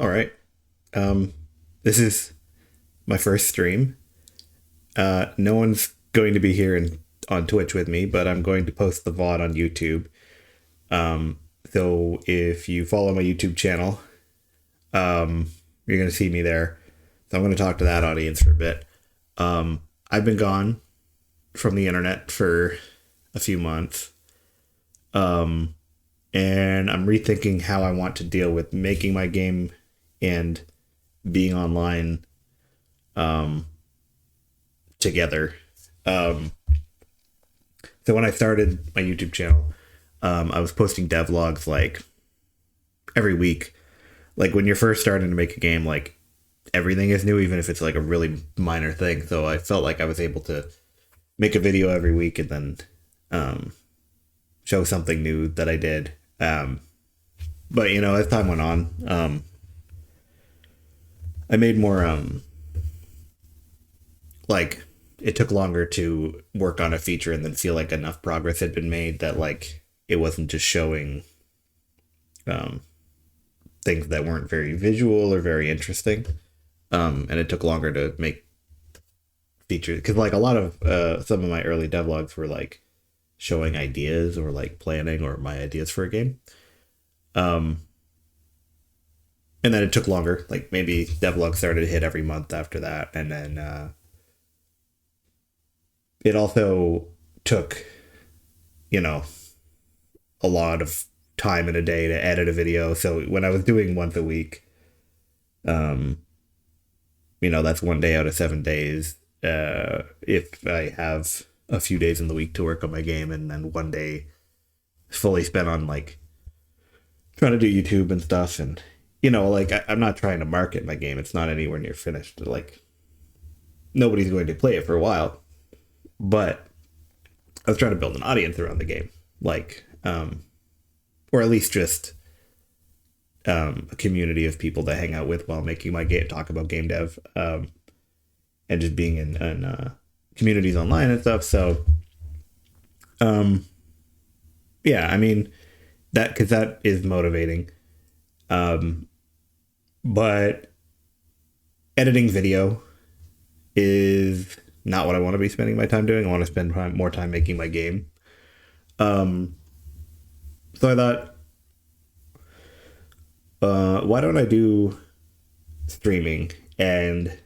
All right. Um, this is my first stream. No one's going to be here on Twitch with me, but I'm going to post the VOD on YouTube. So if you follow my YouTube channel, you're going to see me there. So I'm going to talk to that audience for a bit. I've been gone from the internet for a few months. And I'm rethinking how I want to deal with making my game and being online together. So when I started my YouTube channel, I was posting devlogs like every week. Like when you're first starting to make a game, like everything is new, even if it's like a really minor thing. So I felt like I was able to make a video every week and then show something new that I did. But you know, as time went on, I made more, like it took longer to work on a feature and then feel like enough progress had been made that like it wasn't just showing things that weren't very visual or very interesting. And it took longer to make features because like a lot of some of my early devlogs were like showing ideas or like planning or my ideas for a game. And then it took longer, like maybe devlog started to hit every month after that. And then it also took, you know, a lot of time in a day to edit a video. So when I was doing once a week, you know, that's one day out of 7 days. If I have a few days in the week to work on my game and then one day fully spent on like trying to do YouTube and stuff. And, you know, like I'm not trying to market my game. It's not anywhere near finished. Like nobody's going to play it for a while, but I was trying to build an audience around the game. Like, or at least just a community of people to hang out with while making my game, talk about game dev, and just being in communities online and stuff. So, yeah, I mean because that is motivating. But editing video is not what I want to be spending my time doing. I want to spend more time making my game. So I thought, why don't I do streaming? And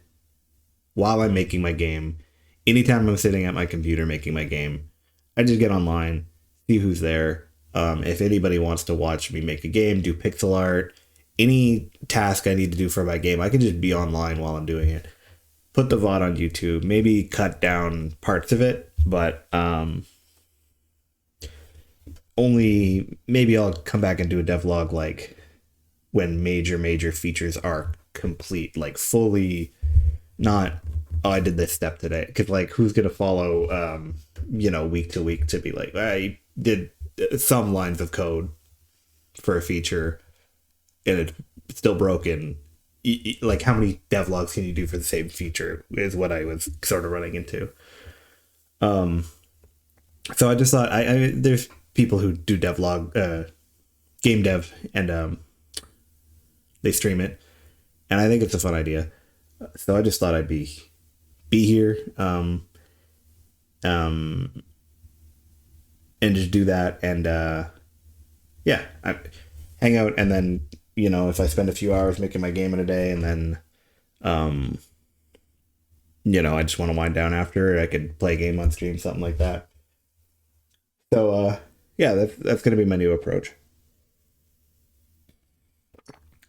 while I'm making my game, anytime I'm sitting at my computer making my game, I just get online, see who's there. If anybody wants to watch me make a game, do pixel art, any task I need to do for my game, I can just be online while I'm doing it. Put the VOD on YouTube, maybe cut down parts of it, but only maybe I'll come back and do a devlog like when major features are complete, like fully not, oh, I did this step today. Because like who's gonna follow you know, week to week to be like, I did some lines of code for a feature and it's still broken. Like how many devlogs can you do for the same feature is what I was sort of running into. So I just thought I there's people who do devlog, game dev, and they stream it, and I think it's a fun idea. So I just thought I'd be here, and just do that, and yeah, I hang out, and then you know if I spend a few hours making my game in a day, and then you know I just want to wind down after, I could play a game on stream, something like that. So yeah, that's gonna be my new approach.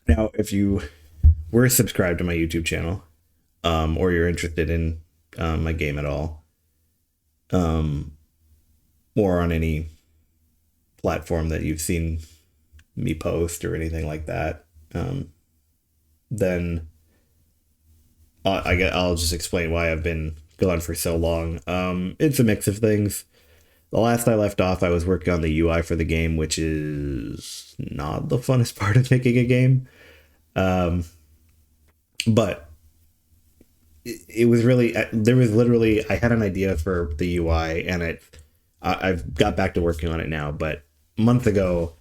Now, if you were subscribed to my YouTube channel, or you're interested in my game at all, or on any platform that you've seen me post or anything like that, then I'll just explain why I've been gone for so long. It's a mix of things. The last I left off, I was working on the UI for the game, which is not the funnest part of making a game. But it was really, there was literally, I had an idea for the UI and I've got back to working on it now, but a month ago,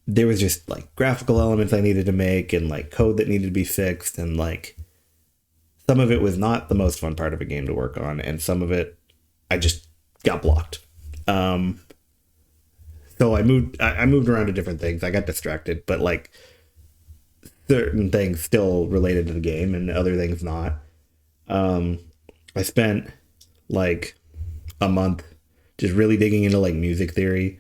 there was just like graphical elements I needed to make and like code that needed to be fixed, and like some of it was not the most fun part of a game to work on, and some of it I just got blocked. Um, so I moved around to different things. I got distracted, but like certain things still related to the game and other things not. Um, I spent like a month just really digging into like music theory,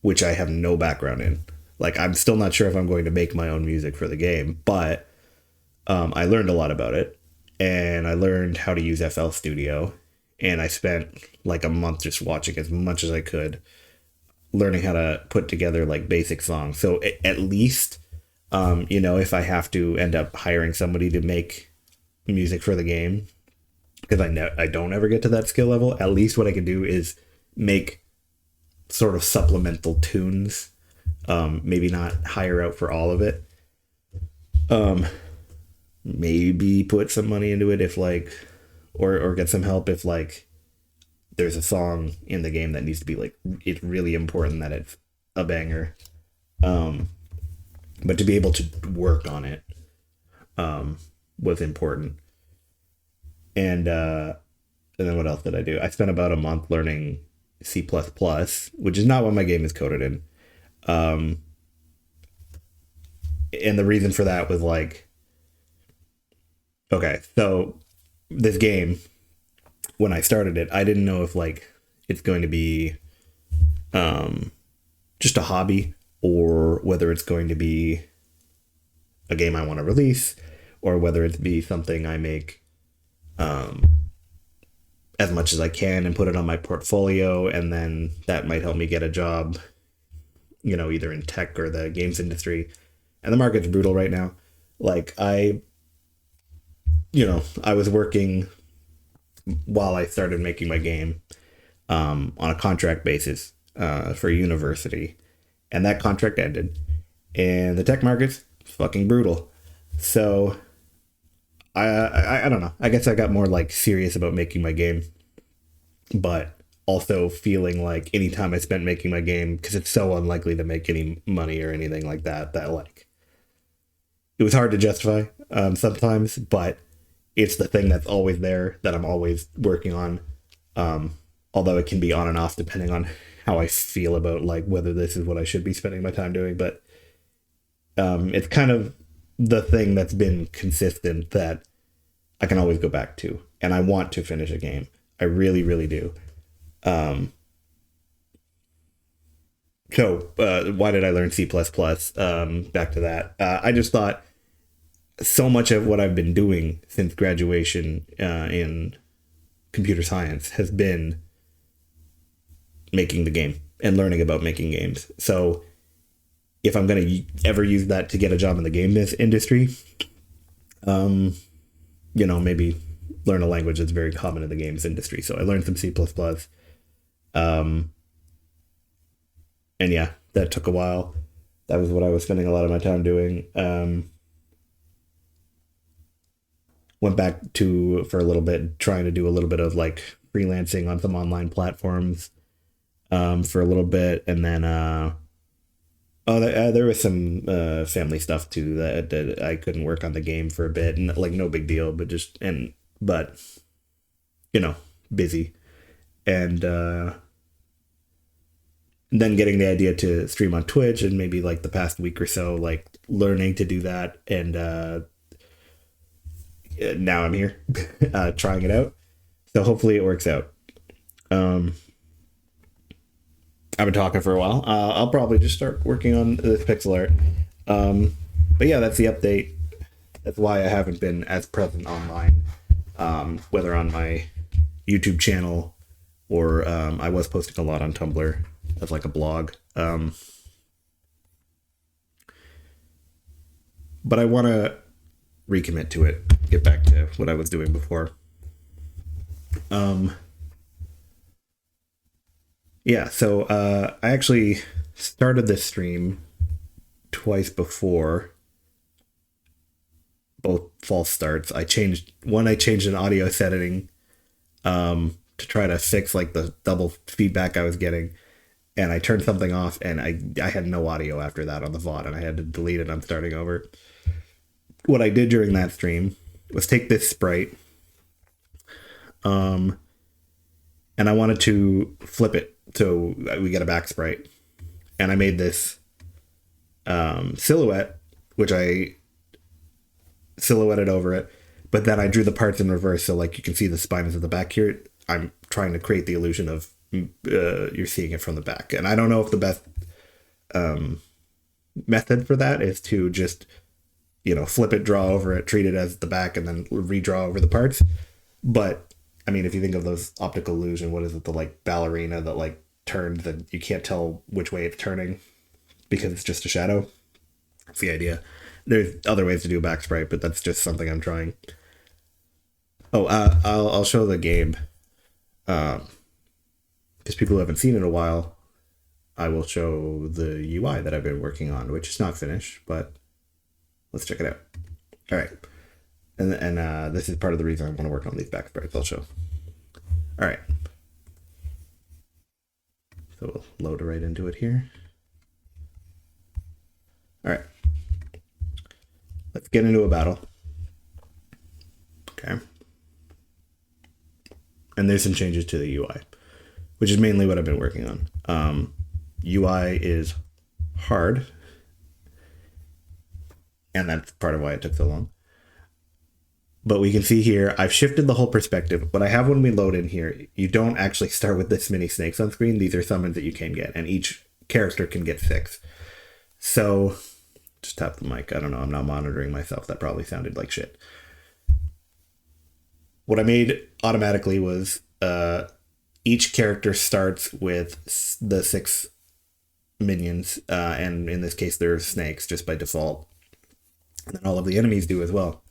which I have no background in. Like, I'm still not sure if I'm going to make my own music for the game, but I learned a lot about it, and I learned how to use FL Studio, and I spent like a month just watching as much as I could, learning how to put together like basic songs. So at least, if I have to end up hiring somebody to make music for the game, because I don't ever get to that skill level, at least what I can do is make sort of supplemental tunes. Maybe not hire out for all of it. Maybe put some money into it if like, or get some help if like there's a song in the game that needs to be like, it's really important that it's a banger. But to be able to work on it was important. And then what else did I do? I spent about a month learning C++, which is not what my game is coded in. And the reason for that was like, okay, so this game, when I started it, I didn't know if like it's going to be just a hobby, or whether it's going to be a game I want to release, or whether it be something I make as much as I can and put it on my portfolio, and then that might help me get a job, either in tech or the games industry. And the market's brutal right now. Like I was working while I started making my game on a contract basis for a university, and that contract ended, and the tech market's fucking brutal. So I don't know. I guess I got more like serious about making my game, but also feeling like anytime I spent making my game, because it's so unlikely to make any money or anything like that, that like it was hard to justify sometimes, but it's the thing that's always there that I'm always working on. Although it can be on and off depending on how I feel about like whether this is what I should be spending my time doing. But it's kind of the thing that's been consistent that I can always go back to. And I want to finish a game. I really, really do. So why did I learn C++? Back to that. I just thought so much of what I've been doing since graduation in computer science has been making the game and learning about making games. So if I'm going to ever use that to get a job in the game industry, maybe learn a language that's very common in the games industry. So I learned some C++. And yeah, that took a while. That was what I was spending a lot of my time doing. Went back for a little bit, trying to do a little bit of like freelancing on some online platforms for a little bit. And then, there was some family stuff too that I couldn't work on the game for a bit, and like no big deal, but busy. And then getting the idea to stream on Twitch, and maybe like the past week or so, like learning to do that. And now I'm here trying it out. So hopefully it works out. I've been talking for a while. I'll probably just start working on this pixel art. But yeah, that's the update. That's why I haven't been as present online, whether on my YouTube channel or I was posting a lot on Tumblr as like a blog. But I want to recommit to it, get back to what I was doing before. Yeah, so I actually started this stream twice before, both false starts. I changed an audio setting to try to fix like the double feedback I was getting, and I turned something off, and I had no audio after that on the VOD, and I had to delete it. I'm starting over. What I did during that stream was take this sprite, and I wanted to flip it so we get a back sprite, and I made this silhouette, which I silhouetted over it, but then I drew the parts in reverse, so like you can see the spines at the back here. I'm trying to create the illusion of you're seeing it from the back, and I don't know if the best method for that is to just, you know, flip it, draw over it, treat it as the back, and then redraw over the parts. But I mean, if you think of those optical illusion, what is it, the like ballerina that like turns and you can't tell which way it's turning because it's just a shadow? That's the idea. There's other ways to do a back sprite, but that's just something I'm trying. Oh, I'll show the game. Because people who haven't seen it in a while, I will show the UI that I've been working on, which is not finished, but let's check it out. All right. And this is part of the reason I want to work on these back sprites. I'll show. All right. So we'll load right into it here. All right. Let's get into a battle. Okay. And there's some changes to the UI, which is mainly what I've been working on. UI is hard, and that's part of why it took so long. But we can see here, I've shifted the whole perspective. What I have when we load in here, you don't actually start with this many snakes on screen. These are summons that you can get, and each character can get 6. So, just tap the mic. I don't know, I'm not monitoring myself. That probably sounded like shit. What I made automatically was each character starts with the 6 minions, and in this case, they're snakes just by default. And then all of the enemies do as well.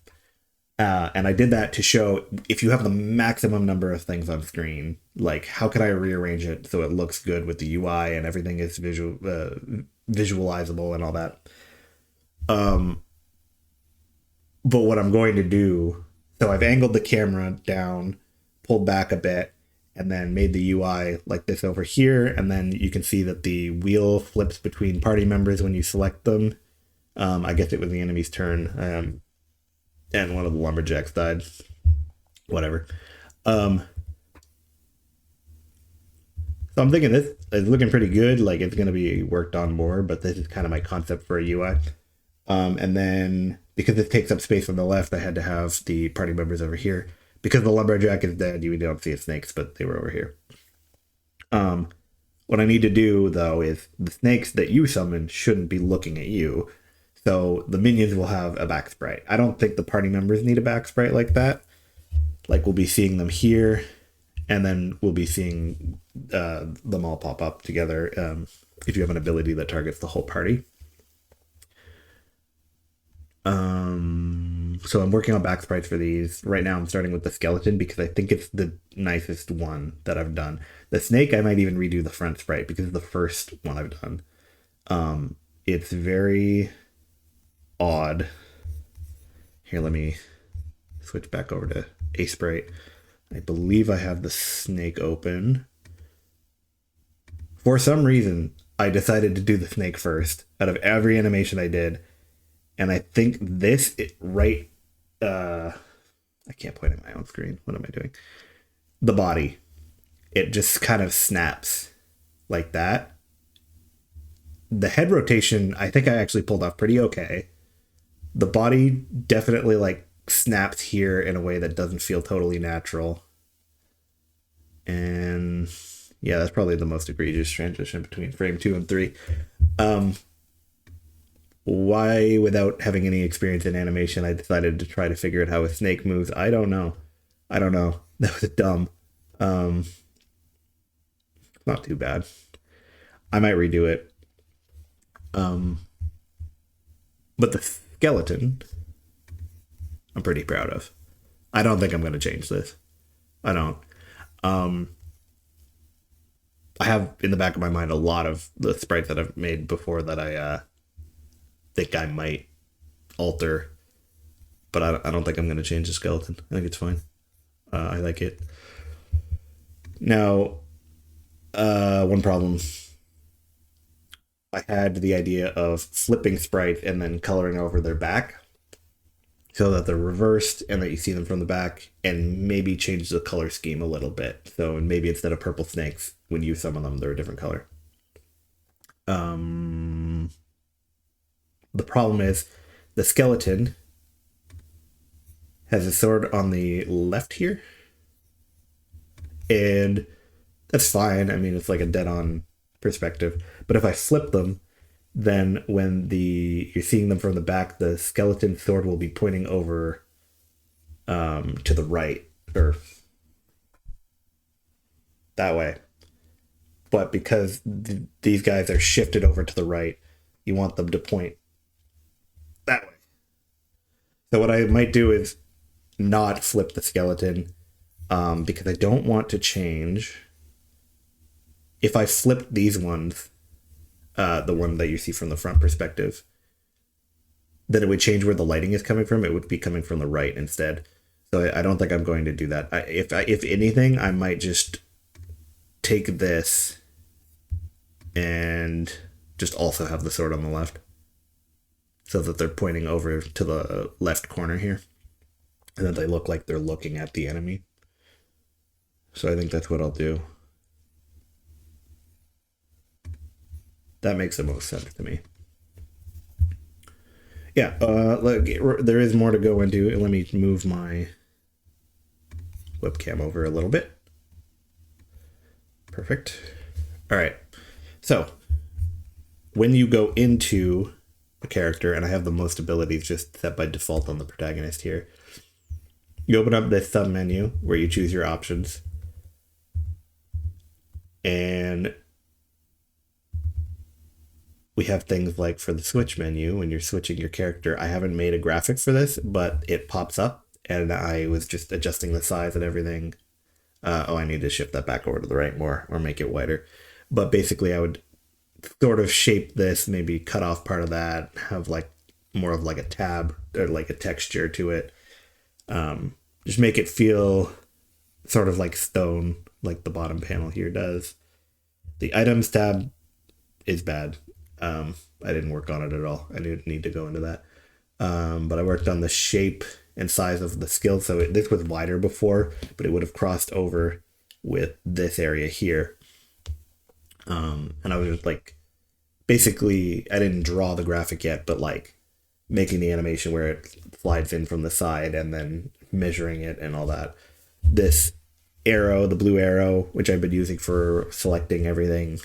And I did that to show if you have the maximum number of things on screen, like how could I rearrange it so it looks good with the UI and everything is visualizable and all that. But what I'm going to do, so I've angled the camera down, pulled back a bit, and then made the UI like this over here. And then you can see that the wheel flips between party members when you select them. I guess it was the enemy's turn. And one of the lumberjacks died. Whatever. So I'm thinking this is looking pretty good. Like it's going to be worked on more, but this is kind of my concept for a UI. And then because this takes up space on the left, I had to have the party members over here. Because the lumberjack is dead, you don't see his snakes, but they were over here. What I need to do, though, is the snakes that you summon shouldn't be looking at you. So the minions will have a back sprite. I don't think the party members need a back sprite like that. Like we'll be seeing them here, and then we'll be seeing them all pop up together if you have an ability that targets the whole party. So I'm working on back sprites for these. Right now I'm starting with the skeleton because I think it's the nicest one that I've done. The snake, I might even redo the front sprite because it's the first one I've done. It's very odd. Here, let me switch back over to a sprite. I believe I have the snake open. For some reason, I decided to do the snake first out of every animation I did. And I think this, I can't point at my own screen. What am I doing? The body. It just kind of snaps like that. The head rotation, I think I actually pulled off pretty okay. The body definitely like snaps here in a way that doesn't feel totally natural. And yeah, that's probably the most egregious transition between frame 2 and 3. Why, without having any experience in animation, I decided to try to figure out how a snake moves. I don't know. That was dumb. Not too bad. I might redo it. But the skeleton, I'm pretty proud of. I don't think I'm going to change this. I don't. I have in the back of my mind a lot of the sprites that I've made before that I think I might alter, but I don't think I'm going to change the skeleton. I think it's fine. I like it. Now, one problem I had the idea of flipping sprites and then coloring over their back so that they're reversed and that you see them from the back, and maybe change the color scheme a little bit. So maybe instead of purple snakes, when you summon them, they're a different color. The problem is the skeleton has a sword on the left here, and that's fine. I mean, it's like a dead-on perspective. But if I flip them, then when you're seeing them from the back, the skeleton sword will be pointing over to the right, or that way. But because these guys are shifted over to the right, you want them to point that way. So what I might do is not flip the skeleton, because I don't want to change. If I flip these ones, the one that you see from the front perspective, then it would change where the lighting is coming from. It would be coming from the right instead. So I don't think I'm going to do that. If anything, I might just take this and just also have the sword on the left, so that they're pointing over to the left corner here, and that they look like they're looking at the enemy. So I think that's what I'll do. That makes the most sense to me. Yeah, there is more to go into. Let me move my webcam over a little bit. Perfect. All right. So when you go into a character, and I have the most abilities just set by default on the protagonist here, you open up this sub menu where you choose your options, and we have things like for the switch menu, when you're switching your character. I haven't made a graphic for this, but it pops up, and I was just adjusting the size and everything. I need to shift that back over to the right more, or make it wider. But basically I would sort of shape this, maybe cut off part of that, have like more of like a tab or like a texture to it. Just make it feel sort of like stone, like the bottom panel here does. The items tab is bad. I didn't work on it at all. I didn't need to go into that. But I worked on the shape and size of the skill. So this was wider before, but it would have crossed over with this area here. And I was just like, basically, I didn't draw the graphic yet, but like making the animation where it slides in from the side and then measuring it and all that. This arrow, the blue arrow, which I've been using for selecting everything,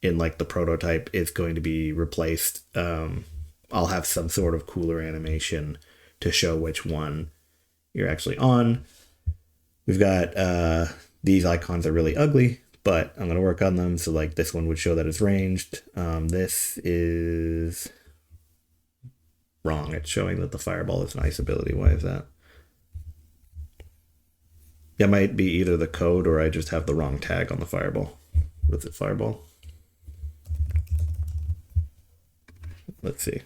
in like the prototype, is going to be replaced. I'll have some sort of cooler animation to show which one you're actually on. We've got these icons are really ugly, but I'm going to work on them. So like this one would show that it's ranged. This is wrong. It's showing that the fireball is an ice ability. Why is that? That might be either the code or I just have the wrong tag on the fireball. What's it, fireball? Let's see.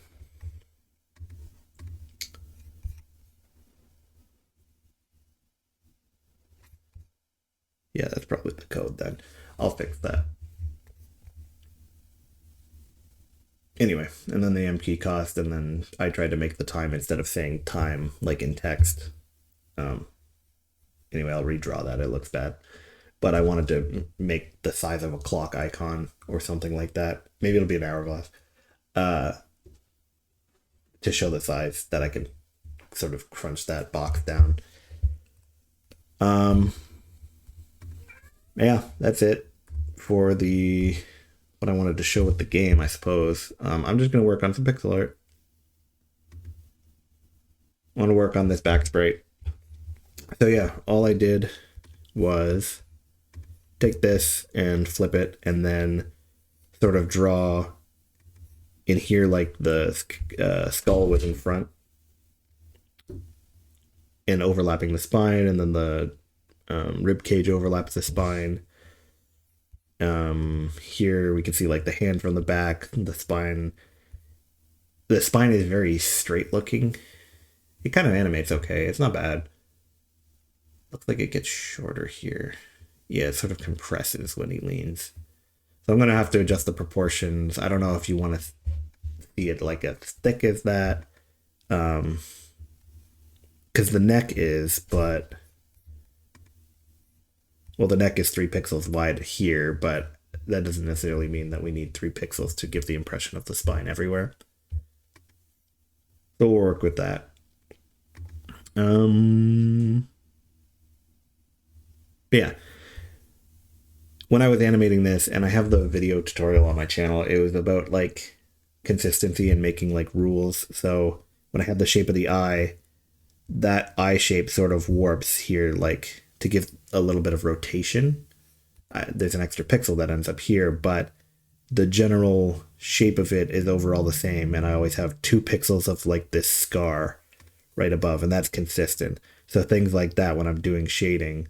Yeah, that's probably the code then. I'll fix that. Anyway, and then the M key cost, and then I tried to make the time instead of saying time like in text. Anyway, I'll redraw that. It looks bad. But I wanted to make the size of a clock icon or something like that. Maybe it'll be an hourglass. To show the size that I can sort of crunch that box down. Yeah, that's it for what I wanted to show with the game, I suppose. I'm just going to work on some pixel art. I want to work on this back sprite. So yeah, all I did was take this and flip it, and then sort of draw in here like the skull was in front and overlapping the spine, and then the rib cage overlaps the spine. Here we can see like the hand from the back, the spine. The spine is very straight looking. It kind of animates okay. It's not bad. Looks like it gets shorter here. Yeah, it sort of compresses when he leans. So I'm going to have to adjust the proportions. I don't know if you want to see it like as thick as that. Because the neck is, but... Well, the neck is 3 pixels wide here, but that doesn't necessarily mean that we need 3 pixels to give the impression of the spine everywhere. So we'll work with that. Yeah. When I was animating this, and I have the video tutorial on my channel, it was about like consistency and making like rules. So when I had the shape of the eye, that eye shape sort of warps here, like to give a little bit of rotation. There's an extra pixel that ends up here, but the general shape of it is overall the same. And I always have 2 pixels of like this scar right above, and that's consistent. So things like that, when I'm doing shading,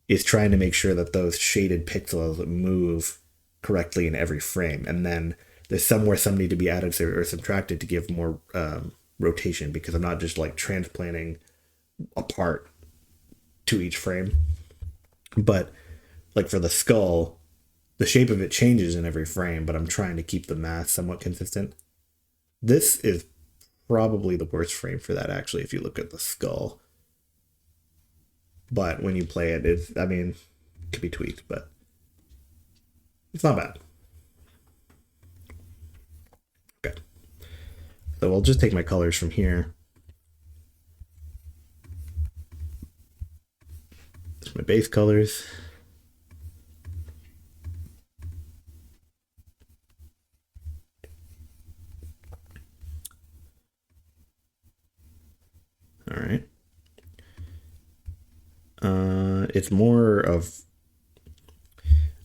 is trying to make sure that those shaded pixels move correctly in every frame. And then there's somewhere some need to be added or subtracted to give more rotation, because I'm not just like transplanting a part to each frame. But like for the skull, the shape of it changes in every frame, but I'm trying to keep the math somewhat consistent. This is probably the worst frame for that, actually, if you look at the skull. But when you play it, I mean, it could be tweaked, but it's not bad. Okay. So I'll just take my colors from here. There's my base colors. All right. It's more of,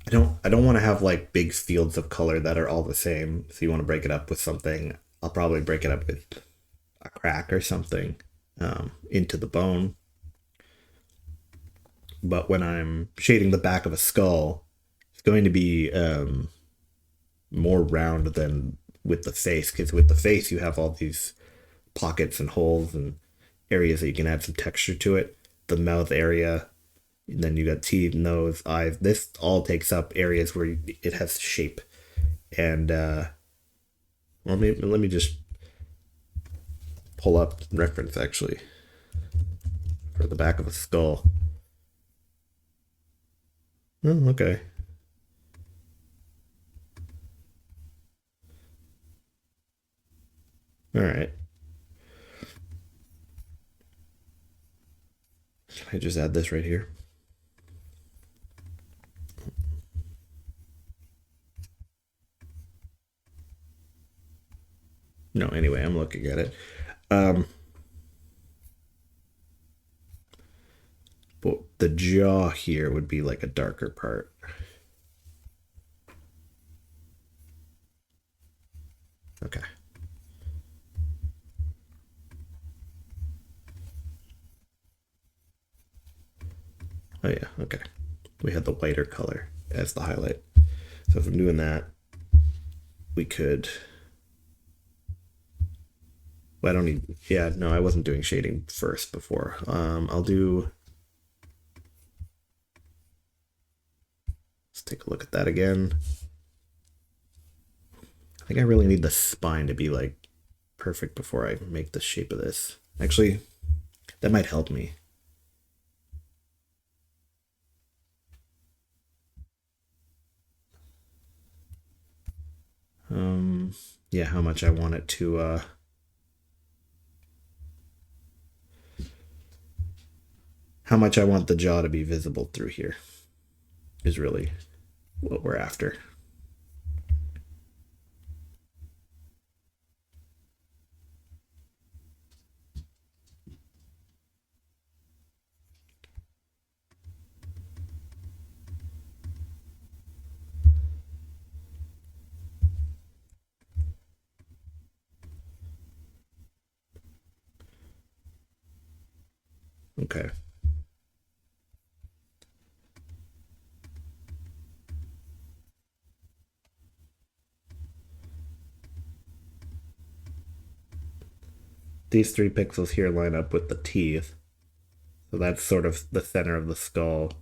I don't want to have like big fields of color that are all the same. So you want to break it up with something. I'll probably break it up with a crack or something into the bone. But when I'm shading the back of a skull, it's going to be more round than with the face, because with the face you have all these pockets and holes and areas that you can add some texture to it. The mouth area, and then you got teeth, nose, eyes. This all takes up areas where it has shape. And well, maybe, let me just pull up reference actually for the back of a skull. Oh, okay. All right. I just add this right here. No, anyway, I'm looking at it. But the jaw here would be like a darker part. Okay. Oh yeah, okay. We had the whiter color as the highlight. So if I'm doing that, we could... Well, I don't need... Yeah, no, I wasn't doing shading first before. I'll do... Let's take a look at that again. I think I really need the spine to be like perfect before I make the shape of this. Actually, that might help me. Yeah, how much I want it to how much I want the jaw to be visible through here is really what we're after. Okay. These 3 pixels here line up with the teeth. So that's sort of the center of the skull.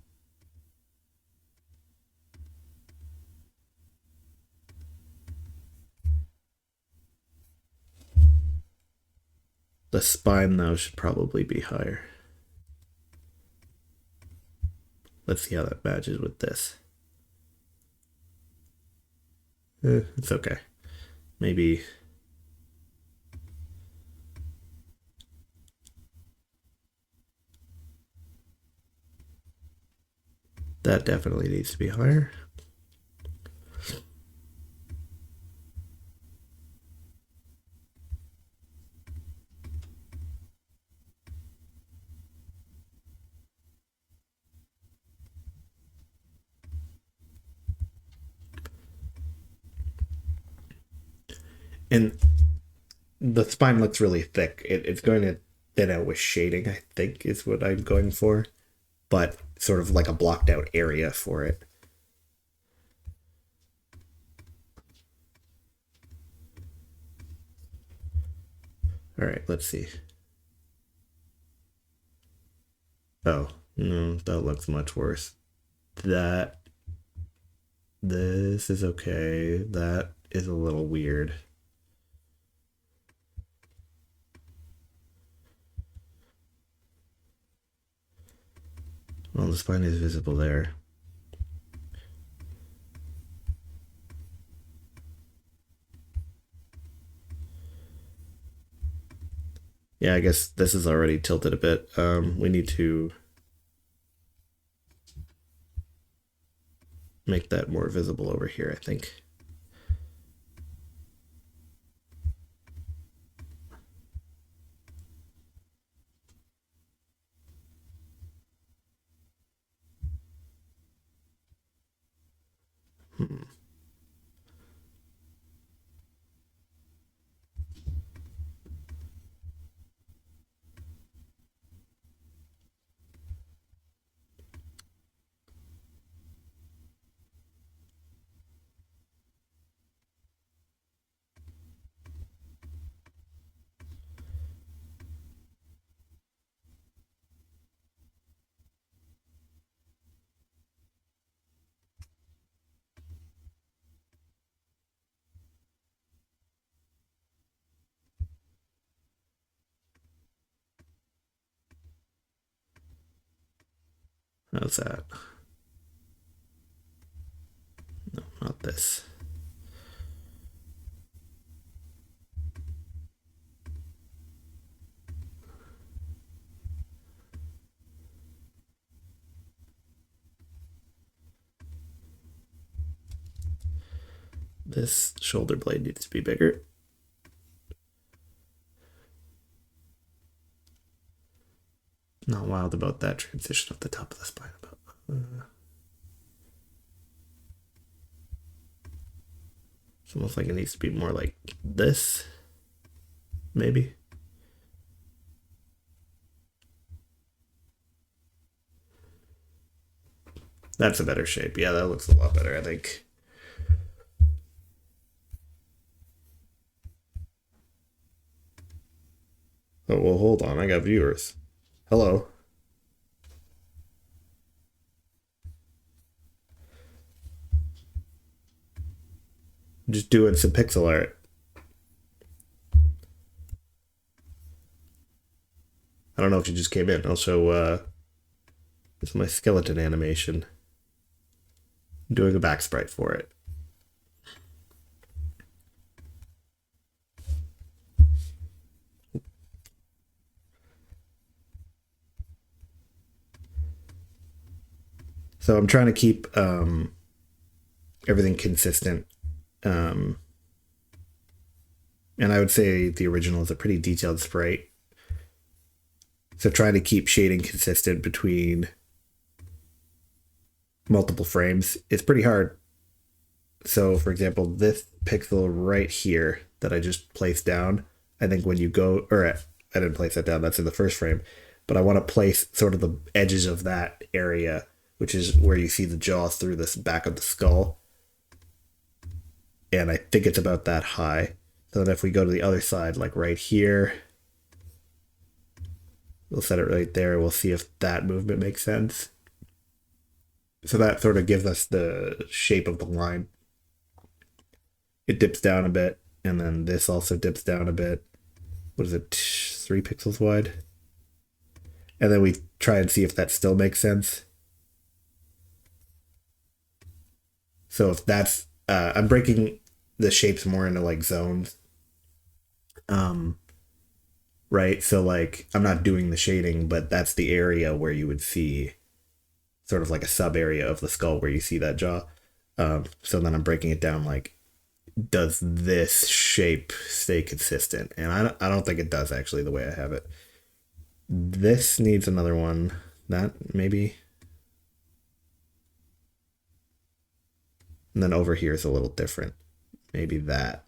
The spine, though, should probably be higher. Let's see how that matches with this. It's okay. Maybe... that definitely needs to be higher. And the spine looks really thick. It's going to thin out with shading, I think, is what I'm going for. But sort of like a blocked out area for it. All right, let's see. Oh, no, that looks much worse. This is okay. That is a little weird. Well, the spine is visible there. Yeah, I guess this is already tilted a bit. We need to make that more visible over here, I think. How's that? No, not this. This shoulder blade needs to be bigger. Not wild about that transition at the top of the spine. It's almost like it needs to be more like this, maybe. That's a better shape. Yeah, that looks a lot better, I think. Oh, well, hold on. I got viewers. Hello. I'm just doing some pixel art. I don't know if you just came in. I'll show, this is my skeleton animation. I'm doing a backsprite for it. So I'm trying to keep everything consistent. And I would say the original is a pretty detailed sprite. So trying to keep shading consistent between multiple frames is pretty hard. So for example, this pixel right here that I just placed down, I think when you go, or I didn't place that down, that's in the first frame, but I want to place sort of the edges of that area, which is where you see the jaw through this back of the skull. And I think it's about that high. So then if we go to the other side, like right here, we'll set it right there. We'll see if that movement makes sense. So that sort of gives us the shape of the line. It dips down a bit, and then this also dips down a bit. What is it? 3 pixels wide. And then we try and see if that still makes sense. So if that's, I'm breaking the shapes more into like zones. Right? So like, I'm not doing the shading, but that's the area where you would see sort of like a sub area of the skull where you see that jaw. So then I'm breaking it down like, does this shape stay consistent? And I don't think it does actually the way I have it. This needs another one. That maybe. And then over here is a little different. Maybe that.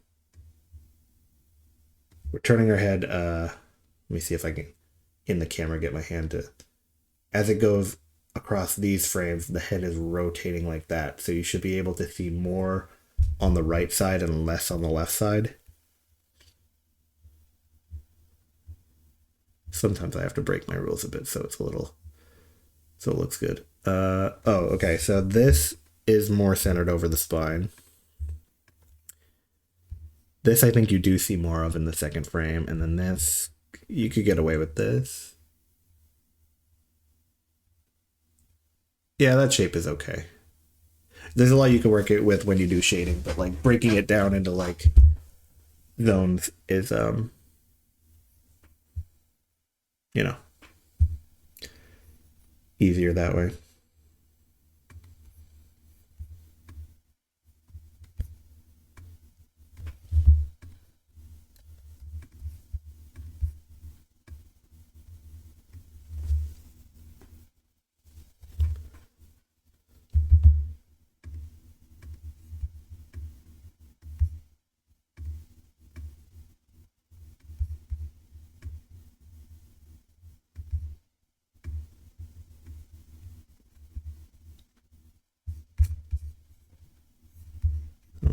We're turning our head. Let me see if I can, in the camera, get my hand to. As it goes across these frames, the head is rotating like that. So you should be able to see more on the right side and less on the left side. Sometimes I have to break my rules a bit so it's a little, so it looks good. Oh, okay. So this is more centered over the spine. This I think you do see more of in the second frame, and then this, you could get away with this. Yeah, that shape is okay. There's a lot you can work it with when you do shading, but like breaking it down into like zones is you know, easier that way.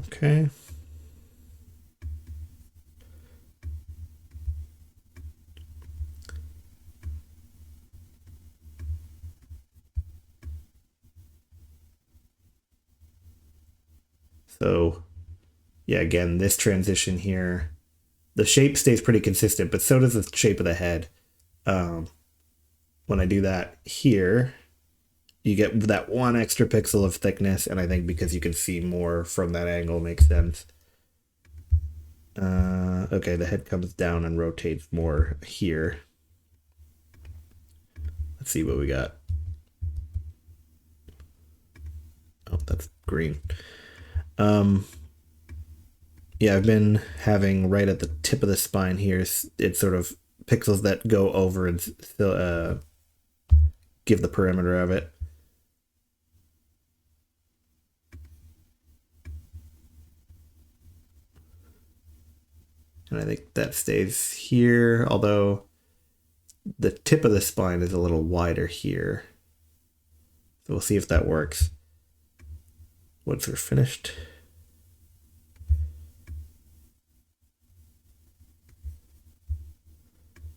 Okay. So, yeah, again, this transition here, the shape stays pretty consistent, but so does the shape of the head. When I do that here, you get that 1 extra pixel of thickness, and I think because you can see more from that angle makes sense. Okay, the head comes down and rotates more here. Let's see what we got. Oh, that's green. Yeah, I've been having right at the tip of the spine here, it's sort of pixels that go over and still give the perimeter of it. And I think that stays here, although the tip of the spine is a little wider here. So we'll see if that works once we're finished.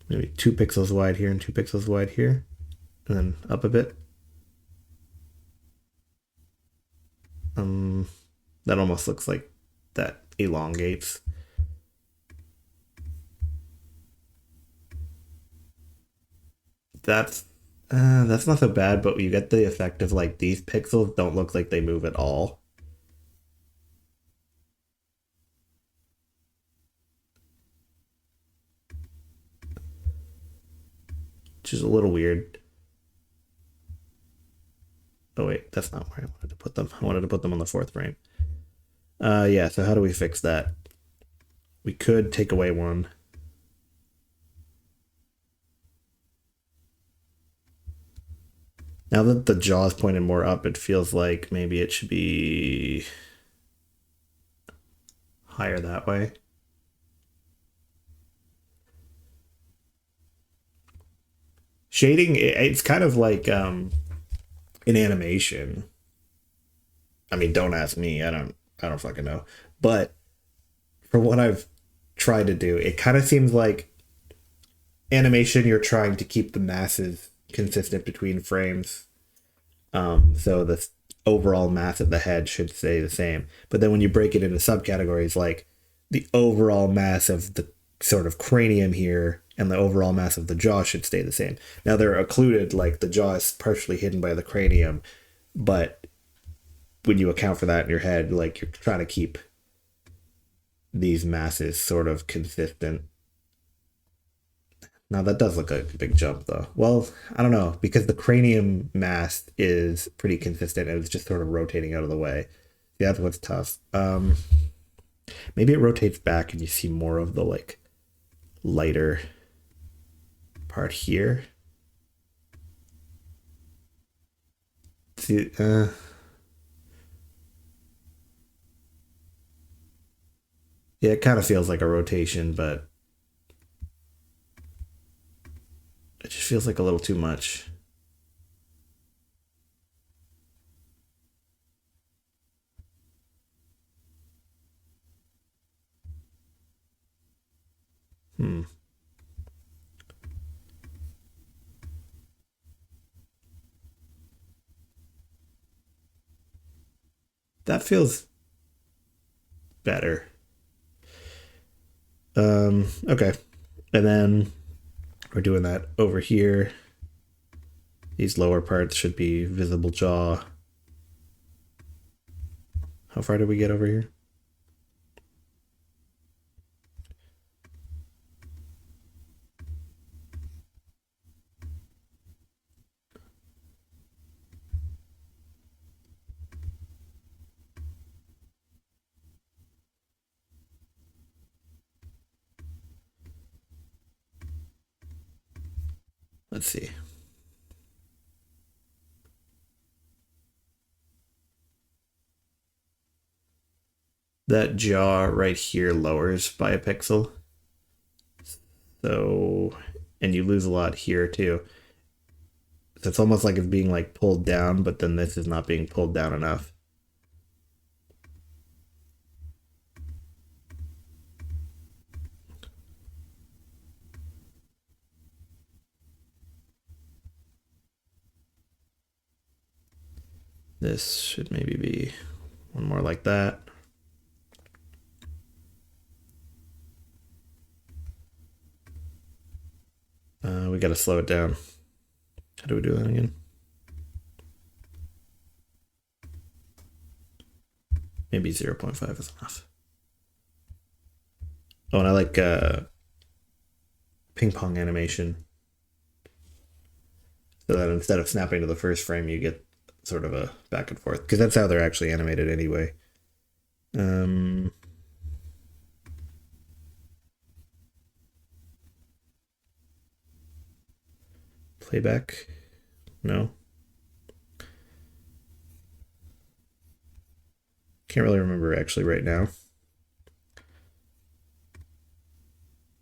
Maybe 2 pixels wide here and 2 pixels wide here, and then up a bit. That almost looks like that elongates. That's not so bad, but you get the effect of like these pixels don't look like they move at all. Which is a little weird. Oh wait, that's not where I wanted to put them. I wanted to put them on the 4th frame. Yeah, so how do we fix that? We could take away one. Now that the jaw is pointed more up, it feels like maybe it should be higher that way. Shading, it's kind of like in animation. I mean, don't ask me. I don't fucking know. But from what I've tried to do, it kind of seems like animation, you're trying to keep the masses consistent between frames. So the overall mass of the head should stay the same. But then when you break it into subcategories, like the overall mass of the sort of cranium here and the overall mass of the jaw should stay the same. Now they're occluded, like the jaw is partially hidden by the cranium, but when you account for that in your head, like you're trying to keep these masses sort of consistent. Now that does look like a big jump though. Well, I don't know, because the cranium mass is pretty consistent and it's just sort of rotating out of the way. Yeah, that's what's tough. Maybe it rotates back and you see more of the like lighter part here. See, yeah, it kind of feels like a rotation, but it just feels like a little too much. That feels better. Okay. And then we're doing that over here. These lower parts should be visible jaw. How far did we get over here? Let's see. That jaw right here lowers by a pixel. So, and you lose a lot here too. So it's almost like it's being like pulled down, but then this is not being pulled down enough. This should maybe be one more like that. We got to slow it down. How do we do that again? Maybe 0.5 is enough. Oh, and I like ping pong animation. So that instead of snapping to the first frame, you get sort of a back and forth. Because that's how they're actually animated anyway. Playback? No. Can't really remember actually right now.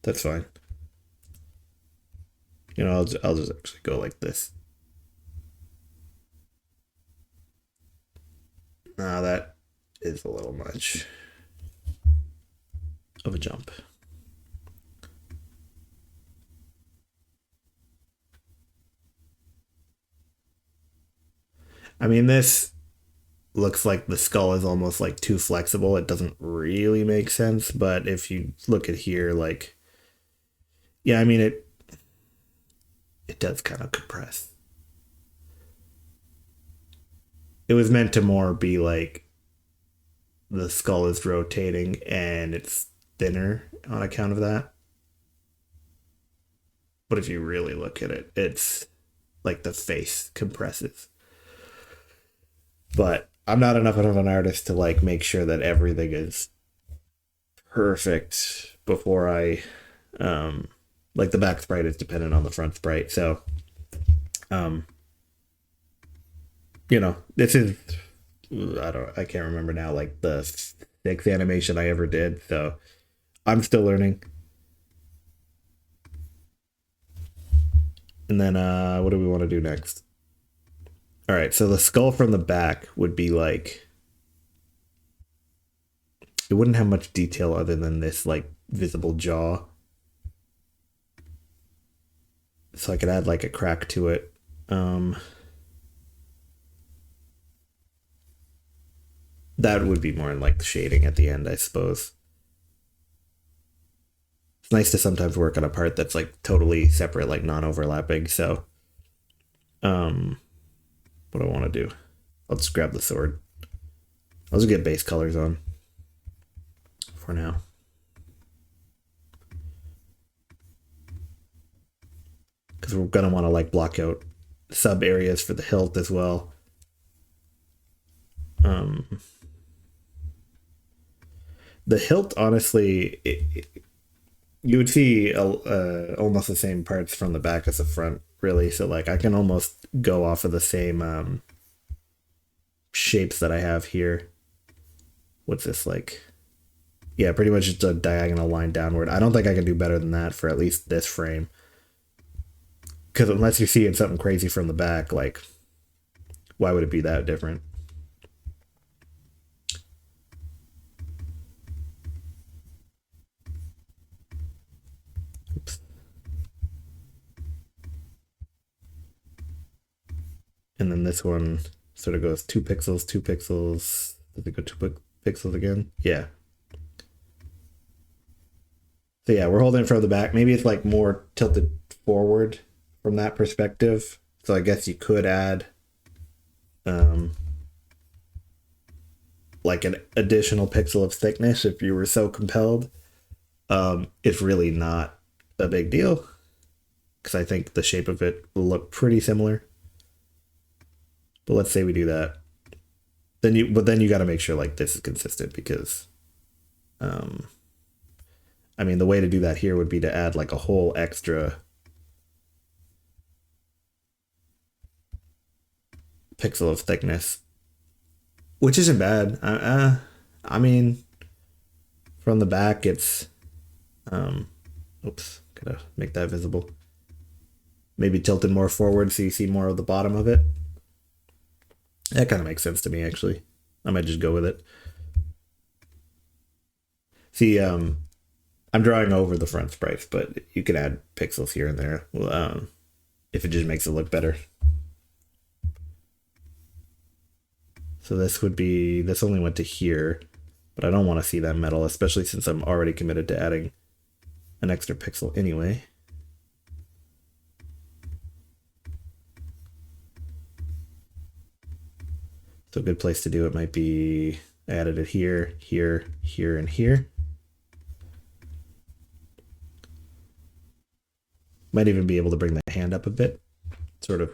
That's fine. You know, I'll just actually go like this. Now that is a little much of a jump. I mean, this looks like the skull is almost like too flexible. It doesn't really make sense, but if you look at here, like, yeah, I mean, it does kind of compress. It was meant to more be like the skull is rotating and it's thinner on account of that. But if you really look at it, it's like the face compresses. But I'm not enough of an artist to like make sure that everything is perfect before I like the back sprite is dependent on the front sprite. So you know, this is I can't remember now like the sixth animation I ever did, so I'm still learning. And then what do we want to do next? All right, so the skull from the back would be like, it wouldn't have much detail other than this like visible jaw. So I could add like a crack to it. That would be more like shading at the end, I suppose. It's nice to sometimes work on a part that's like totally separate, like non-overlapping. So, what do I want to do? I'll just grab the sword. I'll just get base colors on for now. Because we're going to want to like block out sub areas for the hilt as well. The hilt, honestly, you would see almost the same parts from the back as the front, really. So like I can almost go off of the same shapes that I have here. What's this like? Yeah, pretty much just a diagonal line downward. I don't think I can do better than that for at least this frame. Because unless you're seeing something crazy from the back, like, why would it be that different? Oops. And then this one sort of goes 2 pixels, 2 pixels. Does it go 2 pixels again? Yeah. So yeah, we're holding it from the back. Maybe it's like more tilted forward from that perspective. So I guess you could add like an additional pixel of thickness if you were so compelled. It's really not a big deal because I think the shape of it will look pretty similar. But let's say we do that. Then you got to make sure like this is consistent because I mean, the way to do that here would be to add like a whole extra pixel of thickness, which isn't bad. I mean, from the back, it's, oops, gotta make that visible. Maybe tilted more forward so you see more of the bottom of it. That kind of makes sense to me, actually. I might just go with it. See, I'm drawing over the front sprites, but you can add pixels here and there if it just makes it look better. So this would be, this only went to here, but I don't want to see that metal, especially since I'm already committed to adding an extra pixel anyway. So a good place to do it might be, I added it here, here, here, and here. Might even be able to bring the hand up a bit, sort of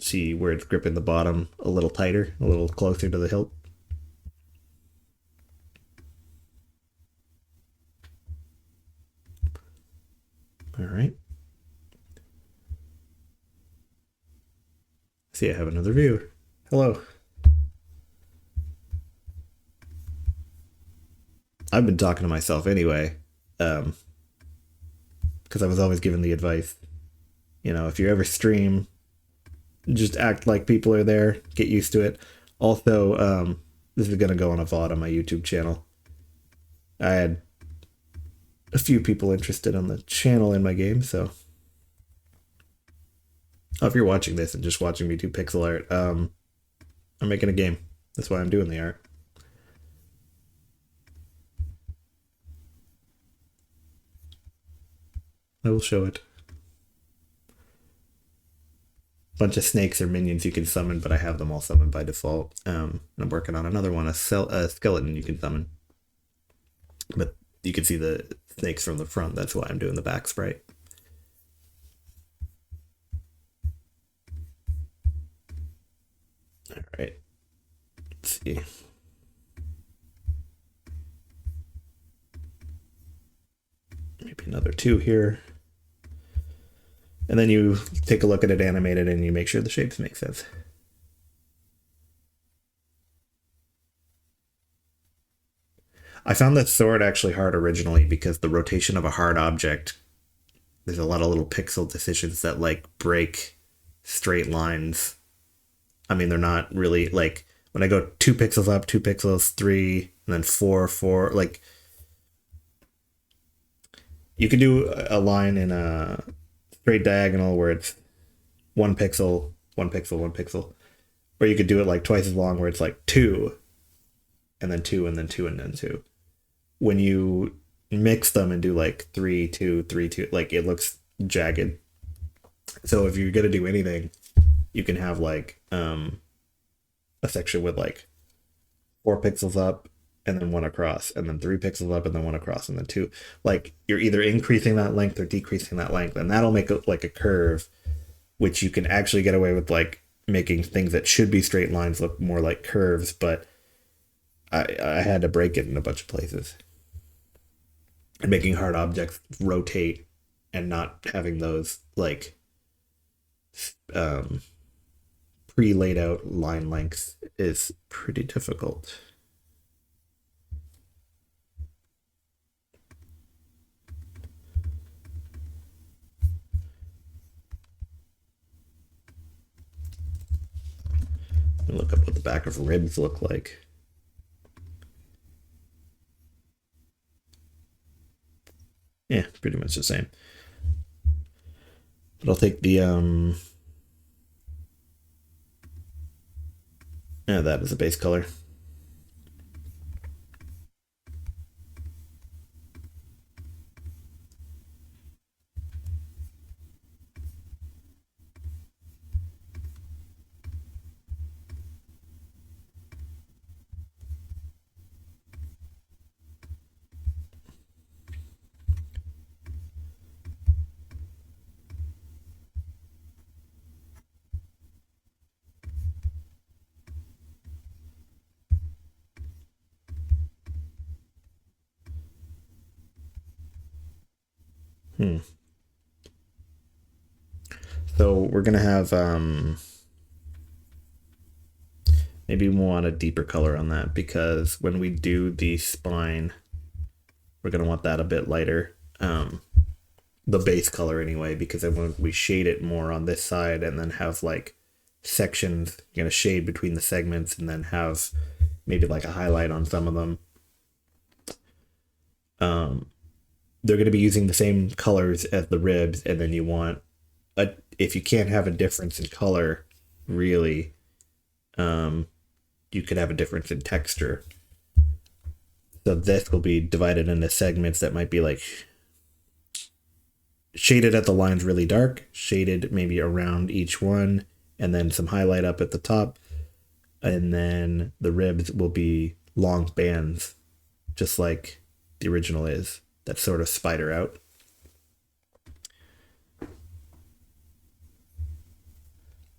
see where it's gripping the bottom a little tighter, a little closer to the hilt. All right. See, I have another viewer. Hello. I've been talking to myself anyway, because I was always given the advice, you know, if you ever stream, just act like people are there, get used to it. Also, this is going to go on a VOD on my YouTube channel. I had a few people interested on the channel in my game, so if you're watching this and just watching me do pixel art, I'm making a game. That's why I'm doing the art. I will show it. Bunch of snakes or minions you can summon, but I have them all summoned by default. And I'm working on another one, a skeleton you can summon. But you can see the snakes from the front, that's why I'm doing the back sprite. Alright. Let's see. Maybe another 2 here. And then you take a look at it animated and you make sure the shapes make sense. I found that sword actually hard originally because the rotation of a hard object, there's a lot of little pixel decisions that like break straight lines. I mean, they're not really like when I go 2 pixels up, 2 pixels, 3, and then 4, 4, like you could do a line in a straight diagonal where it's 1 pixel, 1 pixel, 1 pixel. Or you could do it like twice as long where it's like 2, and then 2, and then 2, and then 2. When you mix them and do like 3 2 3 2, like it looks jagged. So if you're gonna do anything, you can have like a section with like 4 pixels up and then one across, and then 3 pixels up and then one across, and then two. Like you're either increasing that length or decreasing that length, and that'll make it like a curve, which you can actually get away with like making things that should be straight lines look more like curves. But I had to break it in a bunch of places, and making hard objects rotate and not having those like um, pre-laid out line lengths is pretty difficult. Look up what the back of ribs look like. Yeah, pretty much the same. But I'll take the yeah, that is a base color. Hmm. So we're gonna have maybe we want a deeper color on that, because when we do the spine, we're gonna want that a bit lighter. The base color anyway, because then when we shade it more on this side and then have like sections, you're gonna shade between the segments and then have maybe like a highlight on some of them. They're gonna be using the same colors as the ribs, and then you want a, if you can't have a difference in color, really, you could have a difference in texture. So this will be divided into segments that might be like shaded at the lines really dark, shaded maybe around each one, and then some highlight up at the top. And then the ribs will be long bands, just like the original is, that sort of spider out.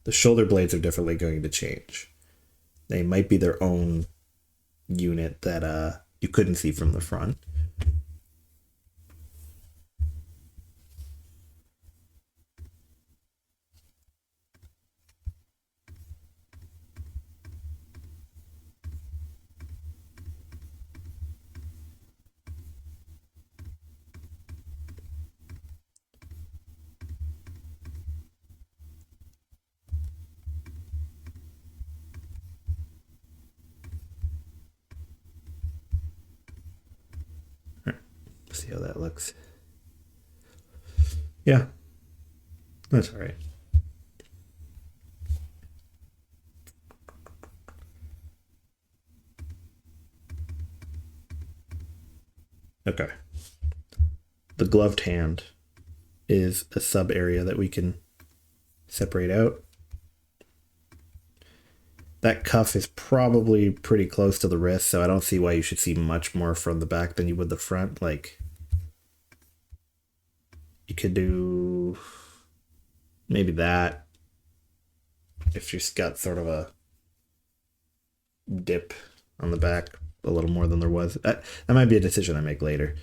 The shoulder blades are definitely going to change. They might be their own unit that you couldn't see from the front. See how that looks. Yeah, that's all right. Okay. The gloved hand is a sub area that we can separate out. That cuff is probably pretty close to the wrist, so I don't see why you should see much more from the back than you would the front. Like, you could do maybe that if you've got sort of a dip on the back a little more than there was. That might be a decision I make later.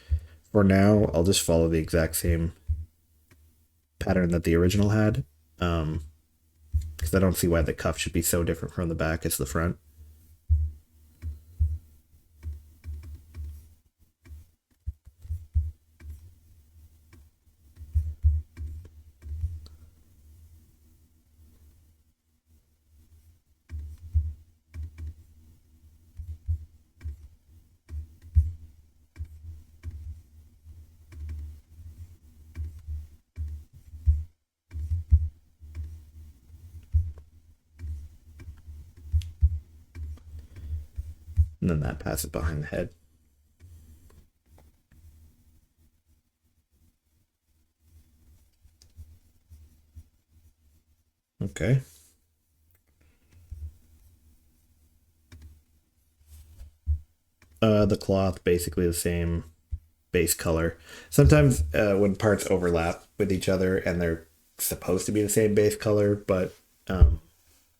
For now, I'll just follow the exact same pattern that the original had, because I don't see why the cuff should be so different from the back as the front. And then that passes behind the head. Okay. The cloth, basically the same base color. Sometimes when parts overlap with each other and they're supposed to be the same base color, but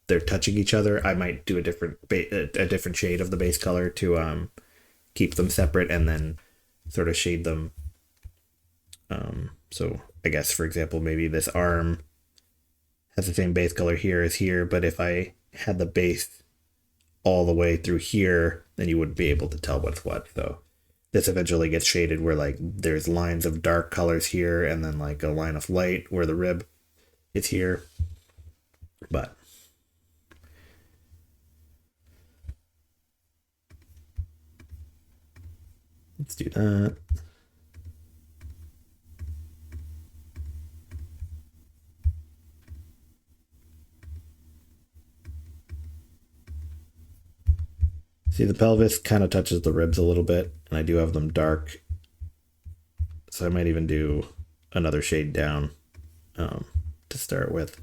they're touching each other, I might do a different shade of the base color to keep them separate and then sort of shade them. So I guess, for example, maybe this arm has the same base color here as here, but if I had the base all the way through here, then you wouldn't be able to tell what's what. So this eventually gets shaded where like there's lines of dark colors here and then like a line of light where the rib is here. But let's do that. See, the pelvis kind of touches the ribs a little bit, and I do have them dark. So I might even do another shade down to start with.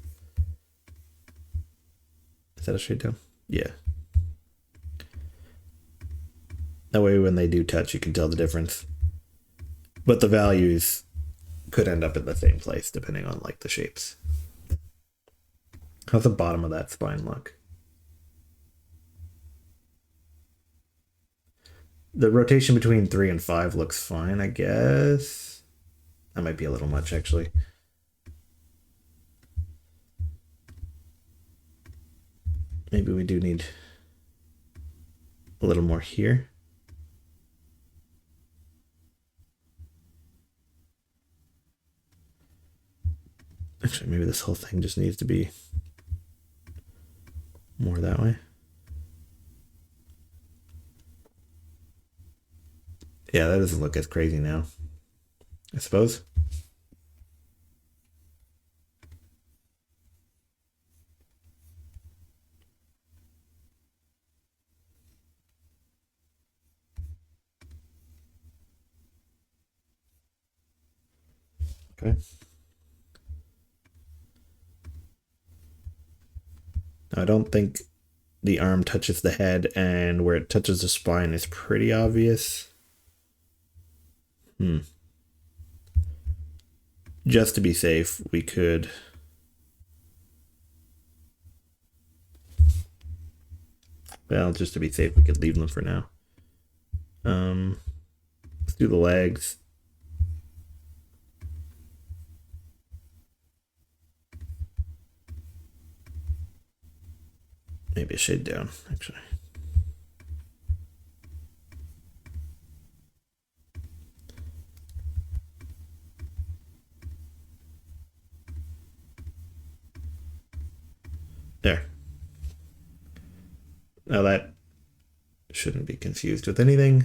Is that a shade down? Yeah. That way when they do touch, you can tell the difference. But the values could end up in the same place depending on like the shapes. How's the bottom of that spine look? The rotation between 3 and 5 looks fine, I guess. That might be a little much, actually. Maybe we do need a little more here. Actually, maybe this whole thing just needs to be more that way. Yeah, that doesn't look as crazy now, I suppose. Okay. Now, I don't think the arm touches the head, and where it touches the spine is pretty obvious. Just to be safe, we could just to be safe, we could leave them for now. Let's do the legs. Maybe a shade down, actually. There. Now that shouldn't be confused with anything.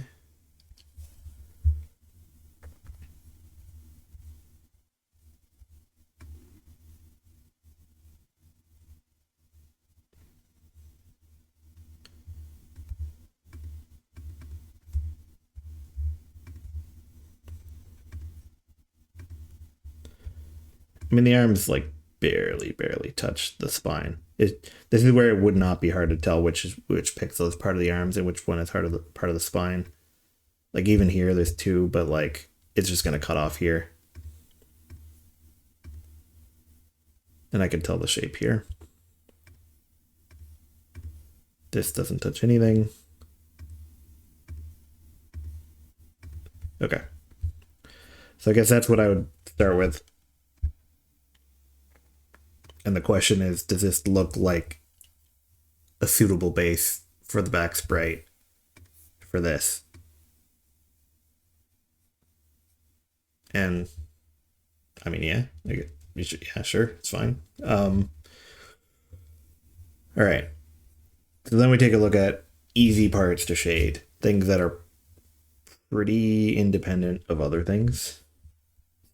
I mean, the arms like barely touch the spine. This is where it would not be hard to tell which pixel is part of the arms and which one is part of the spine. Like even here, there's two, but like it's just gonna cut off here, and I can tell the shape here. This doesn't touch anything. Okay, so I guess that's what I would start with. And the question is, does this look like a suitable base for the back sprite for this? And I mean, yeah, yeah, sure, it's fine. All right. So then we take a look at easy parts to shade, things that are pretty independent of other things.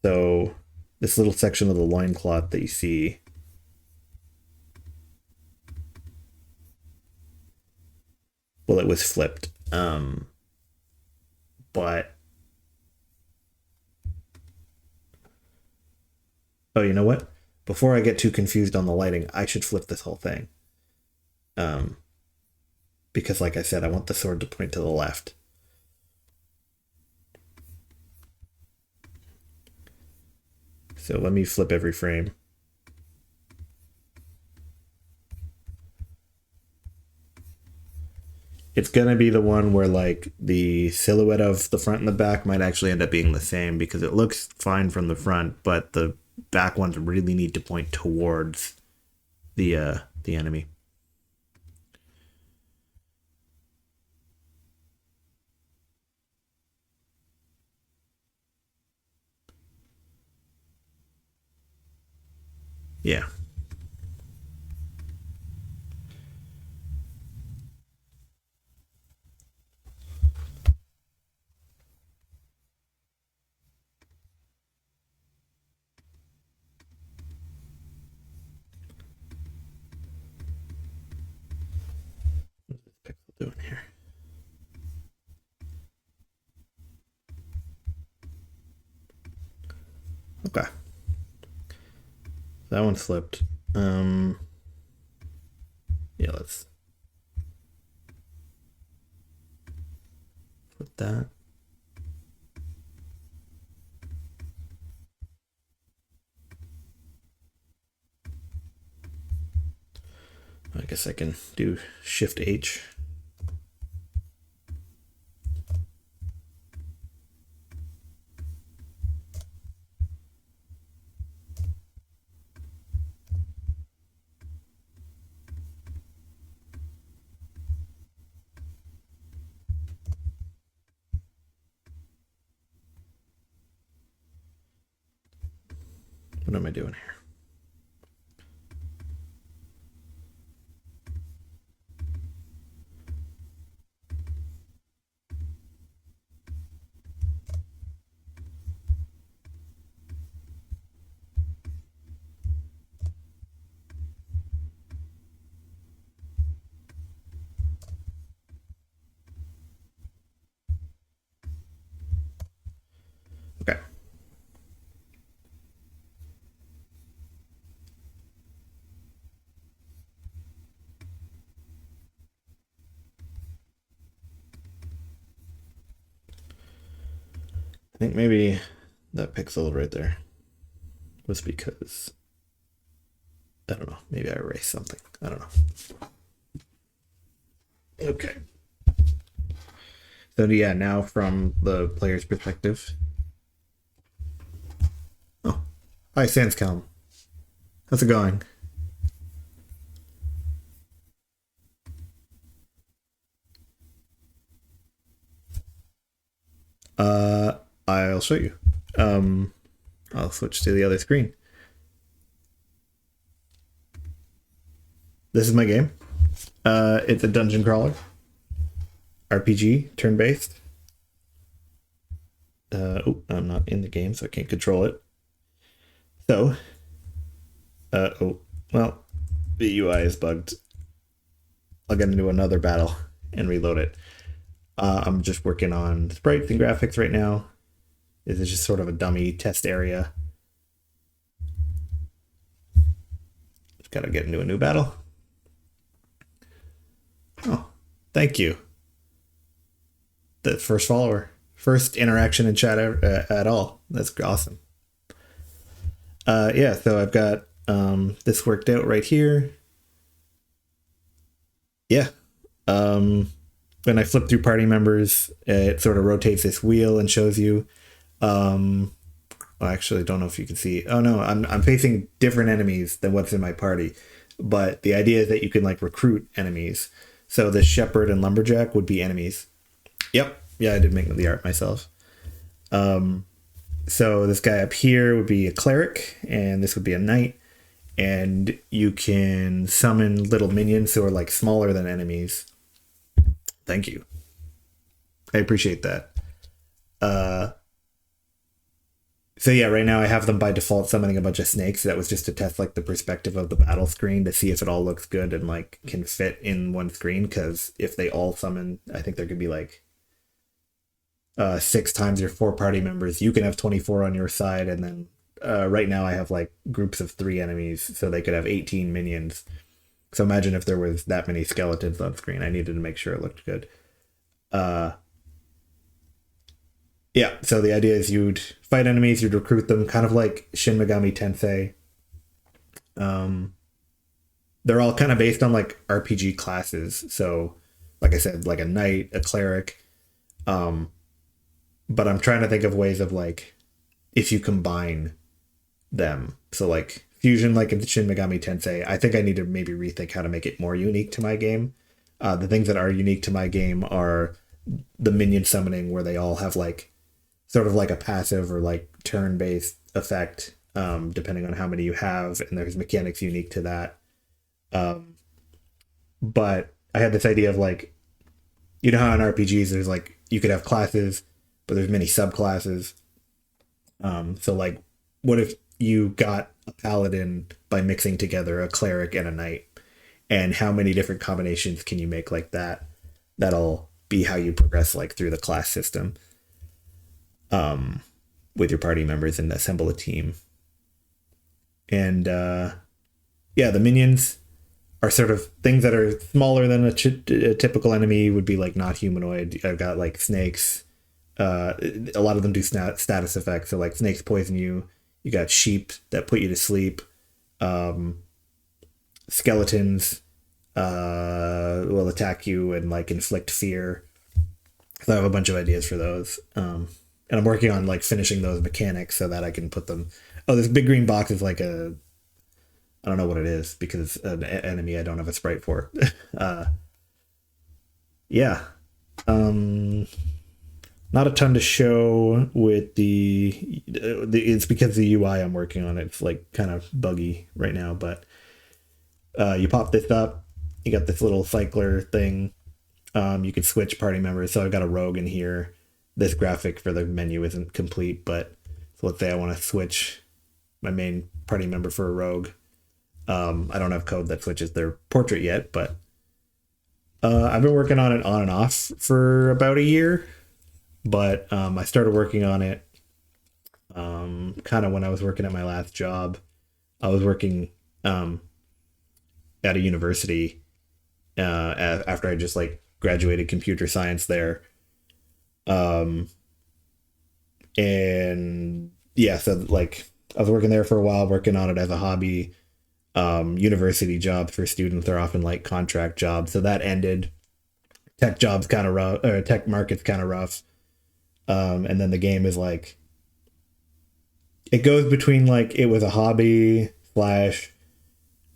So this little section of the loincloth that you see, well, it was flipped. But oh, you know what? before I get too confused on the lighting, I should flip this whole thing. Because like I said, I want the sword to point to the left. So let me flip every frame. It's going to be the one where like the silhouette of the front and the back might actually end up being the same because it looks fine from the front, but the back ones really need to point towards the enemy. Yeah. Doing here. Okay. That one flipped. Yeah, let's flip that. I guess I can do Shift H. What am I doing here? Okay. I think maybe that pixel right there was because, I don't know, maybe I erased something. I don't know. Okay. So yeah, now from the player's perspective. Oh, hi Sanscalm. How's it going? I'll show you. I'll switch to the other screen. This is my game. It's a dungeon crawler. RPG, turn-based. Oh, I'm not in the game, so I can't control it. So, oh, well, the UI is bugged. I'll get into another battle and reload it. I'm just working on sprites and graphics right now. This is just sort of a dummy test area. Just gotta get into a new battle. Oh, thank you. The first follower. First interaction in chat at all. That's awesome. Yeah, so I've got this worked out right here. Yeah. When I flip through party members, it sort of rotates this wheel and shows you. I actually don't know if you can see. Oh no, I'm facing different enemies than what's in my party. But the idea is that you can like recruit enemies. So the shepherd and lumberjack would be enemies. Yep. Yeah, I did make the art myself. So this guy up here would be a cleric, and this would be a knight. And you can summon little minions who are like smaller than enemies. Thank you. I appreciate that. So yeah, right now I have them by default summoning a bunch of snakes. That was just to test like the perspective of the battle screen to see if it all looks good and like can fit in one screen. Because if they all summon, I think there could be like 6 times your 4 party members. You can have 24 on your side, and then right now I have like groups of 3 enemies, so they could have 18 minions. So imagine if there was that many skeletons on screen. I needed to make sure it looked good. Uh, yeah, so the idea is you'd fight enemies, you'd recruit them, kind of like Shin Megami Tensei. Um, they're all kind of based on like RPG classes. So, like I said, like a knight, a cleric. Um, but I'm trying to think of ways of like if you combine them. So like fusion, like in Shin Megami Tensei, I think I need to maybe rethink how to make it more unique to my game. The things that are unique to my game are the minion summoning, where they all have like sort of like a passive or like turn-based effect, depending on how many you have, and there's mechanics unique to that. But I had this idea of like, you know how in RPGs there's like you could have classes, but there's many subclasses. So like, what if you got a paladin by mixing together a cleric and a knight? And how many different combinations can you make like that? That'll be how you progress like through the class system, with your party members and assemble a team. And yeah, the minions are sort of things that are smaller than a typical enemy would be like not humanoid. I've got like snakes. A lot of them do status effects. So like snakes poison you. You got sheep that put you to sleep. Skeletons will attack you and like inflict fear. So I have a bunch of ideas for those. And I'm working on like finishing those mechanics so that I can put them. Oh, this big green box is like a, I don't know what it is because it's an enemy I don't have a sprite for. Yeah. Not a ton to show with the it's because the UI I'm working on, it's like kind of buggy right now, but you pop this up, you got this little cycler thing. You can switch party members. So I've got a rogue in here. This graphic for the menu isn't complete, but so let's say I want to switch my main party member for a rogue. I don't have code that switches their portrait yet, but I've been working on it on and off for about a year. But I started working on it kind of when I was working at my last job. I was working at a university after I just like graduated computer science there. And yeah, so like I was working there for a while, working on it as a hobby. University jobs for students are often like contract jobs, so that ended. Tech jobs kind of rough, or tech market's kind of rough. And then the game is like, it goes between like it was a hobby slash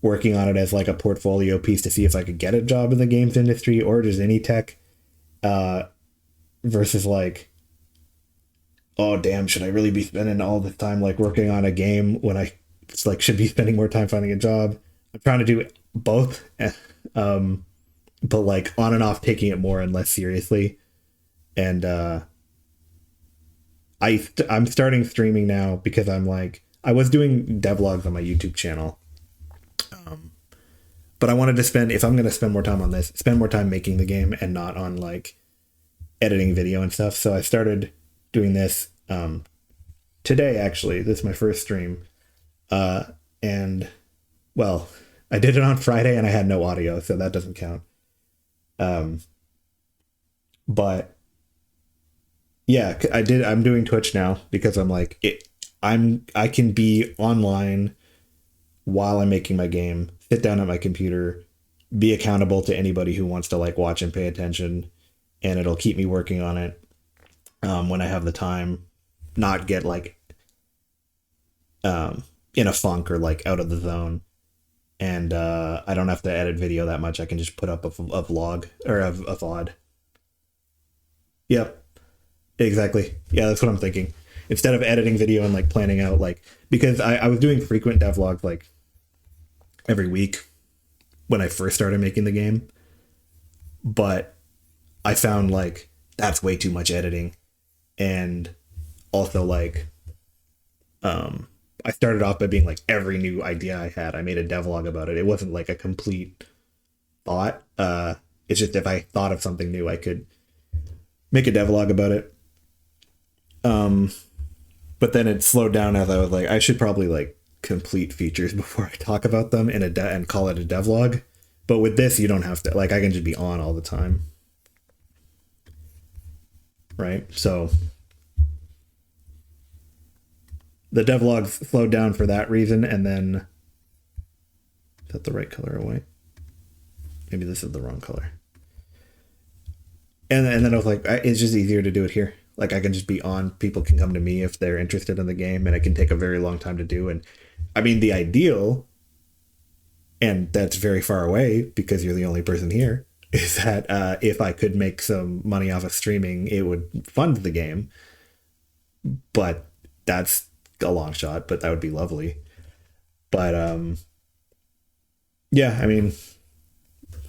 working on it as like a portfolio piece to see if I could get a job in the games industry or just any tech, versus like, oh damn, should I really be spending all this time like working on a game when I like should be spending more time finding a job? I'm trying to do both, but like on and off, taking it more and less seriously. And I'm starting streaming now because I'm like, I was doing devlogs on my YouTube channel. But I wanted to spend, if I'm going to spend more time on this, spend more time making the game and not on like editing video and stuff. So I started doing this today, actually. This is my first stream. And well, I did it on Friday and I had no audio, so that doesn't count. But yeah, I'm doing Twitch now because I'm like, I can be online while I'm making my game, sit down at my computer, be accountable to anybody who wants to like watch and pay attention, and it'll keep me working on it when I have the time, not get like in a funk or like out of the zone. And I don't have to edit video that much. I can just put up a vlog or a VOD. Yep. Exactly. Yeah, that's what I'm thinking. Instead of editing video and like planning out, like, because I was doing frequent devlogs like every week when I first started making the game, but I found like that's way too much editing. And also like, I started off by being like every new idea I had, I made a devlog about it. It wasn't like a complete thought. It's just if I thought of something new, I could make a devlog about it. But then it slowed down as I was like, I should probably like complete features before I talk about them in and call it a devlog. But with this, you don't have to, like, I can just be on all the time. Right? So the devlogs slowed down for that reason. And then, is that the right color or white? Maybe this is the wrong color. And then I was like, it's just easier to do it here. Like, I can just be on. People can come to me if they're interested in the game, and it can take a very long time to do. And I mean, the ideal, and that's very far away because you're the only person here, is that if I could make some money off of streaming, it would fund the game. But that's a long shot, but that would be lovely. But yeah, I mean,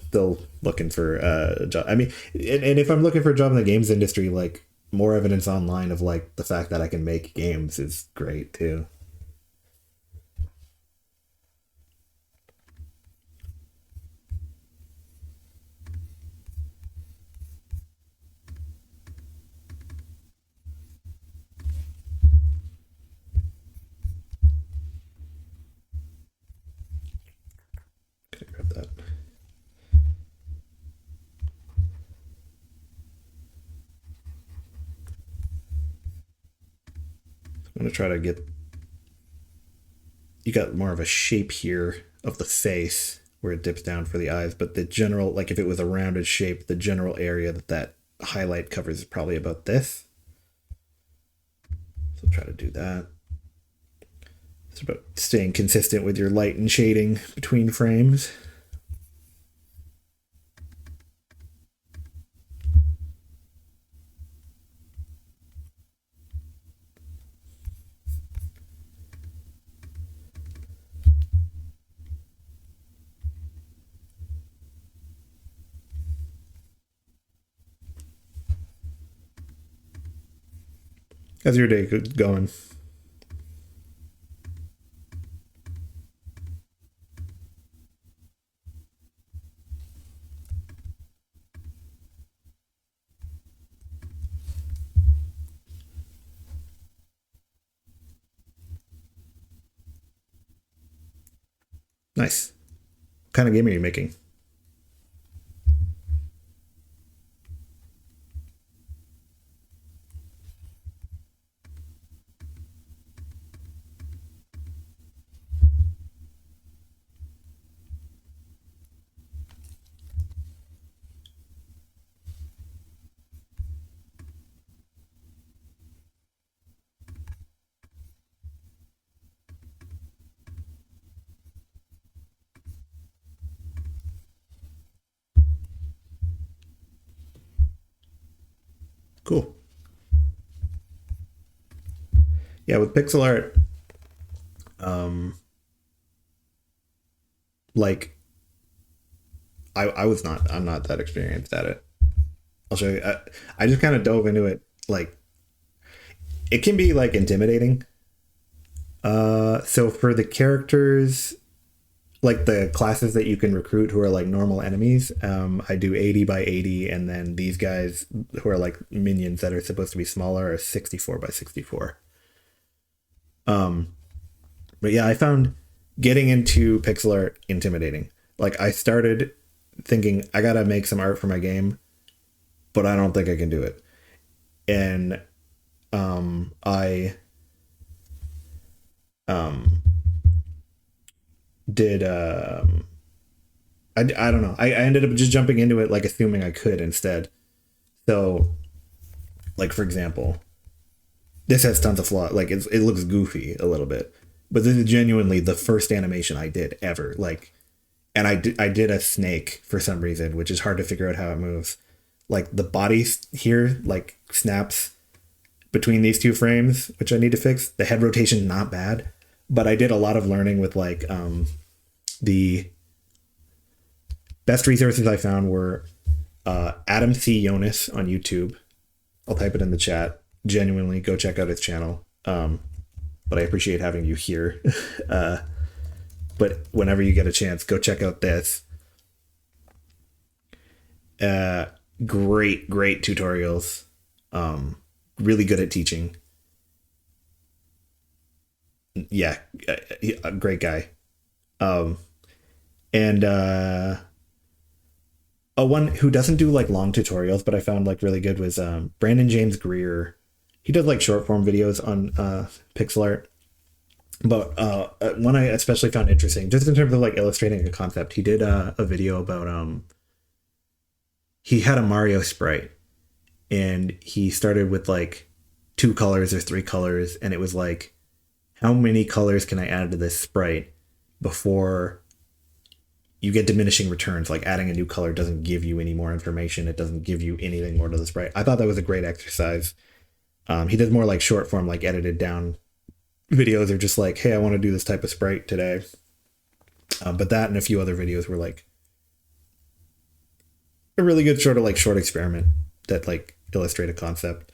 still looking for a job. I mean, and if I'm looking for a job in the games industry, like, more evidence online of like the fact that I can make games is great too. Can I grab that? I'm gonna try to get, you got more of a shape here of the face where it dips down for the eyes, but the general, like if it was a rounded shape, the general area that highlight covers is probably about this. So try to do that. It's about staying consistent with your light and shading between frames. How's your day going? Nice. What kind of game are you making? Cool. Yeah, with pixel art, like I'm not that experienced at it. I'll show you. I just kind of dove into it. Like, it can be like intimidating. So for the characters, like the classes that you can recruit who are like normal enemies, I do 80 by 80, and then these guys who are like minions that are supposed to be smaller are 64 by 64. But yeah, I found getting into pixel art intimidating. Like, I started thinking I gotta make some art for my game, but I don't think I can do it. And I did I don't know. I ended up just jumping into it, like assuming I could instead. So, like, for example, this has tons of flaws. Like, it looks goofy a little bit, but this is genuinely the first animation I did ever. Like, and I did a snake for some reason, which is hard to figure out how it moves. Like, the body here like snaps between these two frames, which I need to fix. The head rotation, not bad, but I did a lot of learning with like the best resources I found were Adam C. Jonas on YouTube. I'll type it in the chat. Genuinely, go check out his channel. But I appreciate having you here. But whenever you get a chance, go check out this. Great tutorials. Really good at teaching. Yeah, a great guy. Um, and one who doesn't do like long tutorials, but I found like really good was Brandon James Greer. He does like short form videos on pixel art. But one I especially found interesting, just in terms of like illustrating a concept, he did a video about he had a Mario sprite, and he started with like two colors or three colors, and it was like, how many colors can I add to this sprite before you get diminishing returns? Like adding a new color doesn't give you any more information. It doesn't give you anything more to the sprite. I thought that was a great exercise. He does more like short form, like edited down videos are just like, hey, I want to do this type of sprite today. But that and a few other videos were like a really good sort of like short experiment that like illustrate a concept.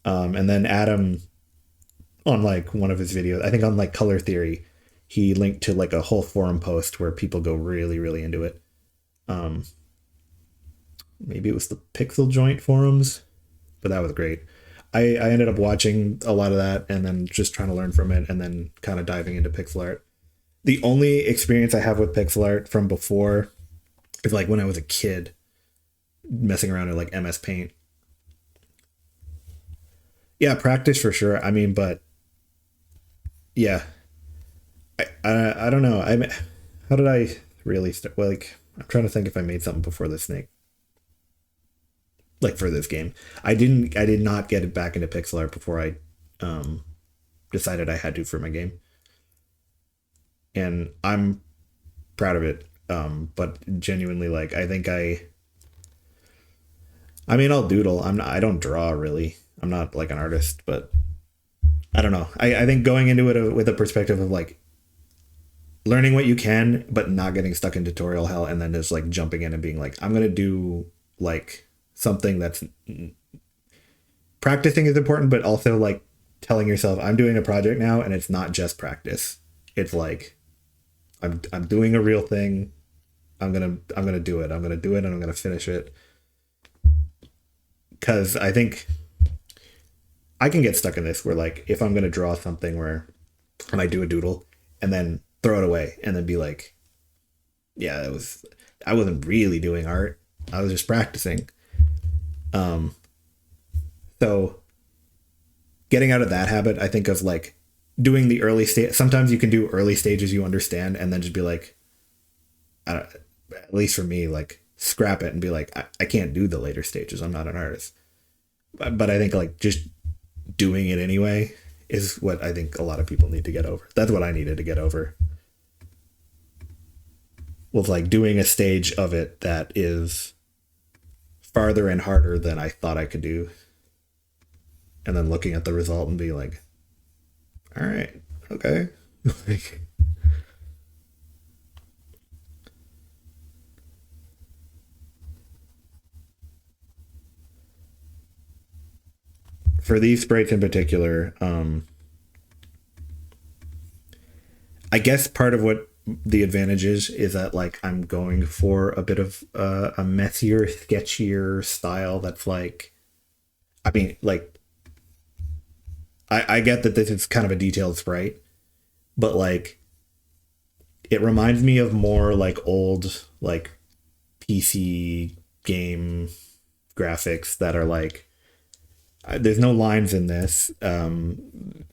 And then Adam, on like one of his videos, I think on like color theory, he linked to like a whole forum post where people go really, really into it. Maybe it was the Pixel Joint forums, but that was great. I ended up watching a lot of that and then just trying to learn from it and then kind of diving into pixel art. The only experience I have with pixel art from before is like when I was a kid messing around in like MS Paint. Yeah, practice for sure. I mean, but yeah, I don't know. How did I really start? Well, like I'm trying to think if I made something before the snake. Like for this game, I did not get it back into pixel art before I um decided I had to for my game, and I'm proud of it. But genuinely, like I mean, I'll doodle. I don't draw really. I'm not like an artist, but I don't know. I think going into it with a perspective of like learning what you can, but not getting stuck in tutorial hell, and then just like jumping in and being like, I'm gonna do like something that's practicing is important, but also like telling yourself, I'm doing a project now, and it's not just practice. It's like I'm doing a real thing. I'm gonna do it. I'm gonna do it, and I'm gonna finish it. Because I think I can get stuck in this where like if I'm gonna draw something where I might do a doodle and then throw it away and then be like, yeah, I wasn't really doing art. I was just practicing. Um, so getting out of that habit, I think of like doing the early stage. Sometimes you can do early stages you understand and then just be like, at least for me, like scrap it and be like, I can't do the later stages. I'm not an artist. But I think like just doing it anyway is what I think a lot of people need to get over. That's what I needed to get over. Was like doing a stage of it that is farther and harder than I thought I could do. And then looking at the result and be like, all right, okay. Like, for these sprites in particular, I guess part of what the advantage is that like I'm going for a bit of a messier, sketchier style that's like, I mean, like I get that this is kind of a detailed sprite, but like it reminds me of more like old like PC game graphics that are like there's no lines in this.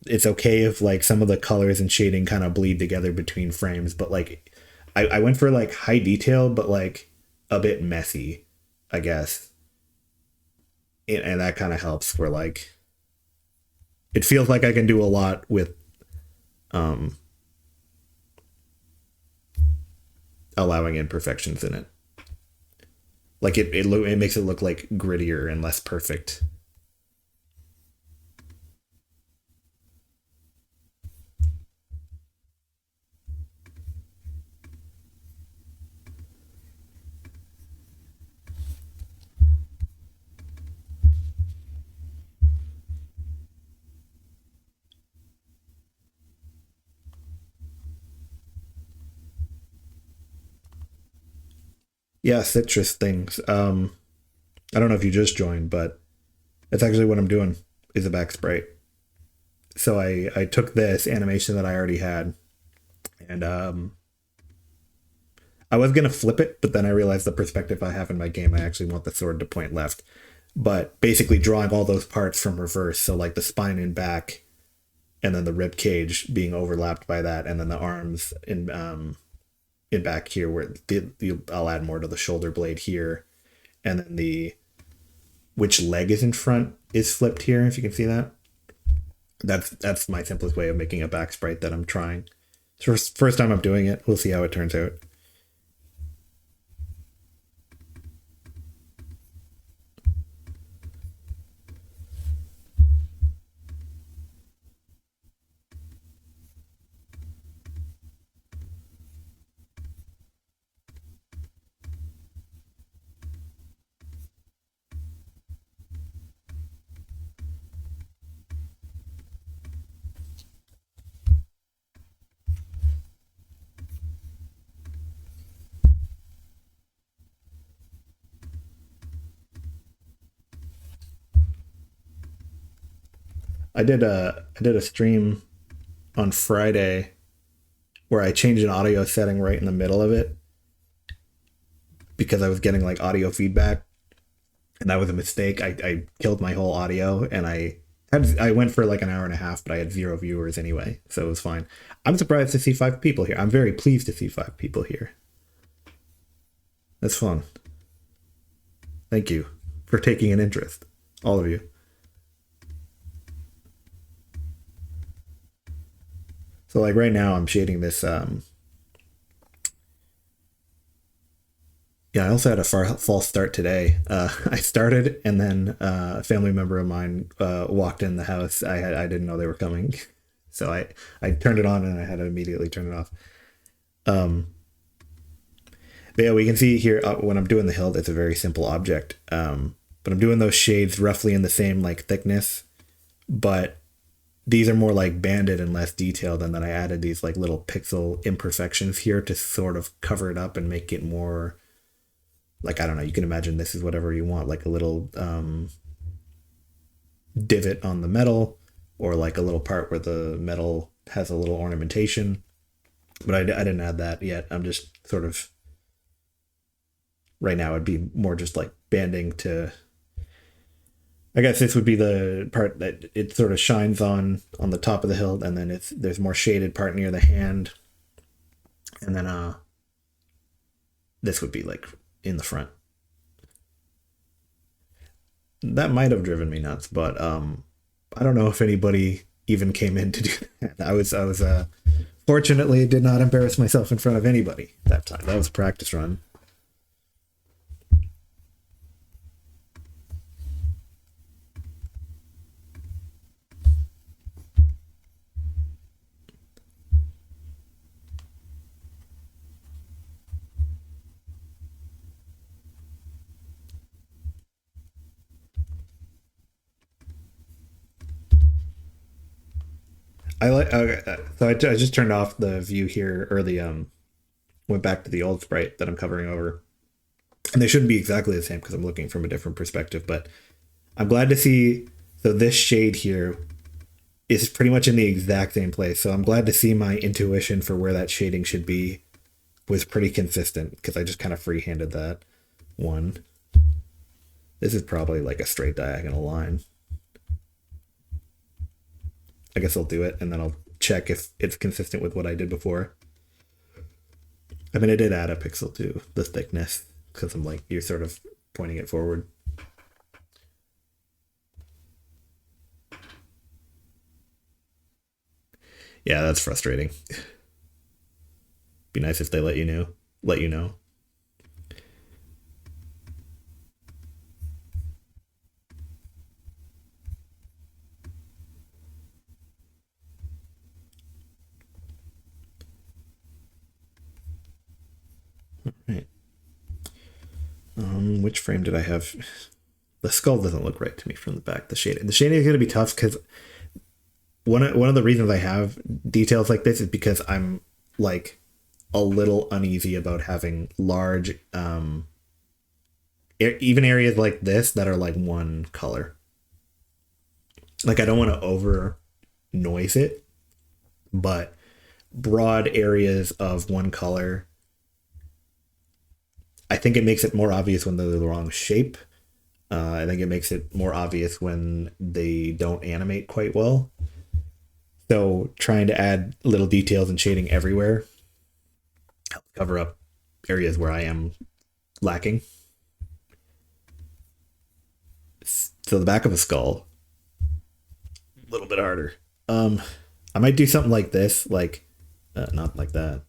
It's okay if like some of the colors and shading kind of bleed together between frames, but like I went for like high detail, but like a bit messy, I guess. And that kind of helps for like it feels like I can do a lot with um allowing imperfections in it. Like it makes it look like grittier and less perfect. Yeah, citrus things. I don't know if you just joined, but that's actually what I'm doing is a back sprite. So I took this animation that I already had, and I was gonna flip it, but then I realized the perspective I have in my game, I actually want the sword to point left. But basically drawing all those parts from reverse, so like the spine and back, and then the rib cage being overlapped by that, and then the arms in back here where I'll add more to the shoulder blade here, and then the which leg is in front is flipped here, if you can see that. That's my simplest way of making a back sprite that I'm trying. First time I'm doing it. We'll see how it turns out. I did a stream on Friday where I changed an audio setting right in the middle of it because I was getting like audio feedback, and that was a mistake. I killed my whole audio, and I went for like an hour and a half, but I had 0 viewers anyway, so it was fine. I'm surprised to see 5 people here. I'm very pleased to see 5 people here. That's fun. Thank you for taking an interest, all of you. So like right now I'm shading this. Yeah, I also had a false start today. I started, and then a family member of mine walked in the house. I didn't know they were coming, so I turned it on and I had to immediately turn it off. But yeah, we can see here when I'm doing the hilt, it's a very simple object. But I'm doing those shades roughly in the same like thickness, but these are more like banded and less detailed, and then I added these like little pixel imperfections here to sort of cover it up and make it more like, I don't know, you can imagine this is whatever you want, like a little divot on the metal, or like a little part where the metal has a little ornamentation. But I didn't add that yet. I'm just sort of, right now it'd be more just like banding to, I guess this would be the part that it sort of shines on the top of the hilt, and then there's more shaded part near the hand, and then this would be like in the front. That might have driven me nuts, but I don't know if anybody even came in to do that. I was fortunately did not embarrass myself in front of anybody that time. That was a practice run. I just turned off the view here, or the went back to the old sprite that I'm covering over, and they shouldn't be exactly the same because I'm looking from a different perspective. But I'm glad to see, so this shade here is pretty much in the exact same place. So I'm glad to see my intuition for where that shading should be was pretty consistent, because I just kind of freehanded that one. This is probably like a straight diagonal line. I guess I'll do it, and then I'll check if it's consistent with what I did before. I mean, I did add a pixel to the thickness, because I'm like, you're sort of pointing it forward. Yeah, that's frustrating. Be nice if they let you know. Right. Which frame did I have? The skull doesn't look right to me from the back. The shading is going to be tough, because one of the reasons I have details like this is because I'm like a little uneasy about having large, even areas like this that are like one color. Like, I don't want to noise it, but broad areas of one color, I think it makes it more obvious when they're the wrong shape. I think it makes it more obvious when they don't animate quite well. So trying to add little details and shading everywhere helps cover up areas where I am lacking. So the back of a skull, a little bit harder. I might do something like this, like not like that.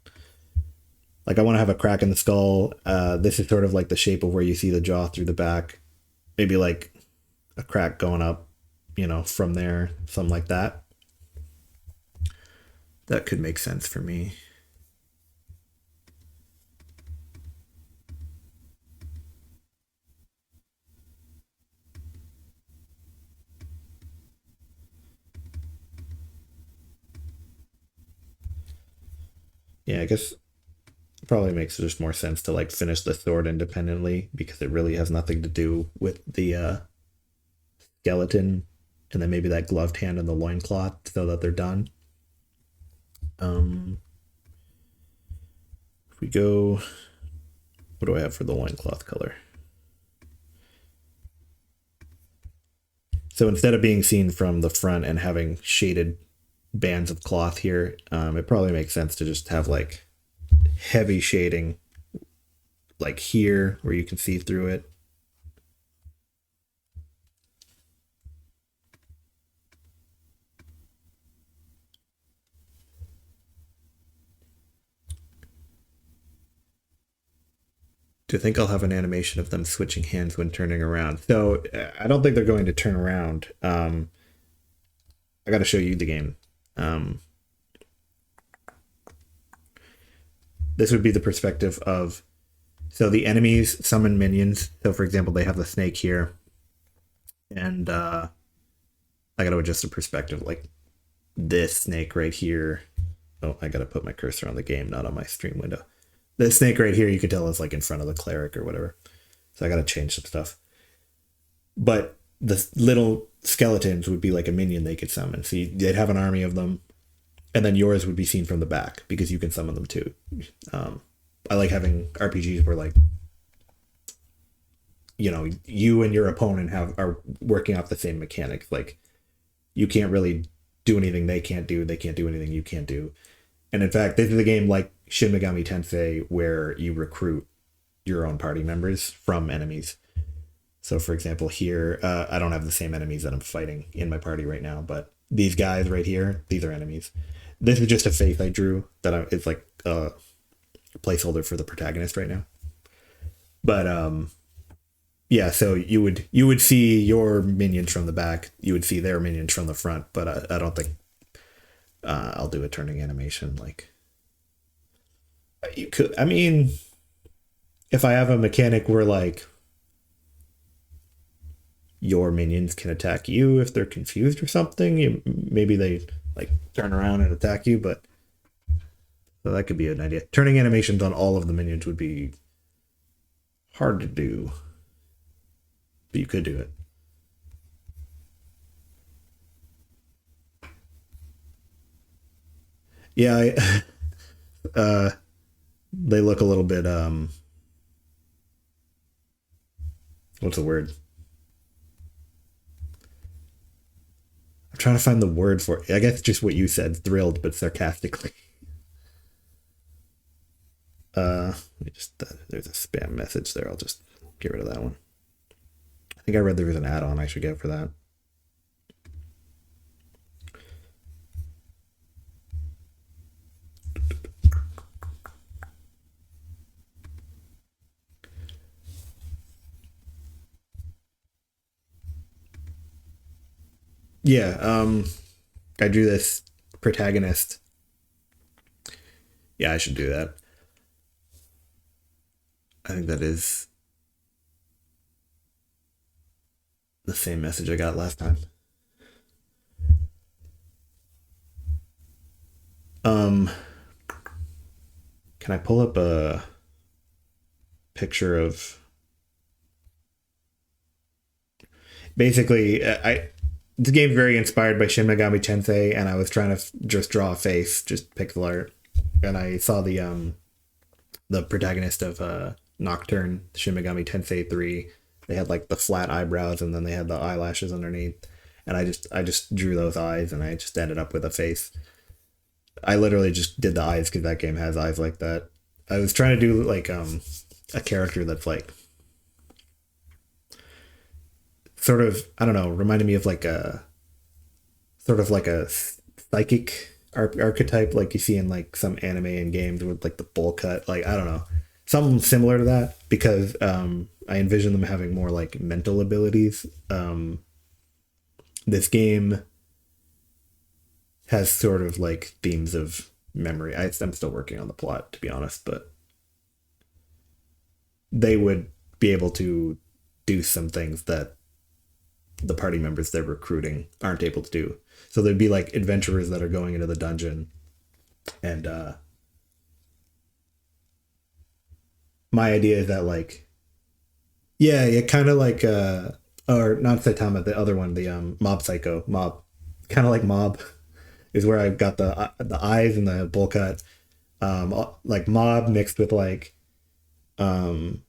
Like I want to have a crack in the skull. This is sort of like the shape of where you see the jaw through the back. Maybe like a crack going up, from there, something like that. That could make sense for me. Yeah, I guess it probably makes just more sense to like finish the sword independently because it really has nothing to do with the skeleton, and then maybe that gloved hand and the loincloth so that they're done. If we go, what do I have for the loincloth color? So instead of being seen from the front and having shaded bands of cloth here, it probably makes sense to just have like heavy shading like here where you can see through it. Do you think I'll have an animation of them switching hands when turning around? So I don't think they're going to turn around. I got to show you the game. This would be the perspective of, so the enemies summon minions. So for example, they have the snake here, and I got to adjust the perspective, like this snake right here. Oh, I got to put my cursor on the game, not on my stream window. This snake right here, you could tell is like in front of the cleric or whatever. So I got to change some stuff. But the little skeletons would be like a minion they could summon. So they'd have an army of them, and then yours would be seen from the back because you can summon them too. I like having RPGs where like, you and your opponent are working off the same mechanics. Like you can't really do anything they can't do. They can't do anything you can't do. And in fact, this is a game like Shin Megami Tensei where you recruit your own party members from enemies. So for example, here, I don't have the same enemies that I'm fighting in my party right now, but these guys right here, these are enemies. This is just a face I drew it's like a placeholder for the protagonist right now. But yeah, so you would see your minions from the back, you would see their minions from the front, but I don't think I'll do a turning animation. Like you could, I mean, if I have a mechanic where like your minions can attack you if they're confused or something, maybe they like turn around and attack you, but so that could be an idea. Turning animations on all of the minions would be hard to do, but you could do it. Yeah, they look a little bit what's the word? I'm trying to find the word for it. I guess just what you said, thrilled but sarcastically. There's a spam message there. I'll just get rid of that one. I think I read there was an add-on I should get for that. Yeah, I drew this protagonist. Yeah, I should do that. I think that is the same message I got last time. Can I pull up a picture of basically the game's very inspired by Shin Megami Tensei, and I was trying to just draw a face, just pixel art, and I saw the protagonist of Nocturne, Shin Megami Tensei 3. They had like the flat eyebrows, and then they had the eyelashes underneath, and I just drew those eyes, and I just ended up with a face. I literally just did the eyes because that game has eyes like that. I was trying to do like a character that's like sort of, I don't know, reminded me of like a sort of like a psychic archetype like you see in like some anime and games with like the bowl cut, like I don't know, something similar to that, because I envision them having more like mental abilities. This game has sort of like themes of memory. I'm still working on the plot, to be honest, but they would be able to do some things that the party members they're recruiting aren't able to do. So there'd be like adventurers that are going into the dungeon, and my idea is that like, yeah, kind of like or not Saitama, the other one, the Mob Psycho, Mob, kind of like Mob is where I got the eyes and the bowl cut, like Mob mixed with like the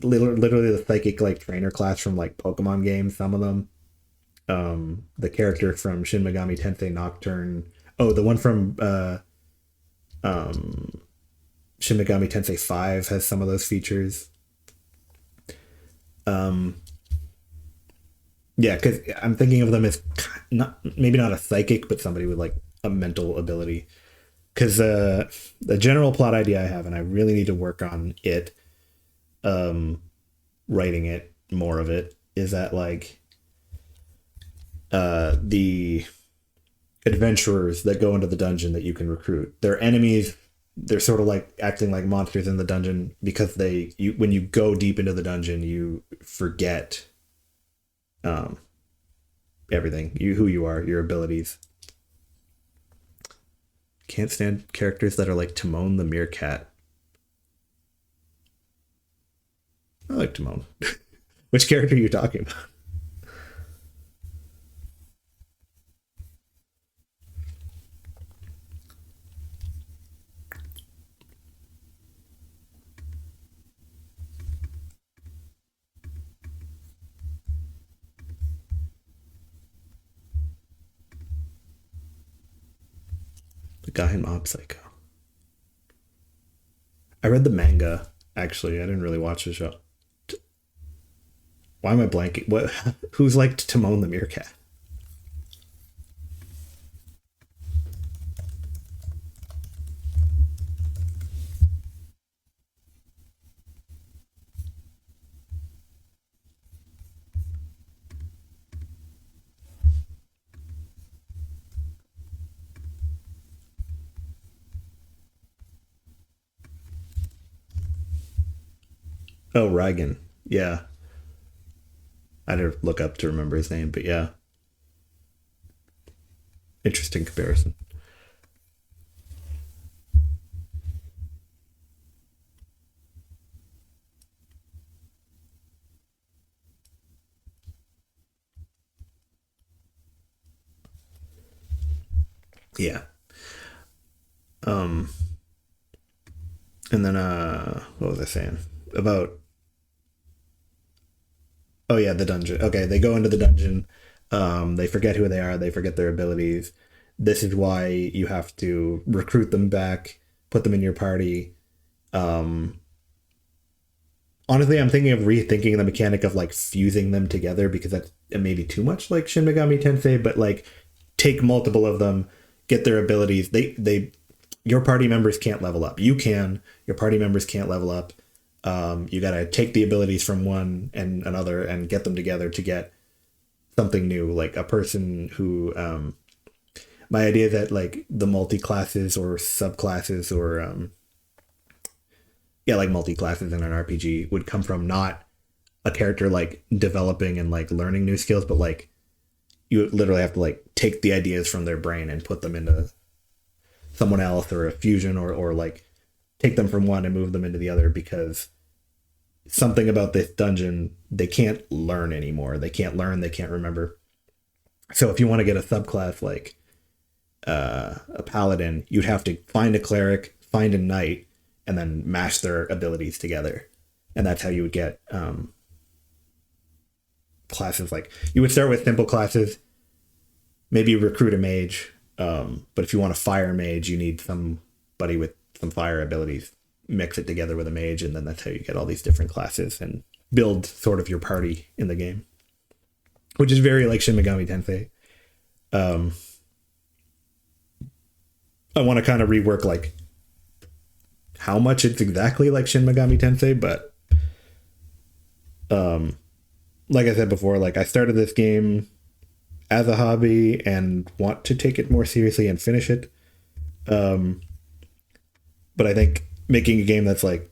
literally the psychic like trainer class from like Pokemon games, some of them. The character from Shin Megami Tensei Nocturne. Oh, the one from um Shin Megami Tensei 5 has some of those features. Yeah, because I'm thinking of them as not, maybe not a psychic, but somebody with like a mental ability. Because the general plot idea I have, and I really need to work on it, writing it, more of it, is that like the adventurers that go into the dungeon that you can recruit, they're enemies. They're sort of like acting like monsters in the dungeon because when you go deep into the dungeon, you forget everything, who you are, your abilities. Can't stand characters that are like Timon the meerkat. I like Timon. Which character are you talking about? The guy in Mob Psycho. I read the manga, actually. I didn't really watch the show. Why am I blanking? What? Who's like Timon the meerkat? Oh, Reigen. Yeah. I had to look up to remember his name, but yeah. Interesting comparison. Yeah. Um, and then what was I saying? About, oh yeah, the dungeon. Okay, they go into the dungeon. They forget who they are, they forget their abilities. This is why you have to recruit them back, put them in your party. Um, Honestly, I'm thinking of rethinking the mechanic of like fusing them together, because that's maybe too much like Shin Megami Tensei, but like take multiple of them, get their abilities. Your party members can't level up. You can. Your party members can't level up. You gotta take the abilities from one and another and get them together to get something new, like a person who. My idea that like the multi classes or subclasses or yeah, like multi classes in an RPG would come from not a character like developing and like learning new skills, but like you literally have to like take the ideas from their brain and put them into someone else, or a fusion, or like take them from one and move them into the other, because something about this dungeon they can't learn anymore. They can't learn, they can't remember. So if you want to get a subclass like a paladin, you'd have to find a cleric, find a knight, and then mash their abilities together. And that's how you would get classes. Like, you would start with simple classes, maybe recruit a mage. But if you want a fire mage, you need somebody with some fire abilities. Mix it together with a mage, and then that's how you get all these different classes and build sort of your party in the game, which is very like Shin Megami Tensei. I want to kind of rework like how much it's exactly like Shin Megami Tensei, but like I said before, like I started this game as a hobby and want to take it more seriously and finish it. But I think making a game that's like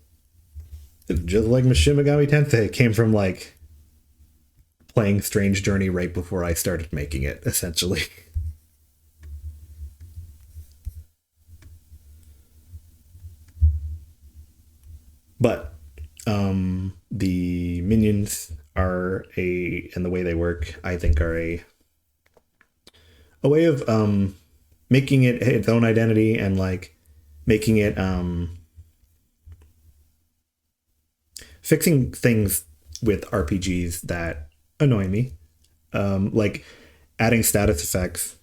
just like Shin Megami Tensei came from like playing Strange Journey right before I started making it, essentially. But the minions are and the way they work, I think, are a way of making it its own identity and like making it fixing things with RPGs that annoy me, like adding status effects.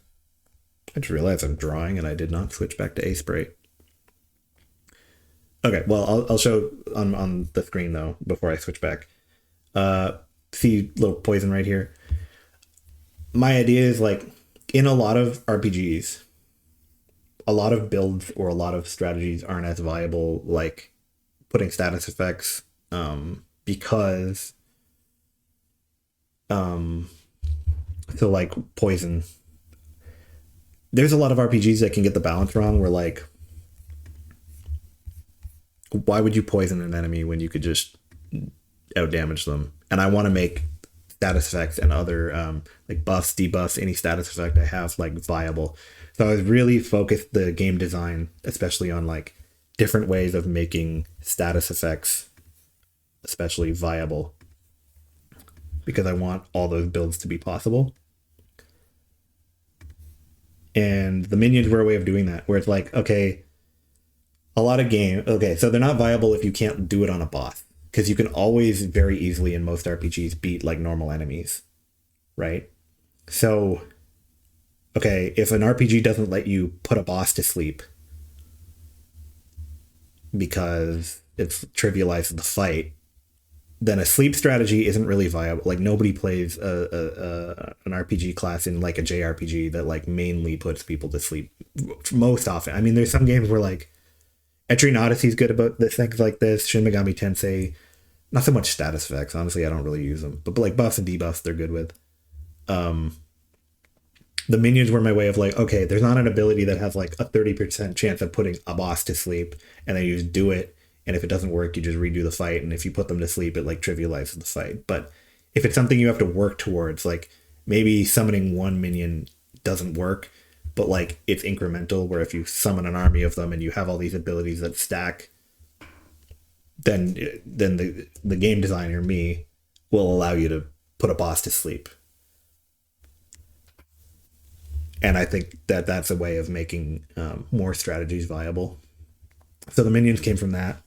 I just realized I'm drawing and I did not switch back to A-Spray. Okay, well, I'll show on the screen, though, before I switch back. See little poison right here? My idea is, like, in a lot of RPGs, a lot of builds or a lot of strategies aren't as viable, like putting status effects, because... so, like, poison. There's a lot of RPGs that can get the balance wrong, where, like, why would you poison an enemy when you could just outdamage them? And I want to make status effects and other like buffs, debuffs, any status effect I have like viable. So I was really focused the game design, especially on like different ways of making status effects especially viable, because I want all those builds to be possible. And the minions were a way of doing that, where it's like, okay, a lot of okay, so they're not viable if you can't do it on a boss, because you can always very easily in most RPGs beat like normal enemies, right? So, okay, if an RPG doesn't let you put a boss to sleep because it's trivializes the fight, then a sleep strategy isn't really viable. Like, nobody plays an RPG class in like a JRPG that like mainly puts people to sleep most often. I mean, there's some games where like Etrian Odyssey is good about this, things like this. Shin Megami Tensei, not so much status effects. Honestly, I don't really use them. But like buffs and debuffs, they're good with. The minions were my way of like, okay, there's not an ability that has like a 30% chance of putting a boss to sleep, and then you just do it. And if it doesn't work, you just redo the fight. And if you put them to sleep, it like trivializes the fight. But if it's something you have to work towards, like maybe summoning one minion doesn't work, but like it's incremental, where if you summon an army of them and you have all these abilities that stack, then the game designer, me, will allow you to put a boss to sleep. And I think that that's a way of making more strategies viable. So the minions came from that.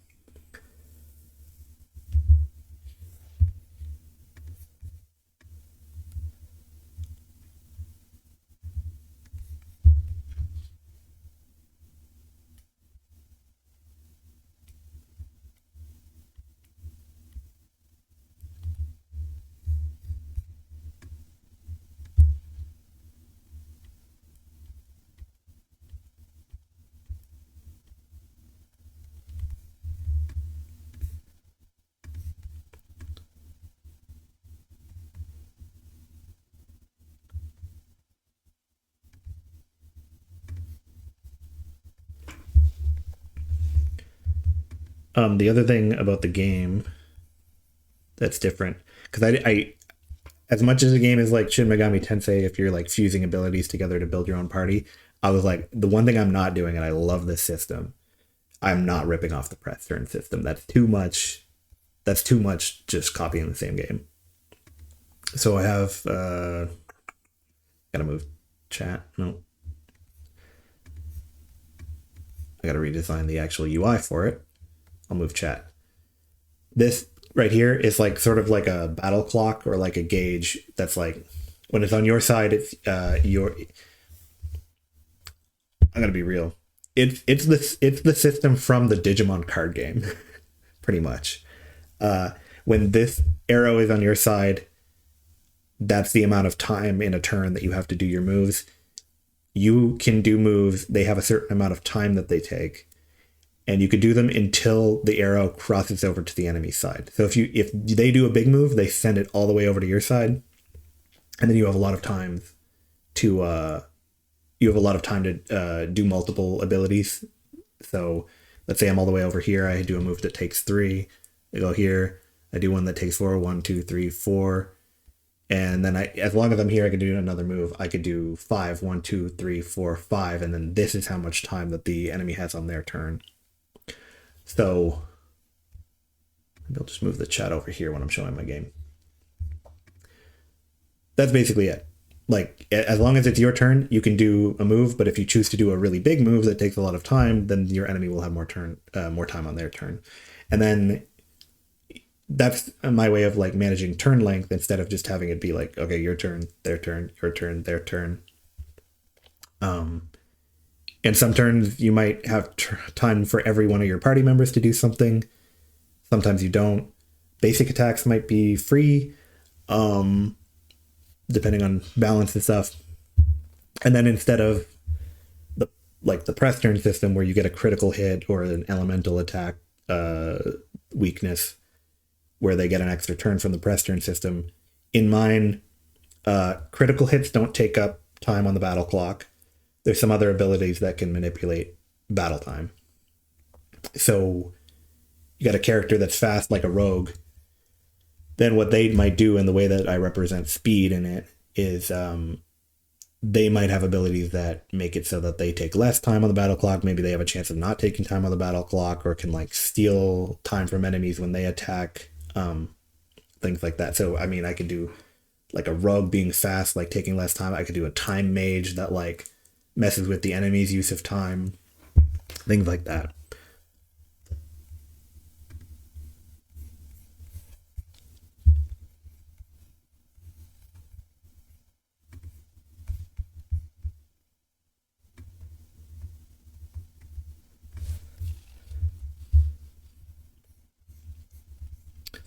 The other thing about the game that's different, because I as much as the game is like Shin Megami Tensei, if you're like fusing abilities together to build your own party, I was like, the one thing I'm not doing, and I love this system, I'm not ripping off the press turn system. That's too much that's too much just copying the same game. So I have gotta move chat. No. I gotta redesign the actual UI for it. I'll move chat. This right here is like sort of like a battle clock or like a gauge that's like when it's on your side, it's your. I'm gonna be real. It's the system from the Digimon card game, pretty much. When this arrow is on your side, that's the amount of time in a turn that you have to do your moves. You can do moves. They have a certain amount of time that they take, and you can do them until the arrow crosses over to the enemy side. So if they do a big move, they send it all the way over to your side, and then you have a lot of time to do multiple abilities. So let's say I'm all the way over here. I do a move that takes 3. I go here. I do one that takes 4. 1, 2, 3, 4. And then as long as I'm here, I can do another move. I could do 5. 1, 2, 3, 4, 5. And then this is how much time that the enemy has on their turn. So maybe I'll just move the chat over here when I'm showing my game. That's basically it. Like, as long as it's your turn, you can do a move, but if you choose to do a really big move that takes a lot of time, then your enemy will have more time on their turn. And then that's my way of like managing turn length instead of just having it be like, okay, your turn, their turn, your turn, their turn. And some turns you might have time for every one of your party members to do something. Sometimes you don't. Basic attacks might be free, depending on balance and stuff. And then instead of the press turn system where you get a critical hit or an elemental attack weakness where they get an extra turn from the press turn system, in mine, critical hits don't take up time on the battle clock. There's some other abilities that can manipulate battle time. So you got a character that's fast like a rogue. Then what they might do, and the way that I represent speed in it, is they might have abilities that make it so that they take less time on the battle clock. Maybe they have a chance of not taking time on the battle clock, or can like steal time from enemies when they attack, things like that. So, I mean, I could do like a rogue being fast, like taking less time. I could do a time mage that like messes with the enemy's use of time, things like that.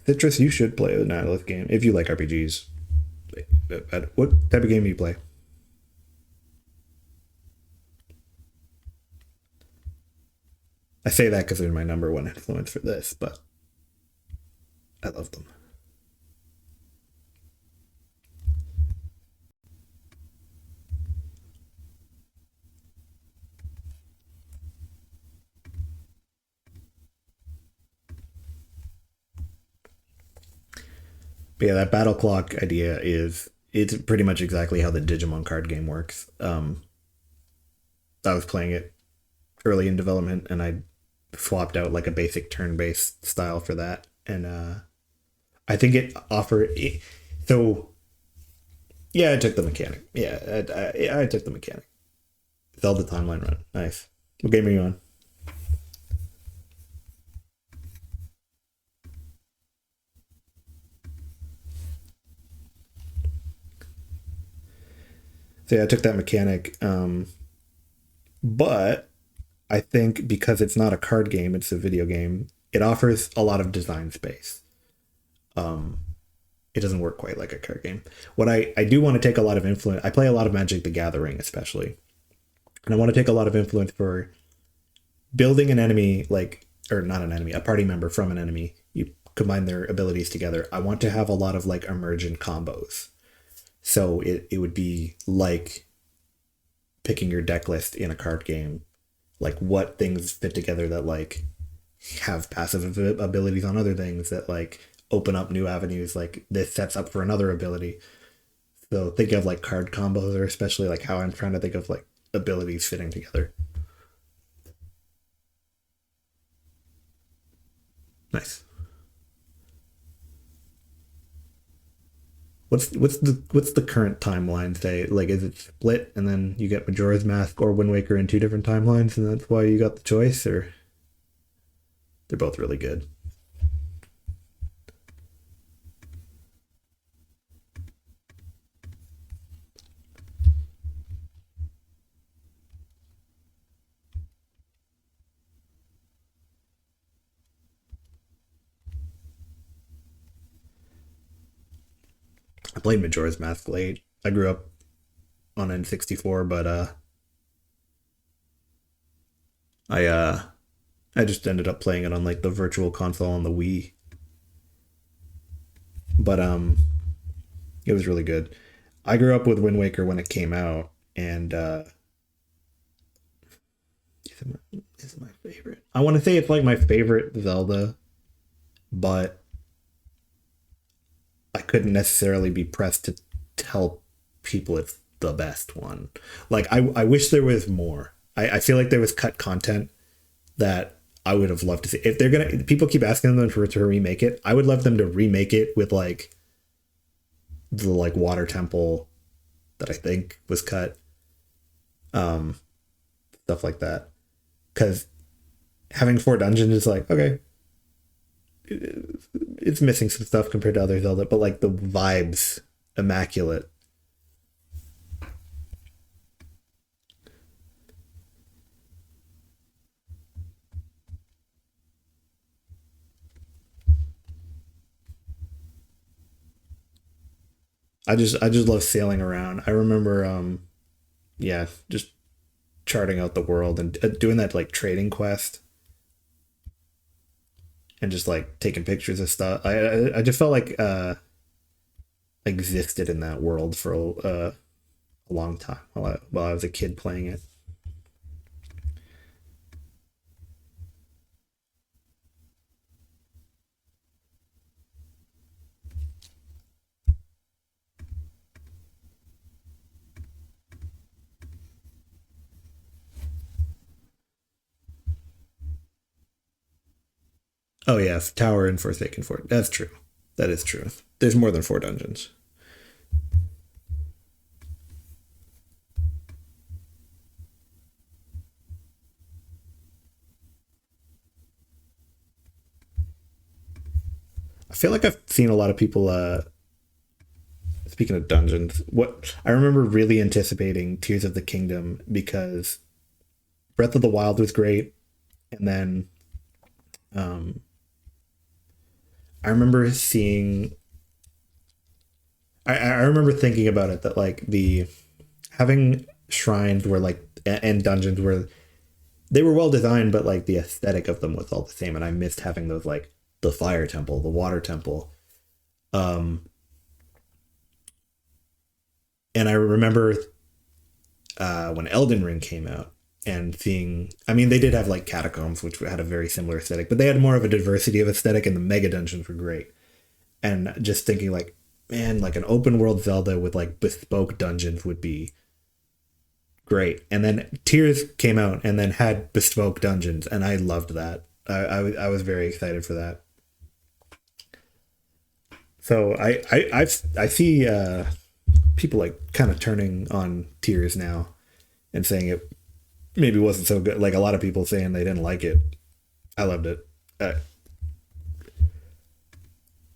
Citrus, you should play the Nihilith game if you like RPGs. What type of game do you play? I say that because they're my number one influence for this, but I love them. But yeah, that battle clock idea it's pretty much exactly how the Digimon card game works. I was playing it early in development, and I swapped out like a basic turn-based style for that, and I think it offered. So yeah, I took the mechanic. Yeah, I took the mechanic. Zelda timeline run. Nice. What game are you on? So yeah, I took that mechanic. But I think because it's not a card game, it's a video game, it offers a lot of design space. It doesn't work quite like a card game. What I do want to take a lot of influence, I play a lot of Magic the Gathering especially. And I want to take a lot of influence for building an enemy, or not an enemy, a party member from an enemy. You combine their abilities together. I want to have a lot of like emergent combos. So it would be like picking your deck list in a card game, like what things fit together that like have passive abilities on other things that like open up new avenues, like this sets up for another ability. So think of like card combos, or especially like how I'm trying to think of like abilities fitting together. Nice. What's the current timeline say? Like, is it split and then you get Majora's Mask or Wind Waker in two different timelines, and that's why you got the choice, or they're both really good? I played Majora's Mask late. I grew up on N64, but I I just ended up playing it on like the virtual console on the Wii. But it was really good. I grew up with Wind Waker when it came out, and is it my favorite? I want to say it's like my favorite Zelda, but I couldn't necessarily be pressed to tell people it's the best one. Like I wish there was more. I feel like there was cut content that I would have loved to see. If they're gonna, people keep asking them for to remake it. I would love them to remake it with like the like water temple that I think was cut, um, stuff like that. Because having four dungeons is like okay, it's missing some stuff compared to other Zelda, but like the vibes immaculate. I just love sailing around. I remember yeah, just charting out the world and doing that like trading quest and just like taking pictures of stuff. I just felt like existed in that world for a long time while I was a kid playing it. Oh yeah, Tower and Forsaken Fort. That's true. That is true. There's more than four dungeons. I feel like I've seen a lot of people. Speaking of dungeons, what I remember really anticipating Tears of the Kingdom because Breath of the Wild was great, and then um, I remember seeing. I remember thinking about it that like the having shrines were like and dungeons were they were well designed, but like the aesthetic of them was all the same, and I missed having those like the fire temple, the water temple. Um, and I remember when Elden Ring came out and seeing, I mean, they did have like catacombs, which had a very similar aesthetic, but they had more of a diversity of aesthetic, and the mega dungeons were great. And just thinking like, man, like an open world Zelda with like bespoke dungeons would be great. And then Tears came out and then had bespoke dungeons, and I loved that. I was very excited for that. So I see people like kind of turning on Tears now and saying it maybe wasn't so good. Like a lot of people saying they didn't like it. I loved it. Uh,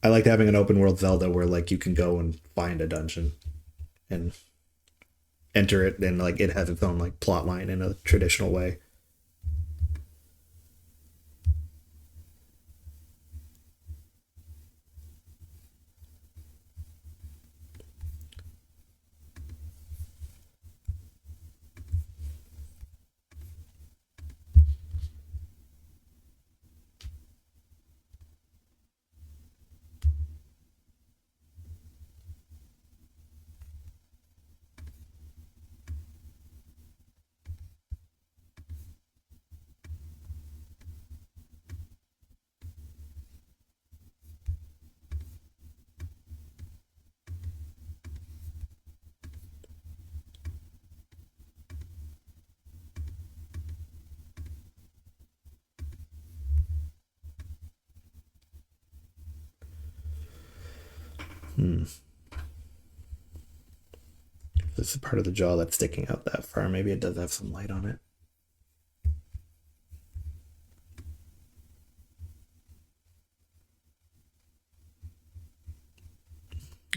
I liked having an open world Zelda where like you can go and find a dungeon and enter it, and like it has its own like plot line in a traditional way. Hmm. this is part of the jaw that's sticking out that far. Maybe it does have some light on it.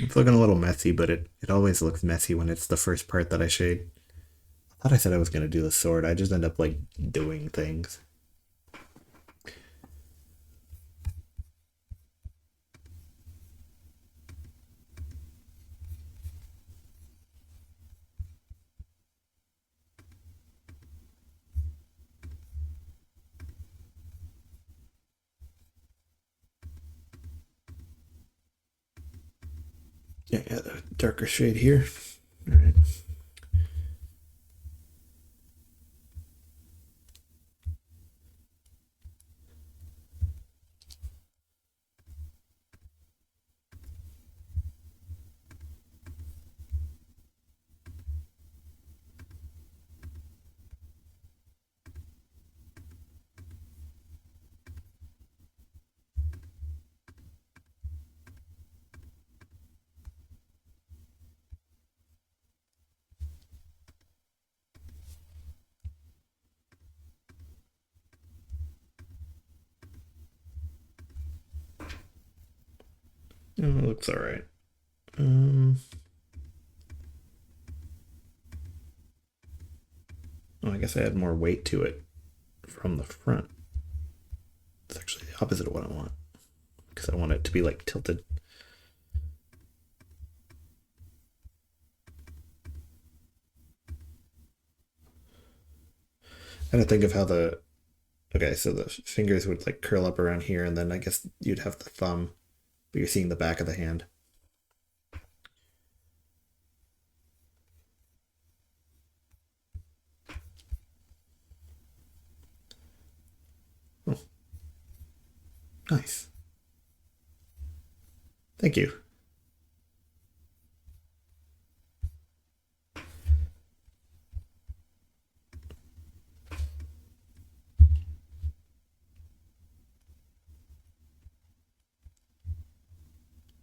It's looking a little messy, but it always looks messy when it's the first part that I shade. I thought I said I was going to do the sword. I just end up like doing things. Yeah, the darker shade here. All right. Oh, it looks all right. Oh, I guess I had more weight to it from the front. It's actually the opposite of what I want, because I want it to be like tilted. And I think of how the okay, so the fingers would like curl up around here, and then I guess you'd have the thumb, but you're seeing the back of the hand. Oh, nice. Thank you.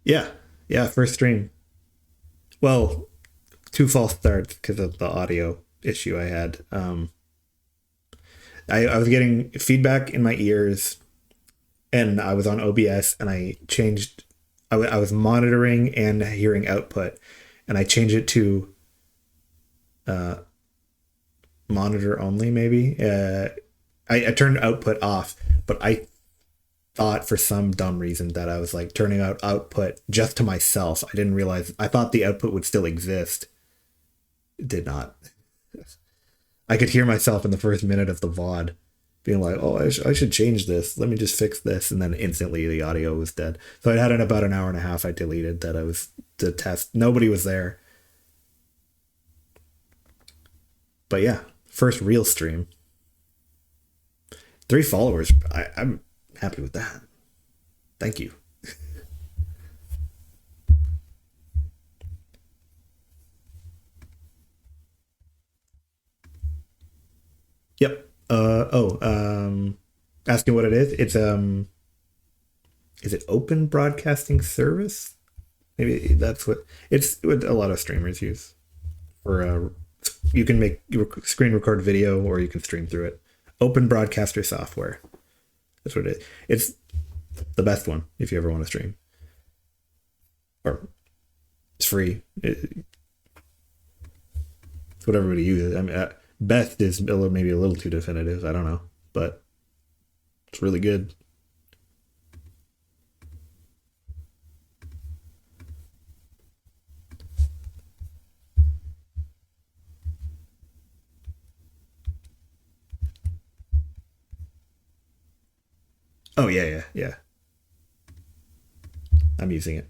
Yeah, yeah, first stream. Well, two false starts because of the audio issue I had. I was getting feedback in my ears, and I was on OBS, and I changed. I was monitoring and hearing output, and I changed it to monitor only. Maybe I turned output off, but I thought for some dumb reason that I was like turning out output just to myself. I didn't realize. I thought the output would still exist. It did not. I could hear myself in the first minute of the VOD being like, oh, I should change this. Let me just fix this. And then instantly the audio was dead. So I had in about an hour and a half I deleted that I was to test. Nobody was there. But yeah, first real stream. 3 followers. I'm happy with that. Thank you. Yep. Asking what it is. It's is it open broadcasting service? Maybe that's what what a lot of streamers use. For you can make screen record video or you can stream through it. Open broadcaster software. That's what it is. It's the best one if you ever want to stream. Or it's free. It's what everybody uses. I mean, best is maybe a little too definitive. I don't know, but it's really good. Oh yeah. I'm using it.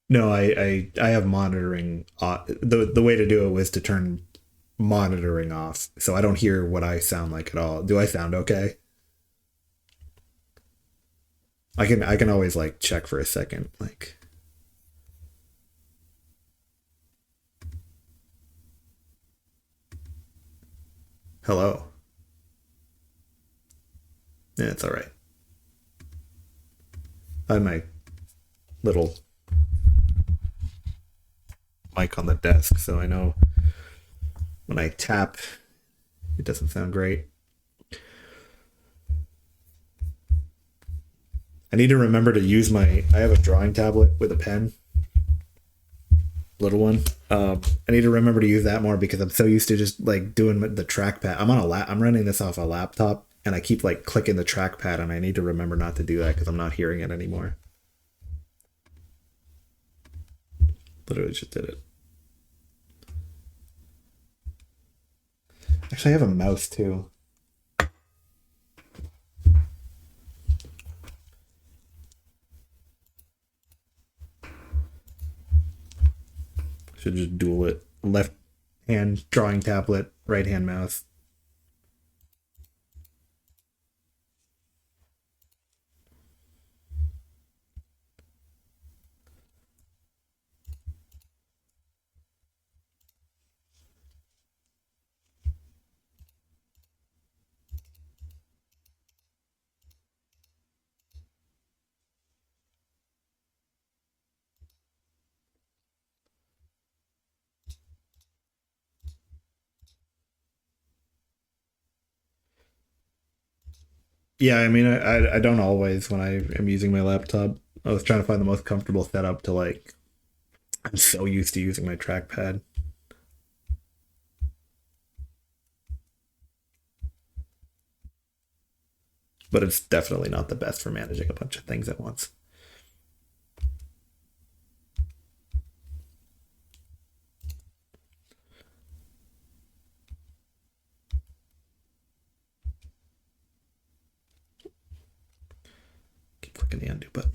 No, I have monitoring. The way to do it was to turn monitoring off, so I don't hear what I sound like at all. Do I sound okay? I can always like check for a second. Like, hello. Yeah, it's all right. I have my little mic on the desk, so I know when I tap, it doesn't sound great. I need to remember to use my. I have a drawing tablet with a pen, little one. I need to remember to use that more because I'm so used to just like doing the trackpad. I'm running this off a laptop, and I keep like clicking the trackpad, and I need to remember not to do that because I'm not hearing it anymore. Literally just did it. Actually, I have a mouse too. Should just dual it. Left hand drawing tablet, right hand mouse. Yeah, I mean, I don't always when I am using my laptop. I was trying to find the most comfortable setup to like. I'm so used to using my trackpad. But it's definitely not the best for managing a bunch of things at once. Keep clicking the undo button.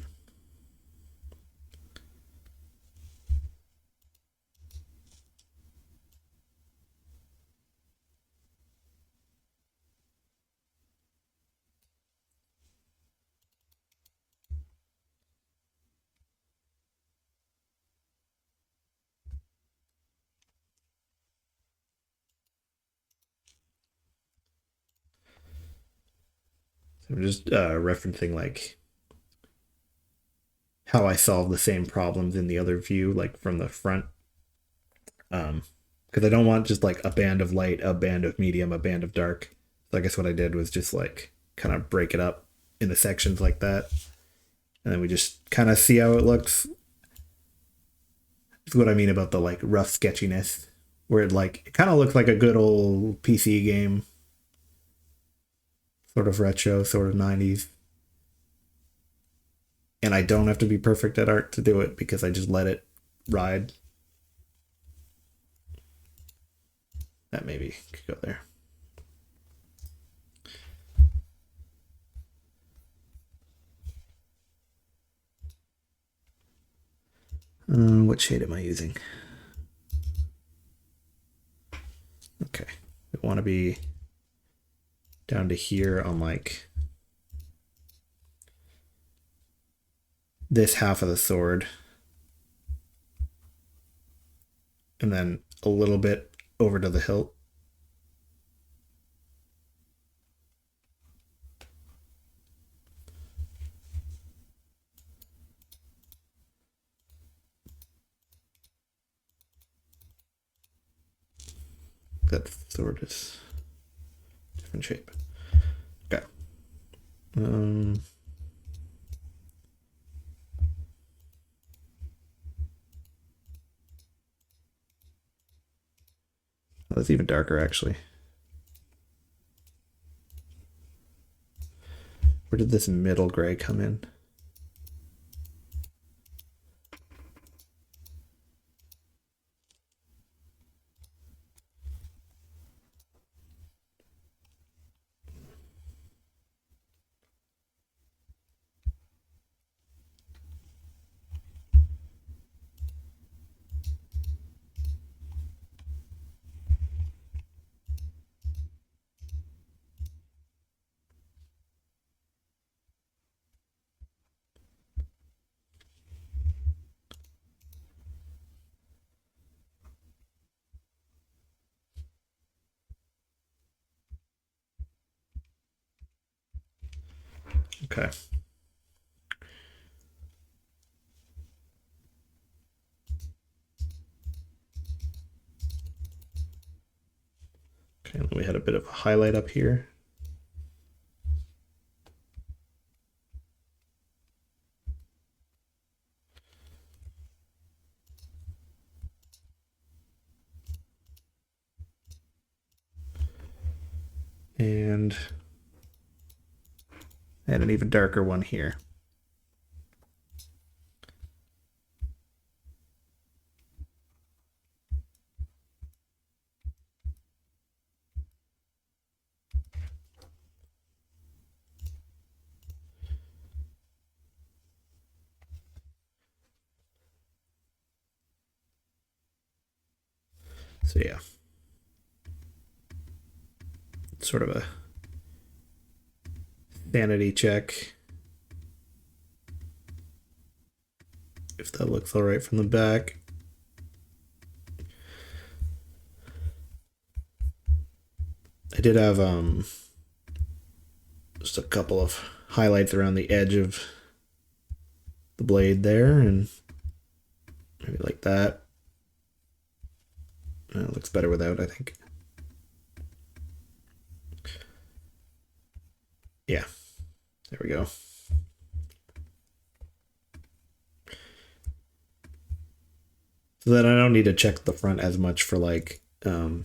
So I'm just referencing like how I solve the same problems in the other view, like from the front. Because I don't want just like a band of light, a band of medium, a band of dark. So I guess what I did was just like kind of break it up into sections like that, and then we just kind of see how it looks. That's what I mean about the like rough sketchiness, where it kind of looks like a good old PC game, sort of retro, sort of 90s. And I don't have to be perfect at art to do it because I just let it ride. That maybe could go there. What shade am I using? Okay. We want to be down to here on like this half of the sword. And then a little bit over to the hilt. That sword is different shape. Okay. That's even darker actually. Where did this middle gray come in? Okay. Okay, we had a bit of a highlight up here. And an even darker one here. So yeah, sort of a sanity check. If that looks all right from the back. I did have just a couple of highlights around the edge of the blade there, and maybe like that. It looks better without, I think. Yeah, there we go. So then I don't need to check the front as much for like the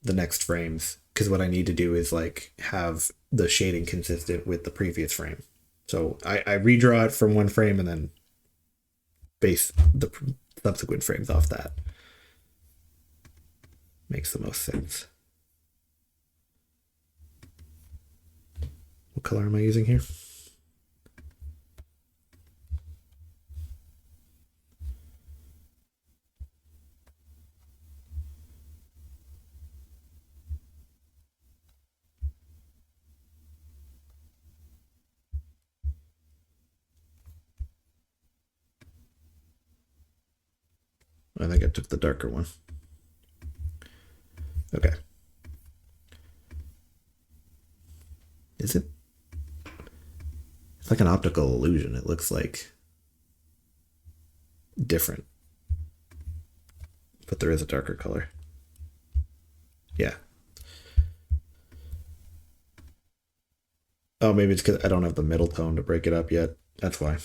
next frames, because what I need to do is like have the shading consistent with the previous frame. So I redraw it from one frame and then base the subsequent frames off that. Makes the most sense. What color am I using here? I think I took the darker one. Okay. Is it? It's like an optical illusion. It looks like different. But there is a darker color. Yeah. Oh, maybe it's because I don't have the middle tone to break it up yet. That's why.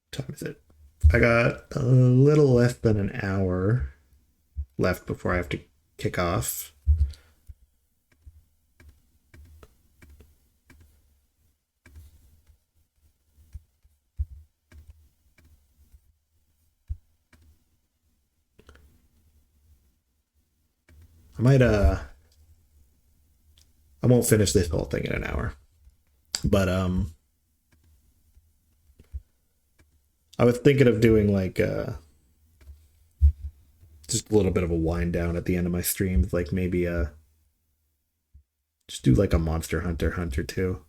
What time is it? I got a little less than an hour left before I have to kick off. I might I won't finish this whole thing in an hour. But I was thinking of doing like just a little bit of a wind down at the end of my streams, like maybe just do like a Monster Hunter hunt or two.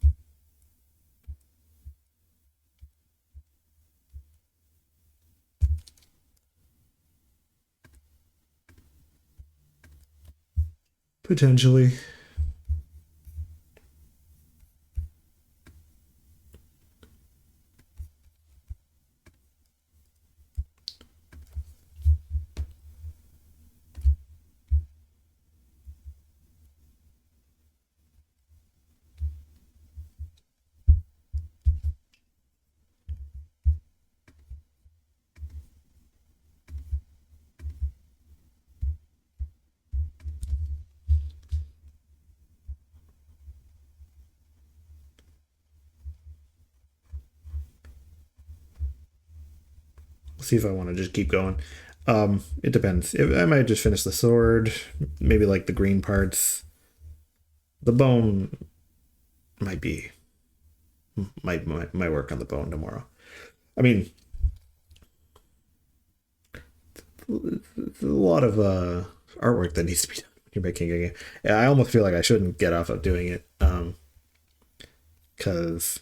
Potentially. see if I want to just keep going. It depends. I might just finish the sword, maybe like the green parts. The bone might work on the bone tomorrow. I mean, there's a lot of artwork that needs to be done when you're making a game. I almost feel like I shouldn't get off of doing it, because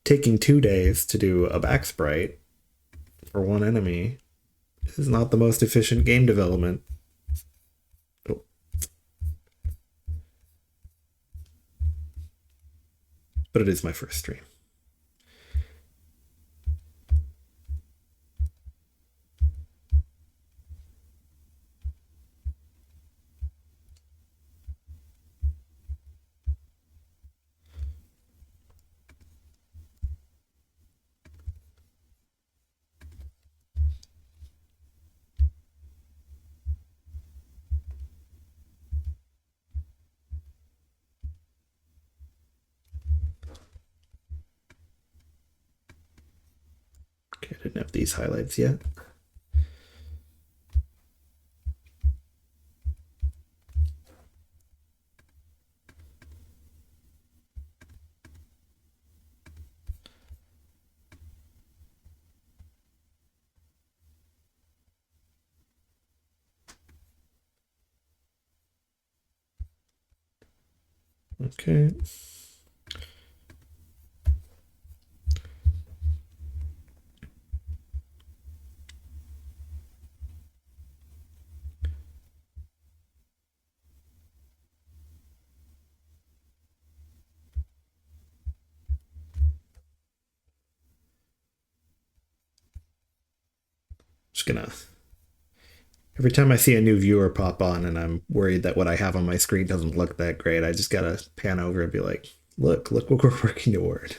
taking 2 days to do a backsprite for one enemy is not the most efficient game development. Oh. But it is my first stream. Okay, I didn't have these highlights yet. Okay. Just gonna, every time I see a new viewer pop on and I'm worried that what I have on my screen doesn't look that great, I just gotta pan over and be like, look what we're working toward.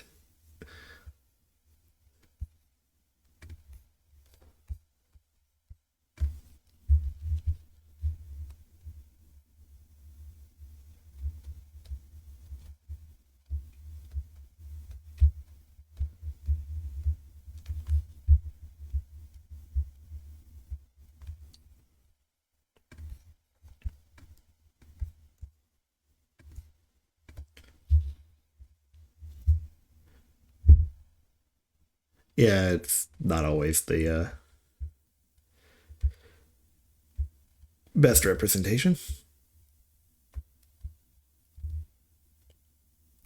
Yeah, it's not always the best representation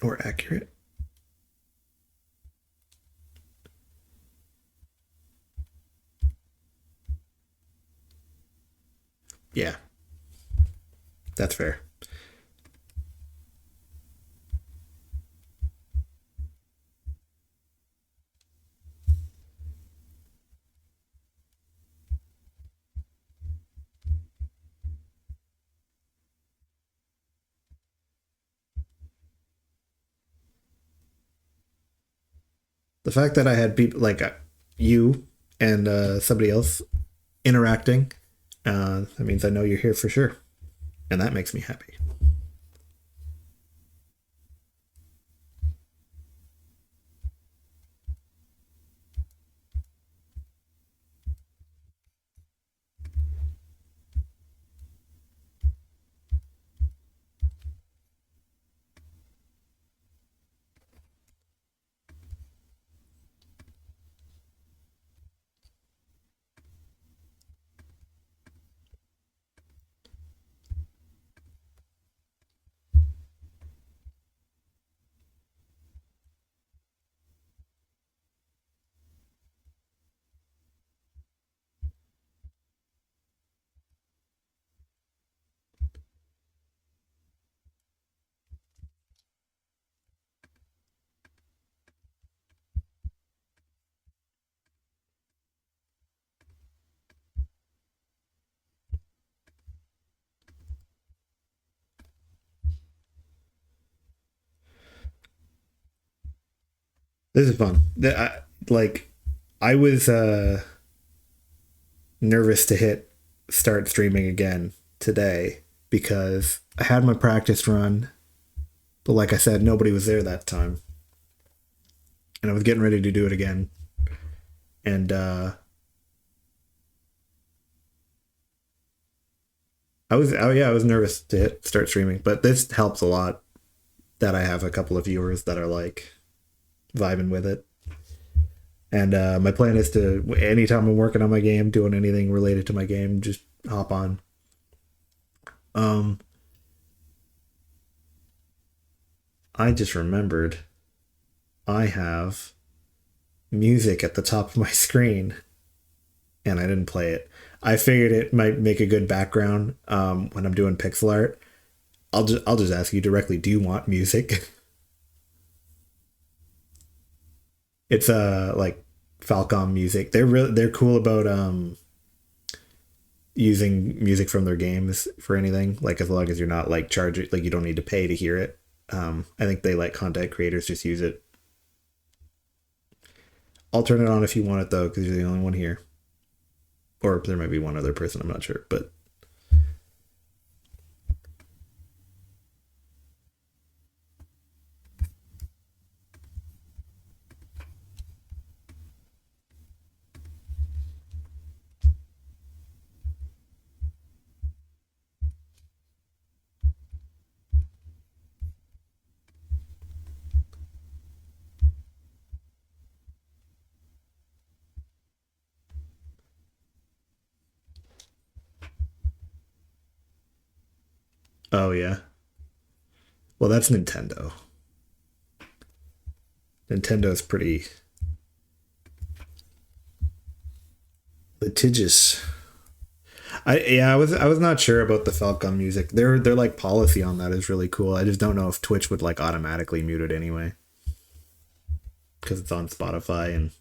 or accurate. Yeah, that's fair. The fact that I had people like you and somebody else interacting, that means I know you're here for sure. And that makes me happy. This is fun. I was nervous to hit start streaming again today because I had my practice run, but like I said, nobody was there that time. And I was getting ready to do it again. And I was nervous to start streaming, but this helps a lot that I have a couple of viewers that are like vibing with it. And my plan is to, anytime I'm working on my game, doing anything related to my game, just hop on. Um, I just remembered I have music at the top of my screen, and I didn't play it. I figured it might make a good background when I'm doing pixel art. I'll just ask you directly. Do you want music? It's like Falcom music. They're cool about using music from their games for anything. Like as long as you're not like charging, like you don't need to pay to hear it. I think they let content creators just use it. I'll turn it on if you want it though, because you're the only one here. Or there might be one other person. I'm not sure, but oh yeah. Well, that's Nintendo. Nintendo's pretty litigious. I was not sure about the Falcon music. Their like policy on that is really cool. I just don't know if Twitch would like automatically mute it anyway because it's on Spotify and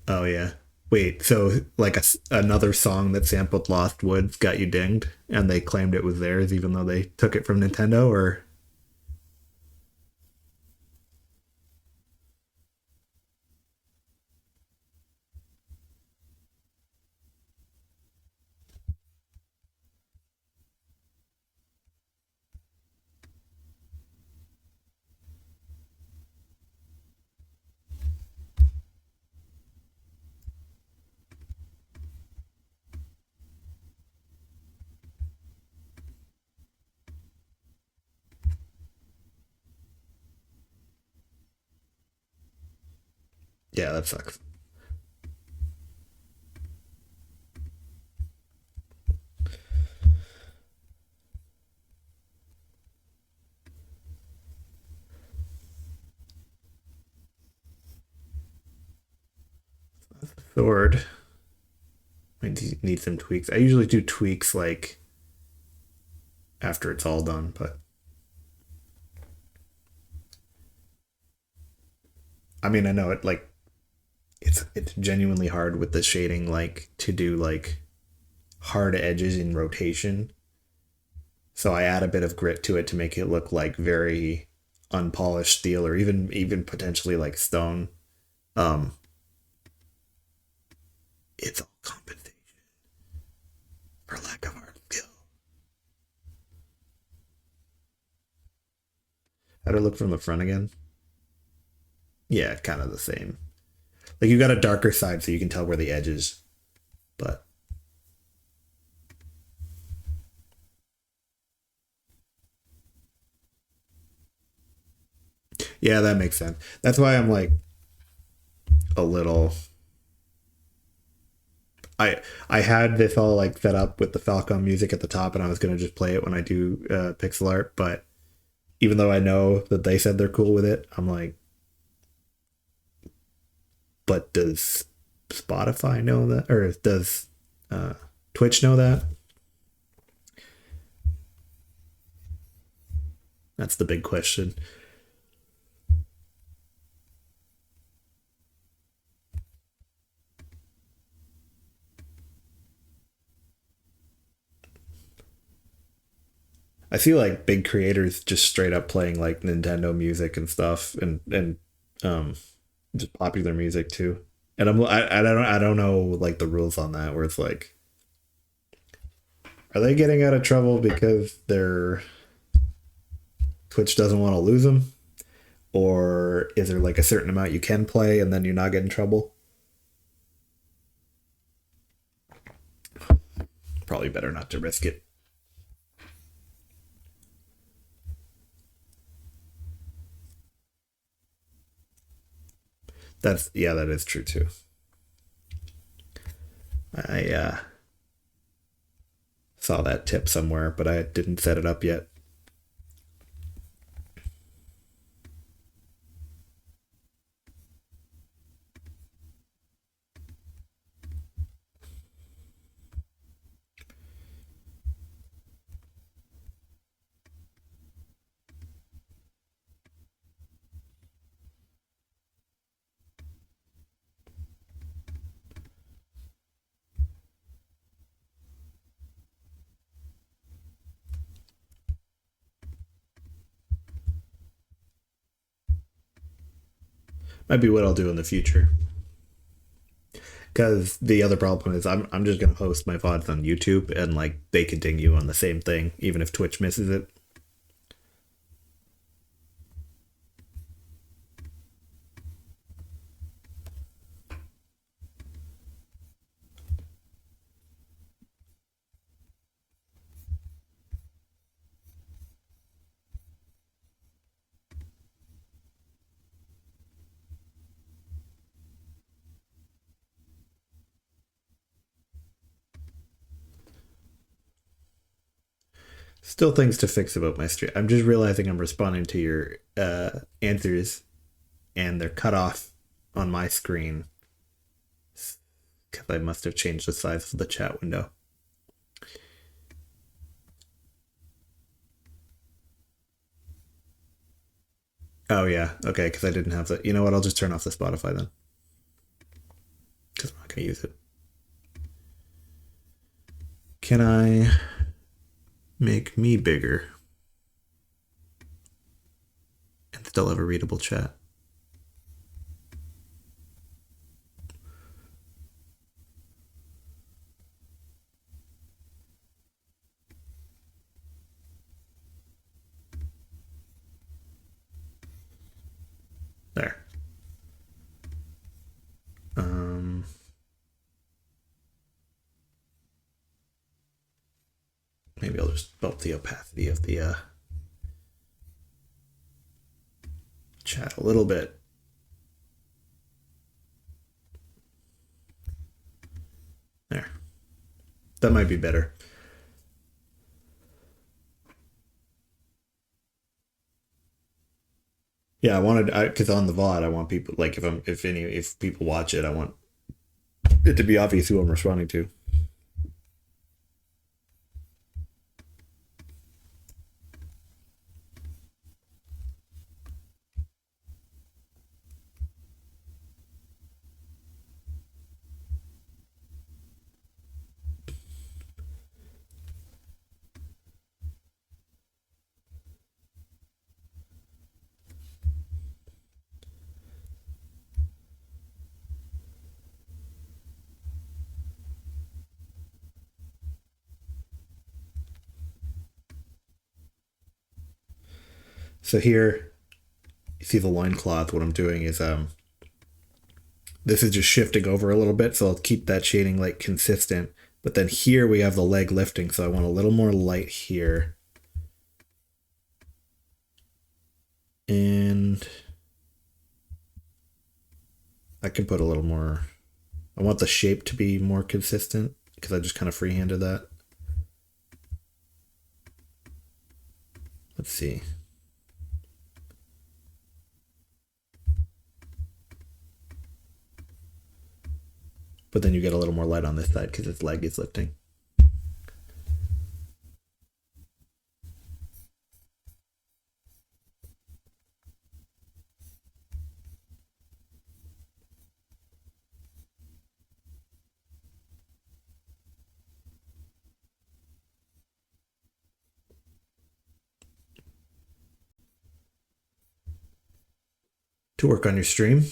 oh yeah. Wait, so like another song that sampled Lost Woods got you dinged and they claimed it was theirs even though they took it from Nintendo or yeah, that sucks. Sword. I need some tweaks. I usually do tweaks like after it's all done, but I mean I know it like it's genuinely hard with the shading like to do like hard edges in rotation. So I add a bit of grit to it to make it look like very unpolished steel or even potentially like stone. Um it's all compensation for lack of art skill. How do I look from the front again? Yeah, kind of the same. Like you got a darker side so you can tell where the edge is, but yeah, that makes sense. That's why I'm like a little I had this all like set up with the Falcon music at the top, and I was gonna just play it when I do pixel art. But even though I know that they said they're cool with it, I'm like, but does Spotify know that, or does uh, Twitch know that? That's the big question. I see like big creators just straight up playing like Nintendo music and stuff, and um just popular music too. And I don't know like the rules on that where it's like, are they getting out of trouble because their Twitch doesn't want to lose them, or is there like a certain amount you can play and then you're not getting trouble? Probably better not to risk it. That's yeah, that is true too. I saw that tip somewhere, but I didn't set it up yet. Might be what I'll do in the future. Because the other problem is I'm just gonna host my VODs on YouTube and like they continue on the same thing even if Twitch misses it. Still things to fix about my stream. I'm just realizing I'm responding to your answers and they're cut off on my screen because I must have changed the size of the chat window. Oh yeah, okay, because I didn't have the. You know what? I'll just turn off the Spotify then, because I'm not gonna use it. Can I make me bigger and still have a readable chat? There. Maybe I'll just bump the opacity of the chat a little bit. There. That might be better. Yeah, I wanted because on the VOD I want people like if people watch it, I want it to be obvious who I'm responding to. So here, you see the loincloth. What I'm doing is this is just shifting over a little bit, so I'll keep that shading like consistent. But then here we have the leg lifting, so I want a little more light here. And I can put a little more. I want the shape to be more consistent because I just kind of freehanded that. Let's see. But then you get a little more light on this side because its leg is lifting. to work on your stream.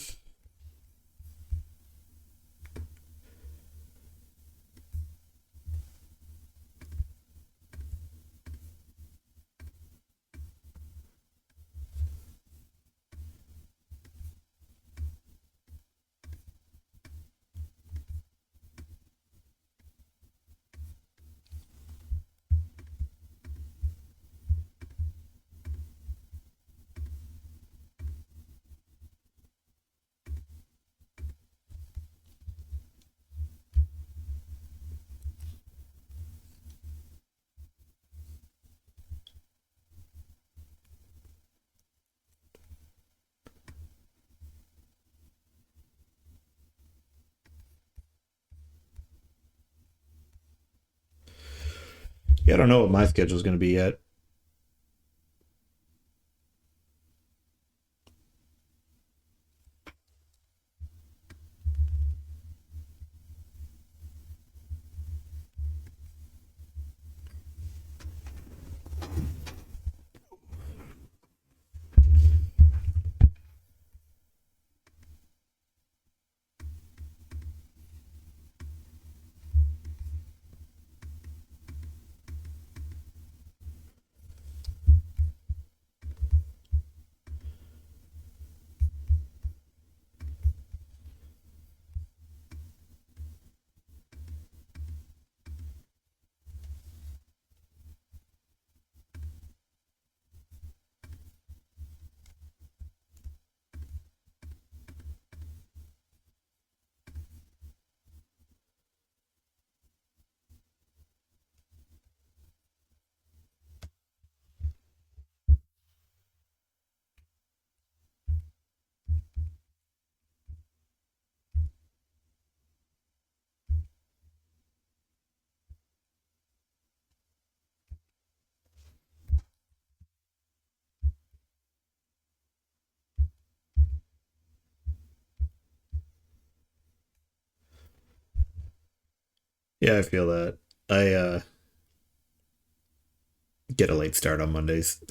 Yeah, I don't know what my schedule is going to be yet. Yeah, I feel that. I get a late start on Mondays.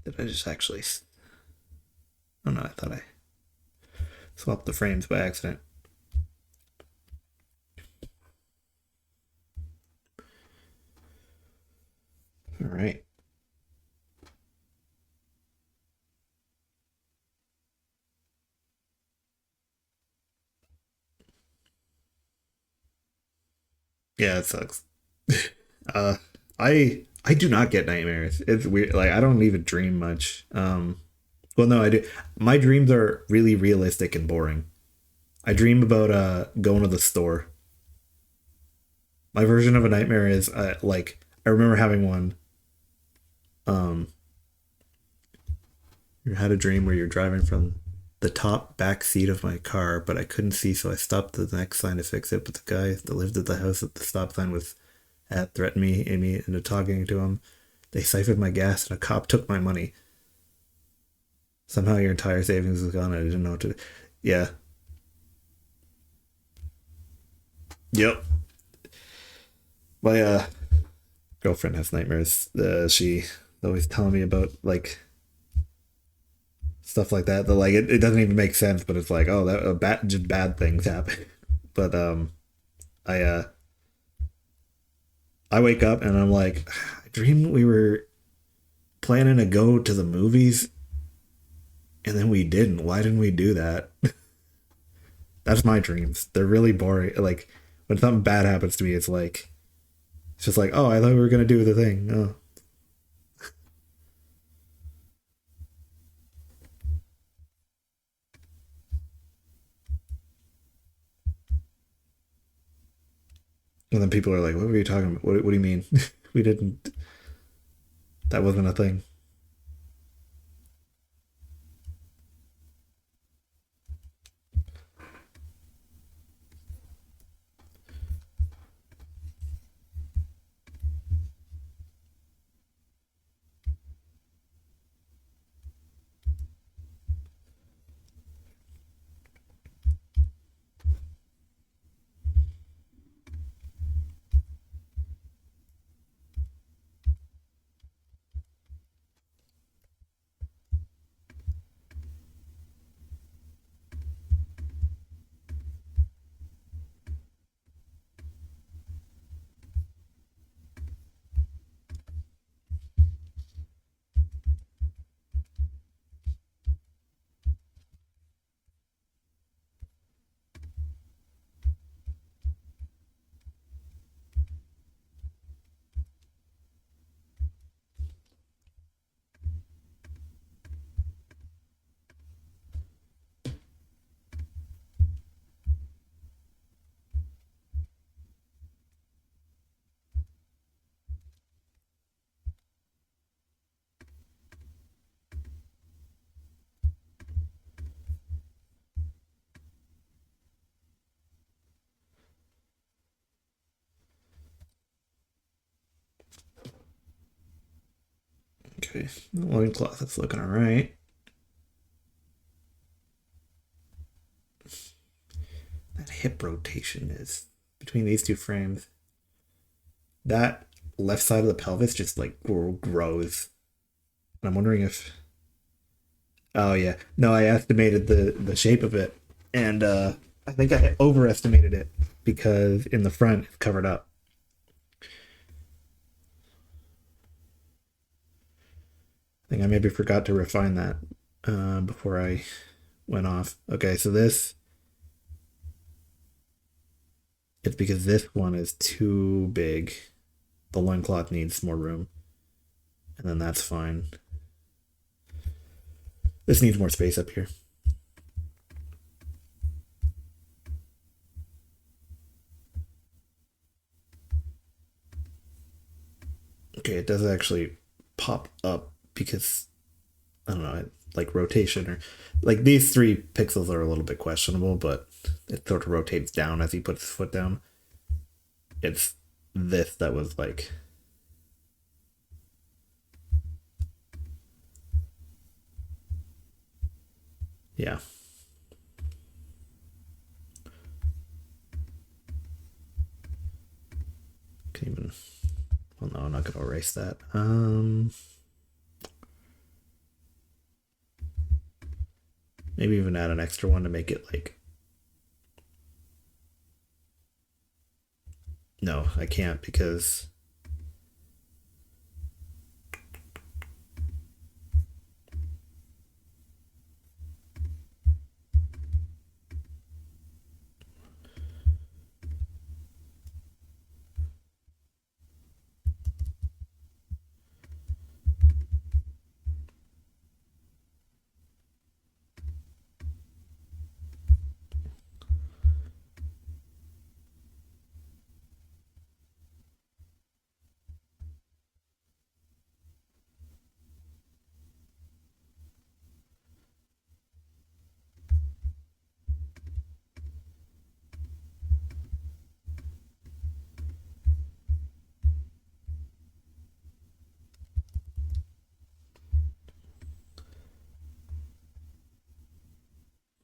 Did I just actually? Oh no, I thought I swapped the frames by accident. All right. Yeah, it sucks. uh, I do not get nightmares. It's weird. Like I don't even dream much. Well, no, I do. My dreams are really realistic and boring. I dream about going to the store. My version of a nightmare is like I remember having one. Um, you had a dream where you're driving from the top back seat of my car, but I couldn't see, so I stopped at the next sign to fix it. But the guy that lived at the house at the stop sign was at threatened me into talking to him. They siphoned my gas and a cop took my money. Somehow your entire savings was gone. I didn't know what to do. Yeah. Yep. My girlfriend has nightmares. She always telling me about like stuff like that. That like it doesn't even make sense, but it's like, oh, that just bad things happen. But I I wake up and I'm like, I dreamed we were planning to go to the movies, and then we didn't. Why didn't we do that? That's my dreams. They're really boring. Like when something bad happens to me, it's just like, oh, I thought we were gonna do the thing. Oh. And then people are like, what were you talking about? What do you mean? We didn't. That wasn't a thing. Okay, the loincloth is looking all right. That hip rotation is between these two frames. That left side of the pelvis just like grows. And I'm wondering if. Oh yeah, no, I estimated the shape of it, and I think I overestimated it because in the front it's covered up. I think I maybe forgot to refine that before I went off. Okay, so this it's because this one is too big. The loincloth needs more room, and then that's fine. This needs more space up here. Okay, it does actually pop up because I don't know, like rotation or like these 3 pixels are a little bit questionable, but it sort of rotates down as he puts his foot down. It's this that was like, yeah. Can even, well, no, I'm not gonna erase that. Maybe even add an extra one to make it like. No, I can't because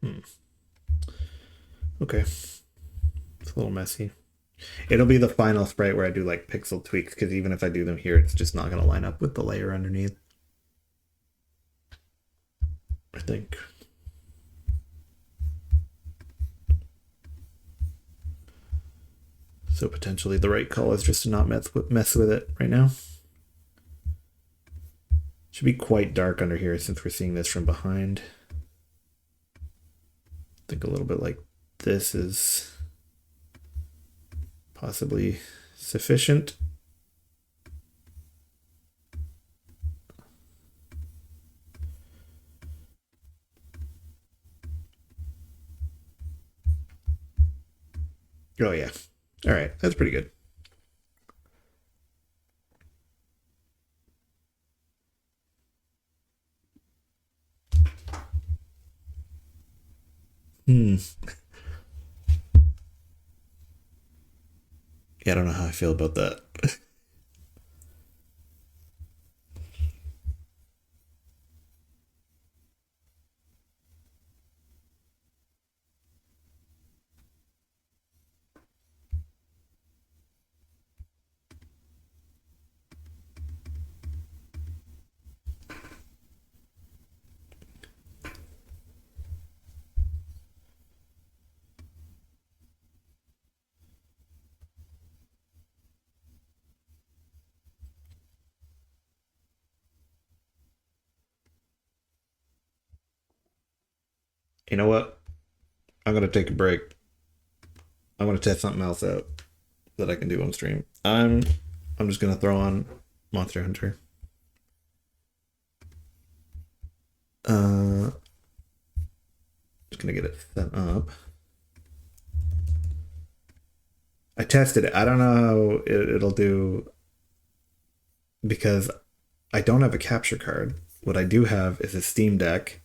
hmm. Okay, it's a little messy. It'll be the final sprite where I do like pixel tweaks because even if I do them here, it's just not gonna line up with the layer underneath. I think. So potentially the right call is just to not mess with it right now. Should be quite dark under here since we're seeing this from behind. I think a little bit like this is possibly sufficient. Oh yeah. All right, that's pretty good. Yeah, I don't know how I feel about that. You know what? I'm gonna take a break. I'm gonna test something else out that I can do on stream. I'm just gonna throw on Monster Hunter. Just gonna get it set up. I tested it. I don't know how it'll do because I don't have a capture card. What I do have is a Steam Deck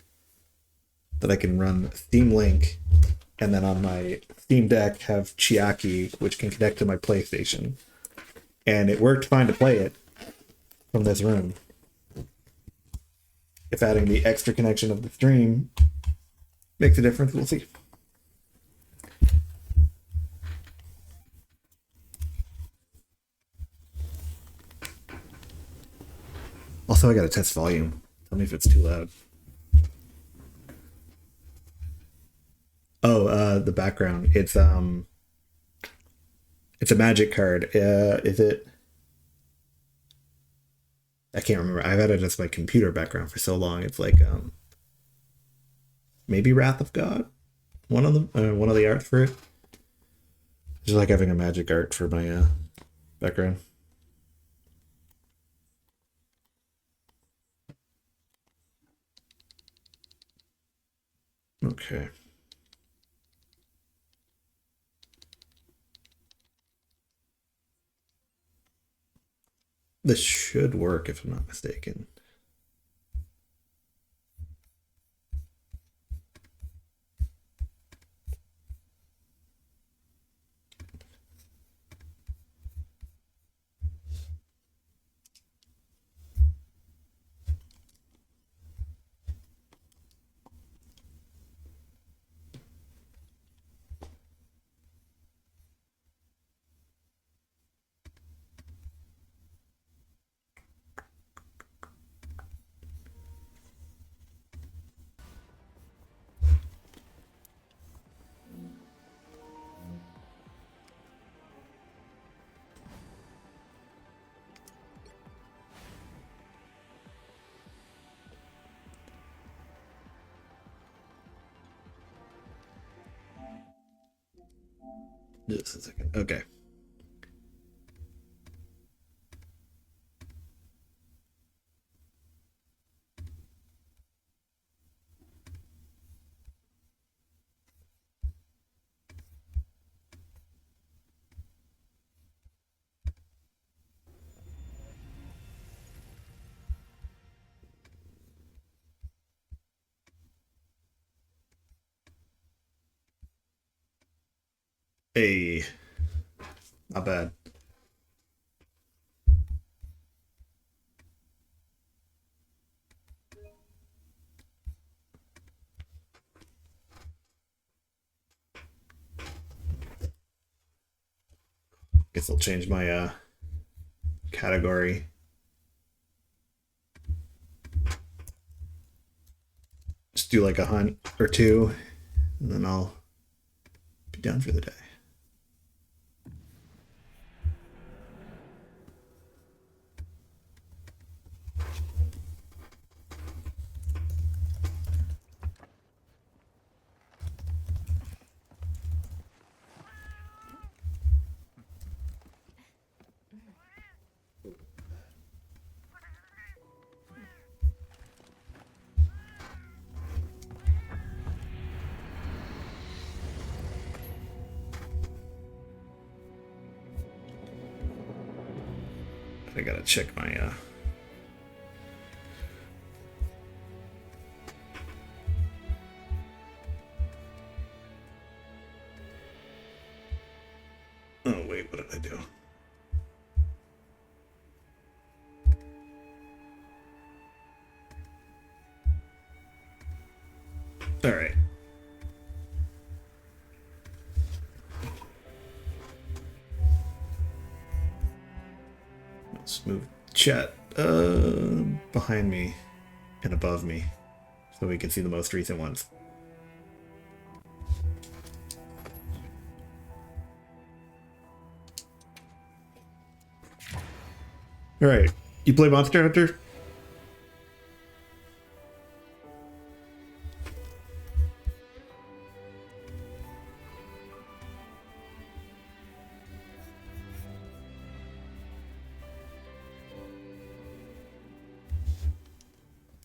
that I can run Steam Link, and then on my Steam Deck have Chiaki, which can connect to my PlayStation. And it worked fine to play it from this room. If adding the extra connection of the stream makes a difference, we'll see. Also, I gotta test volume. Tell me if it's too loud. Oh, the background. It's a magic card. Is it? I can't remember. I've had it as my computer background for so long. It's like maybe Wrath of God. One of the art for it. Just like having a magic art for my background. Okay. This should work if I'm not mistaken. Just a second. Okay. Hey, not bad. Guess I'll change my category. Just do like a hunt or two, and then I'll be done for the day. I gotta check my oh wait, what did I do? All right. Let's move chat behind me and above me so we can see the most recent ones. All right. You play Monster Hunter?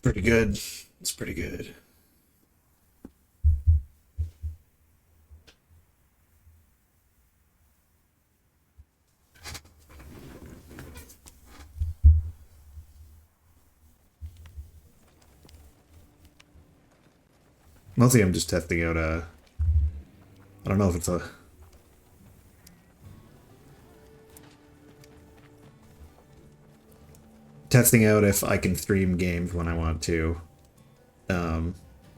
Pretty good. It's pretty good. Mostly I'm just testing out I don't know if it's a testing out if I can stream games when I want to,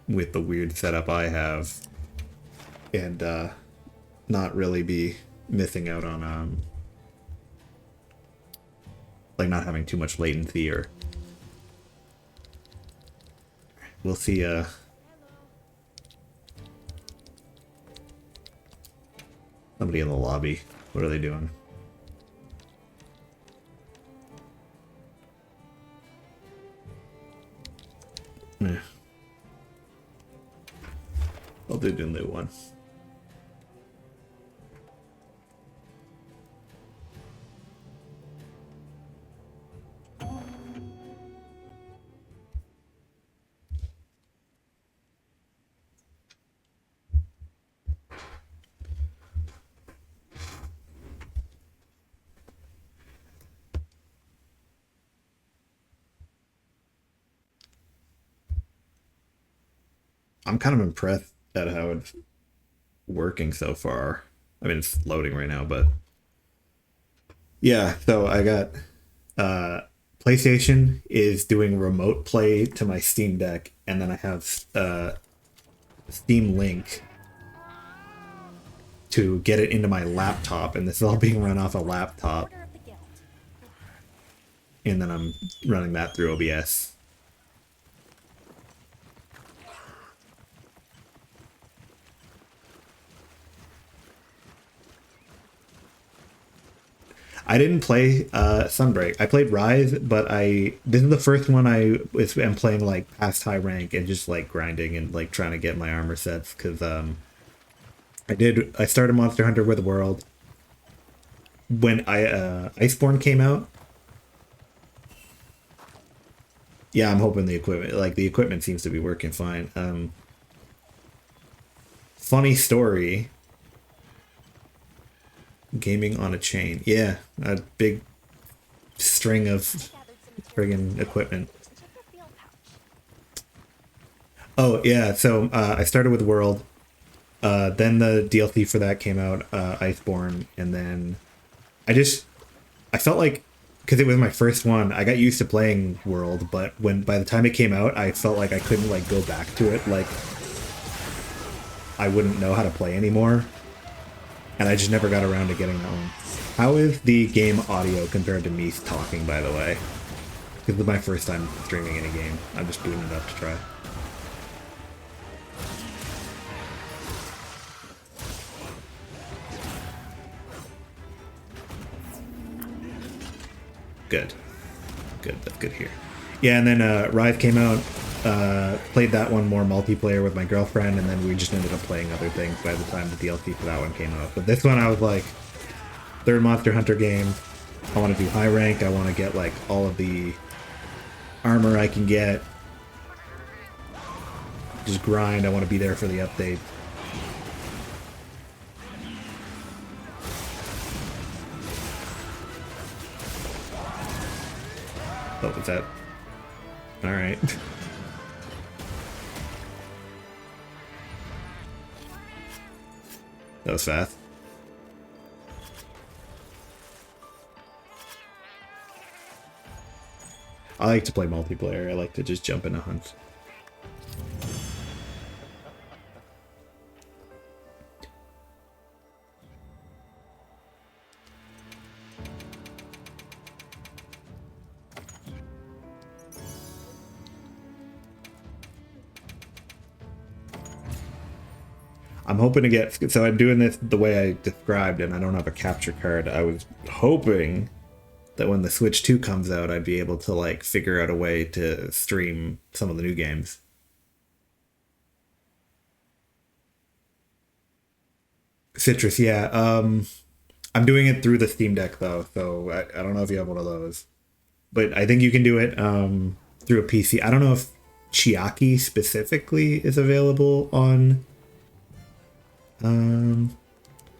with the weird setup I have, and not really be missing out on like not having too much latency, or we'll see. Somebody in the lobby. What are they doing? Yeah. I'll do the new one. I'm kind of impressed at how it's working so far. I mean, it's loading right now, but yeah, so I got PlayStation is doing remote play to my Steam Deck, and then I have Steam Link to get it into my laptop, and this is all being run off a laptop. And then I'm running that through OBS. I didn't play Sunbreak. I played Rise, but this is the first one am playing like past high rank and just like grinding and like trying to get my armor sets, because I started Monster Hunter with World when Iceborne came out. Yeah, I'm hoping the equipment seems to be working fine. Funny story. Gaming on a chain. Yeah, a big string of friggin' equipment. Oh, yeah, so I started with World. Then the DLC for that came out, Iceborne, and then I felt like, because it was my first one, I got used to playing World, but by the time it came out, I felt like I couldn't like go back to it, like I wouldn't know how to play anymore. And I just never got around to getting that one. How is the game audio compared to me talking, by the way? This is my first time streaming any game. I'm just booting it up to try. Good. Good, that's good here. Yeah, and then Rise came out. Played that one more multiplayer with my girlfriend, and then we just ended up playing other things by the time the DLC for that one came out. But this one I was like, third Monster Hunter game, I want to do high rank, I want to get like all of the armor I can get, just grind, I want to be there for the update. Oh, was that? All right. That was fast. I like to play multiplayer. I like to just jump in a hunt. I'm hoping to get, so I'm doing this the way I described and I don't have a capture card. I was hoping that when the Switch 2 comes out, I'd be able to like figure out a way to stream some of the new games. Citrus, yeah. I'm doing it through the Steam Deck though, so I don't know if you have one of those. But I think you can do it through a PC. I don't know if Chiaki specifically is available on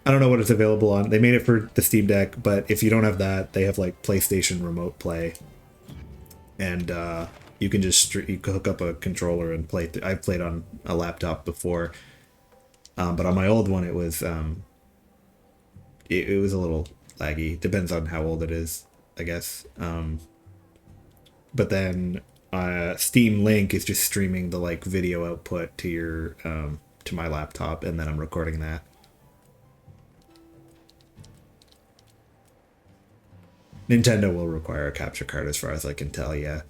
I don't know what it's available on. They made it for the Steam Deck, but if you don't have that, they have like PlayStation Remote Play, and you can just you can hook up a controller and play. I've played on a laptop before, but on my old one, it was it was a little laggy. Depends on how old it is, I guess. But then Steam Link is just streaming the like video output to your to my laptop, and then I'm recording that. Nintendo will require a capture card as far as I can tell, yeah.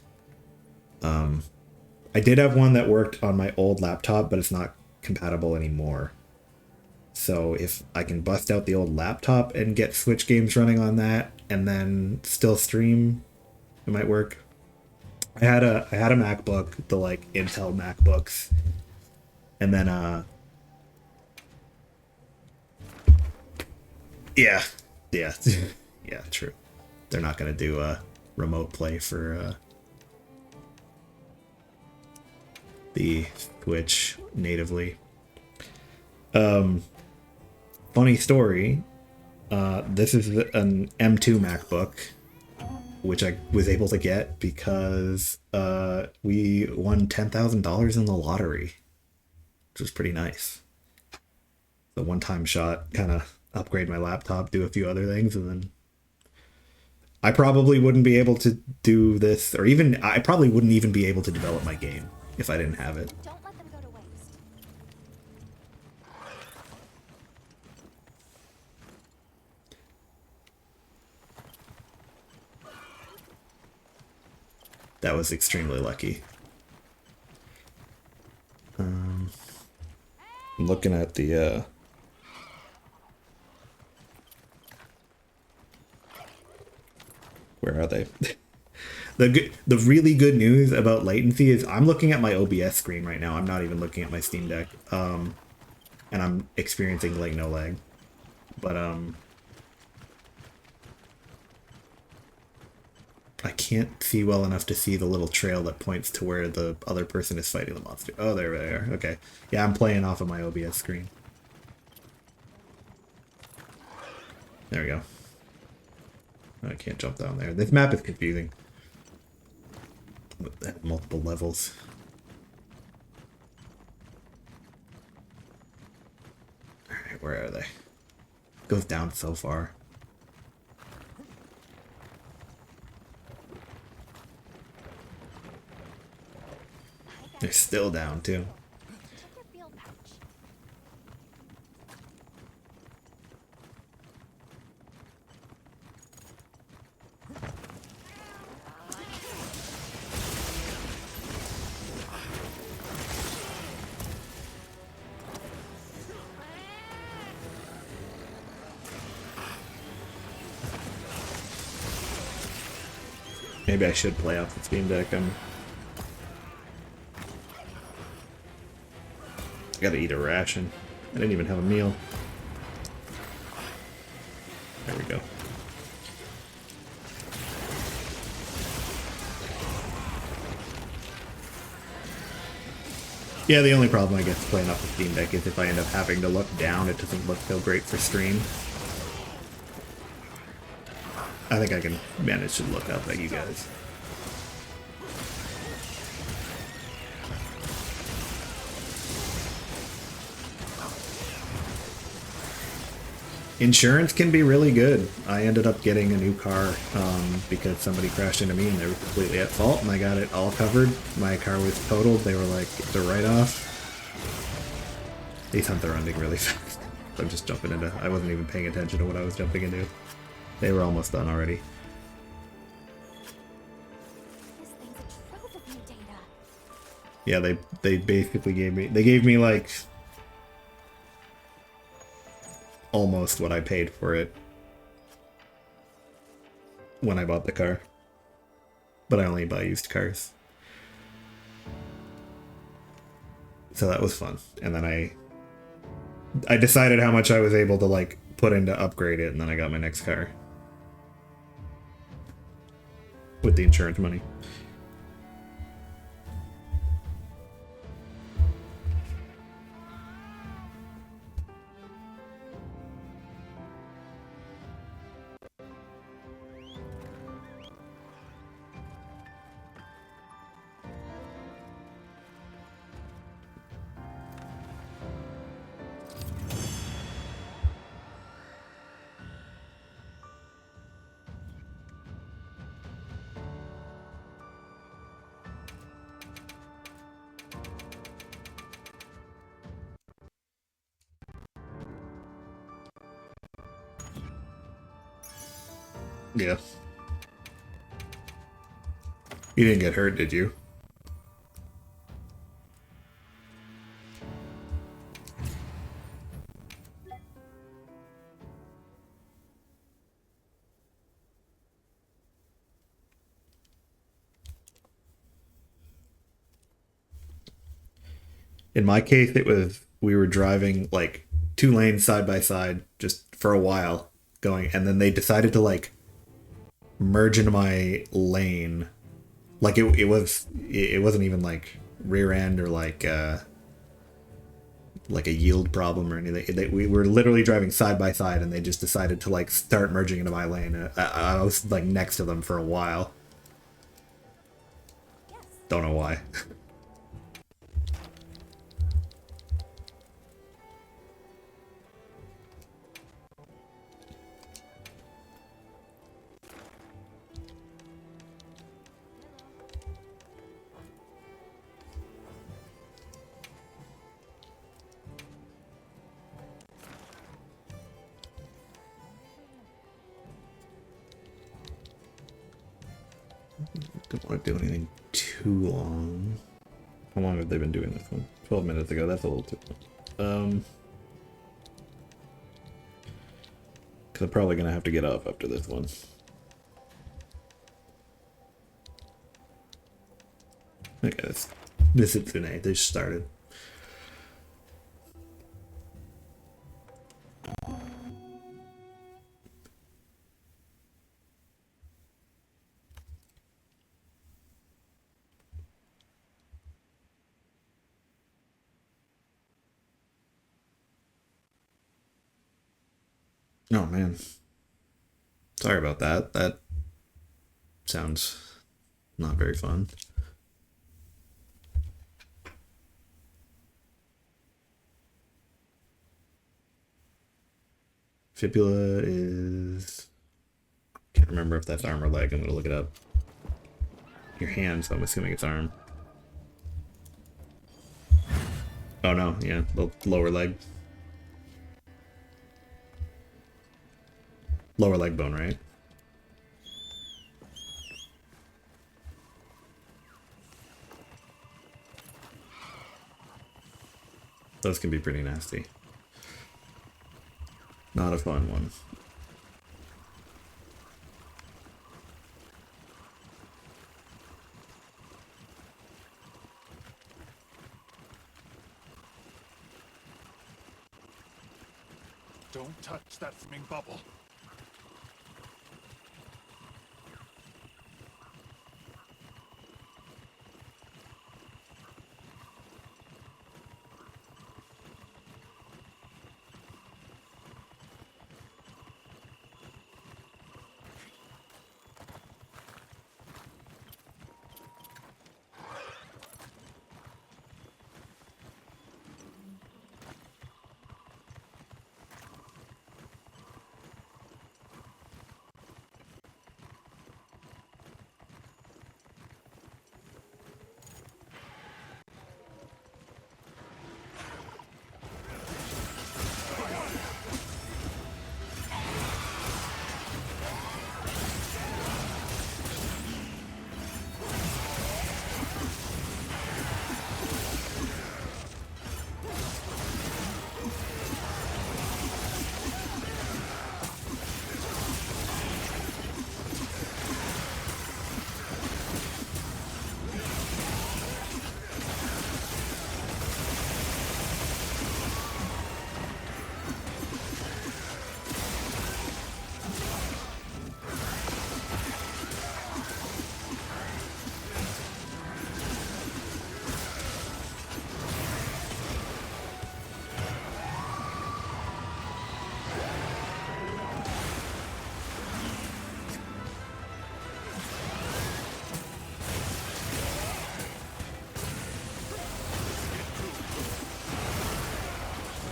I did have one that worked on my old laptop, but it's not compatible anymore. So if I can bust out the old laptop and get Switch games running on that and then still stream, it might work. I had a MacBook, the like Intel MacBooks, and then yeah, yeah, true. They're not gonna do a remote play for the Switch natively. Funny story. This is an M2 MacBook, which I was able to get because we won $10,000 in the lottery, which was pretty nice. The one-time shot, kind of upgrade my laptop, do a few other things, and then I probably wouldn't be able to do this, or even I probably wouldn't even be able to develop my game if I didn't have it. Don't let them go to waste. That was extremely lucky. I'm looking at the where are they? The really good news about latency is I'm looking at my OBS screen right now. I'm not even looking at my Steam Deck. And I'm experiencing like no lag. But I can't see well enough to see the little trail that points to where the other person is fighting the monster. Oh, there they are. Okay. Yeah, I'm playing off of my OBS screen. There we go. I can't jump down there. This map is confusing. With multiple levels. Alright, where are they? It goes down so far. They're still down too. Maybe I should play off the Steam Deck. I gotta eat a ration. I didn't even have a meal. There we go. Yeah, the only problem I guess playing off the Steam Deck is if I end up having to look down, it doesn't look so great for stream. I think I can manage to look up at you guys. Insurance can be really good. I ended up getting a new car because somebody crashed into me and they were completely at fault, and I got it all covered. My car was totaled. They were like, the write-off. These hunt are ending really fast. I'm just jumping into... I wasn't even paying attention to what I was jumping into. They were almost done already. Yeah, they basically gave me... They gave me, like... almost what I paid for it when I bought the car. But I only buy used cars. So that was fun. And then I decided how much I was able to, like, put in to upgrade it, and then I got my next car. With the insurance money. Yeah. You didn't get hurt, did you? In my case, it was... We were driving, like, 2 lanes side by side just for a while going, and then they decided to, like, merge into my lane. Like, it wasn't even, like, rear end or, like a yield problem or anything. We were literally driving side by side, and they just decided to, like, start merging into my lane. I was, like, next to them for a while. Don't know why. Don't want to do anything too long. How long have they been doing this one? 12 minutes ago. That's a little too long. Because I'm probably going to have to get off after this one. Okay, this is Tsune. They just started. Oh, man. Sorry about that. That sounds not very fun. Fibula is... Can't remember if that's arm or leg. I'm going to look it up. Your hand, so I'm assuming it's arm. Oh, no. Yeah, the lower leg. Lower leg bone, right? Those can be pretty nasty. Not a fun one. Don't touch that swimming bubble.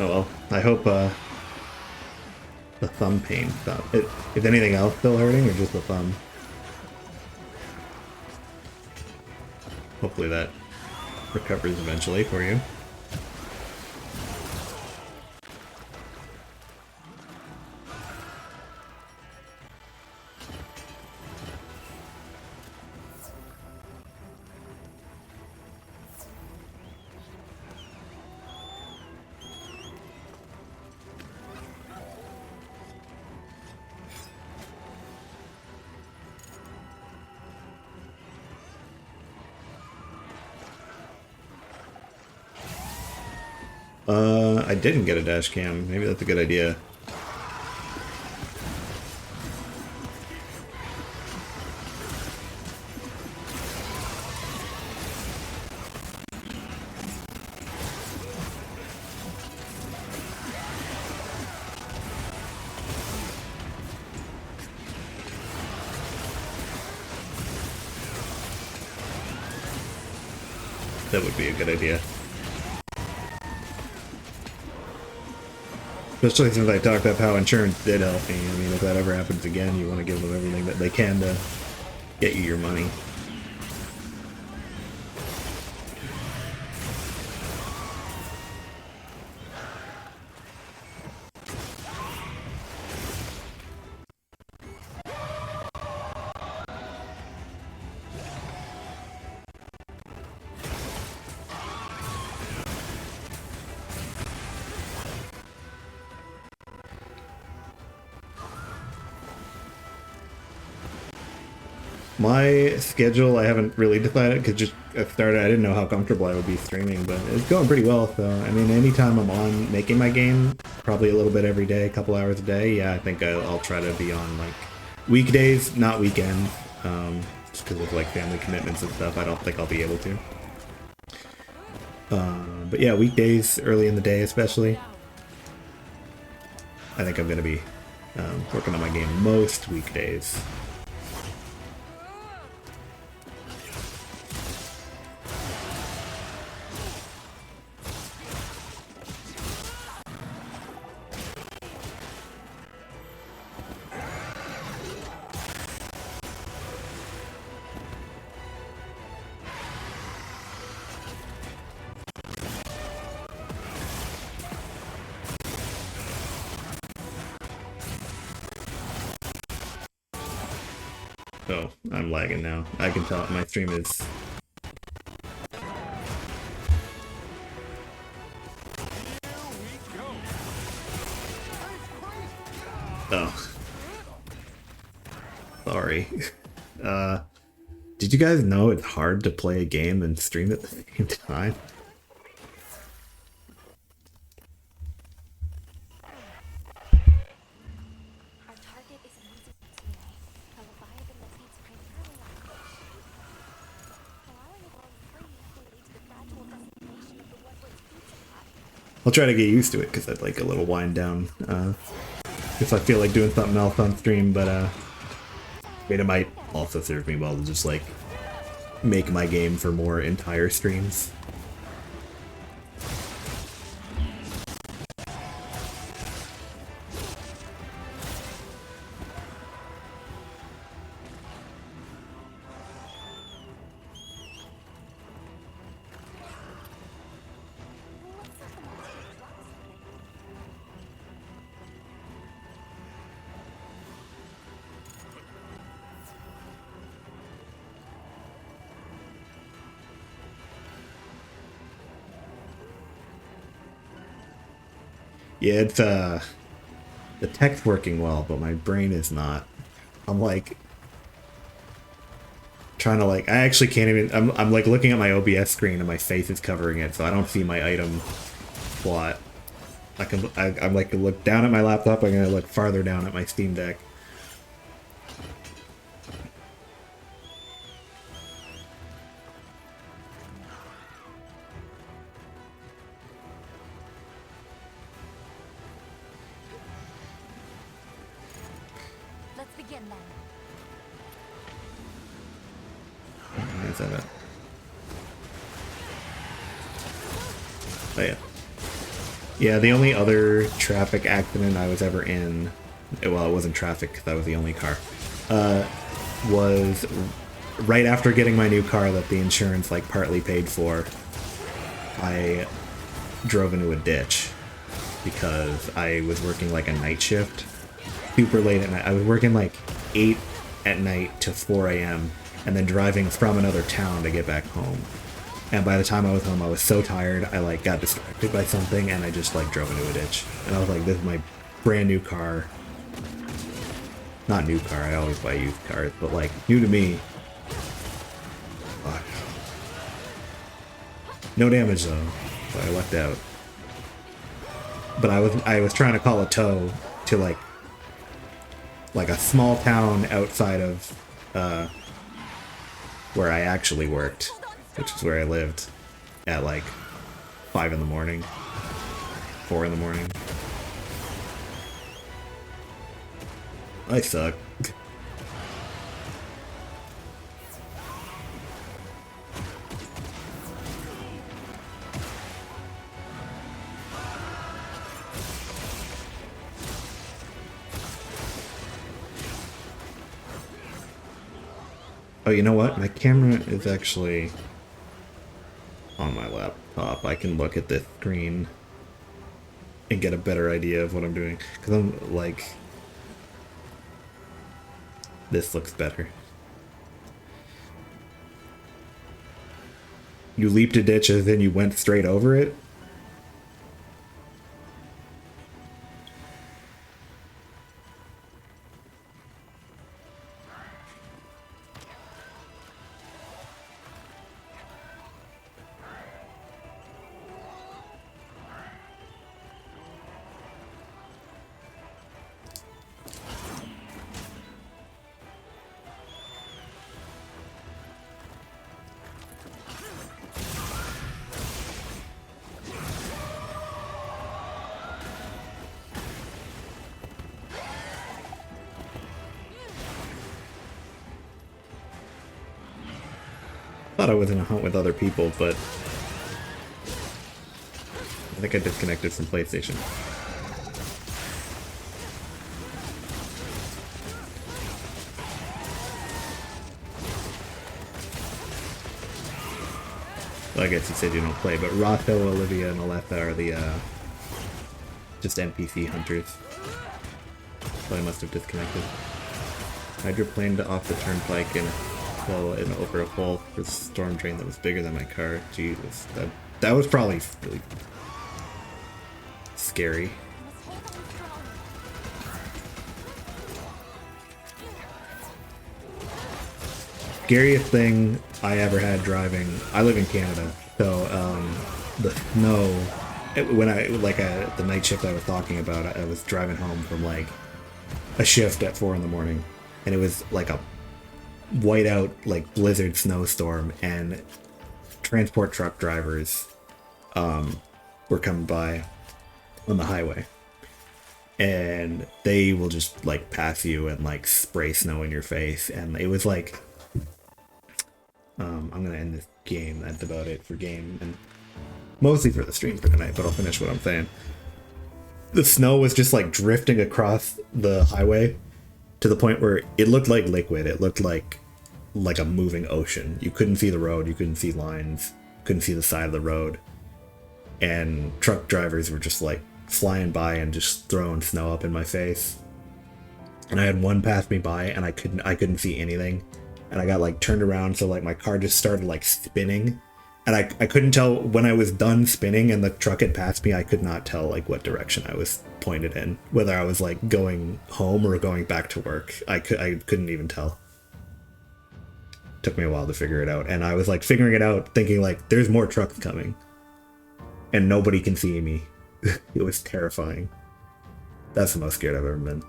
Oh well, I hope the thumb pain stops. Is anything else still hurting or just the thumb? Hopefully that recovers eventually for you. I didn't get a dash cam. Maybe that's a good idea. That would be a good idea. Especially since I talked up how insurance did help me. I mean, if that ever happens again, you want to give them everything that they can to get you your money. My schedule, I haven't really decided because just I didn't know how comfortable I would be streaming, but it's going pretty well. So, I mean, anytime I'm on making my game, probably a little bit every day, a couple hours a day, yeah, I think I'll try to be on like weekdays, not weekends, just because of like family commitments and stuff. I don't think I'll be able to. But yeah, weekdays, early in the day especially. I think I'm going to be working on my game most weekdays. Oh, I'm lagging now. I can tell my stream is... Oh. Sorry. Did you guys know it's hard to play a game and stream at the same time? I'll try to get used to it because I'd like a little wind down if I feel like doing something else on stream, but I mean, it might also serve me well to just like make my game for more entire streams. Yeah, it's the tech's working well, but my brain is not. I'm like trying to like I actually can't even I'm like looking at my OBS screen and my face is covering it, so I don't see my item plot. I'm like to look down at my laptop, I'm gonna look farther down at my Steam Deck. Yeah, the only other traffic accident I was ever in, well, it wasn't traffic because that was the only car, was right after getting my new car that the insurance like partly paid for. I drove into a ditch because I was working like a night shift, super late at night. I was working like 8 at night to 4 a.m. and then driving from another town to get back home. And by the time I was home, I was so tired, I like got distracted by something and I just like drove into a ditch. And I was like, this is my brand new car. Not new car, I always buy used cars, but like new to me. Fuck. No damage though, so I lucked out. But I was trying to call a tow to like a small town outside of where I actually worked, which is where I lived, at like 5 in the morning, 4 in the morning. I suck. Oh, you know what? My camera is actually on my laptop. I can look at this screen and get a better idea of what I'm doing. Because I'm like... This looks better. You leaped a ditch and then you went straight over it? I thought I was in a hunt with other people, but I think I disconnected from PlayStation. Well, I guess you said you don't play, but Rocco, Olivia, and Aletha are the just NPC hunters. So I must have disconnected. Hydroplaned off the turnpike and fell in over a hole for the storm drain that was bigger than my car. Jesus, that was probably really scary. Scariest thing I ever had driving. I live in Canada, so the snow. When I the night shift I was talking about, I was driving home from like a shift at 4 in the morning, and it was like a whiteout like blizzard snowstorm, and transport truck drivers were coming by on the highway, and they will just like pass you and like spray snow in your face, and it was like I'm gonna end this game. That's about it for game and mostly for the stream for tonight, but I'll finish what I'm saying. The snow was just like drifting across the highway to the point where it looked like liquid. It looked like a moving ocean. You couldn't see the road, you couldn't see lines, couldn't see the side of the road. And truck drivers were just like flying by and just throwing snow up in my face. And I had one pass me by and I couldn't see anything. And I got like turned around, so like my car just started like spinning. And I couldn't tell when I was done spinning and the truck had passed me. I could not tell like what direction I was pointed in, whether I was like going home or going back to work. I couldn't even tell. Took me a while to figure it out, and I was like figuring it out thinking like there's more trucks coming and nobody can see me. It was terrifying. That's the most scared I've ever been.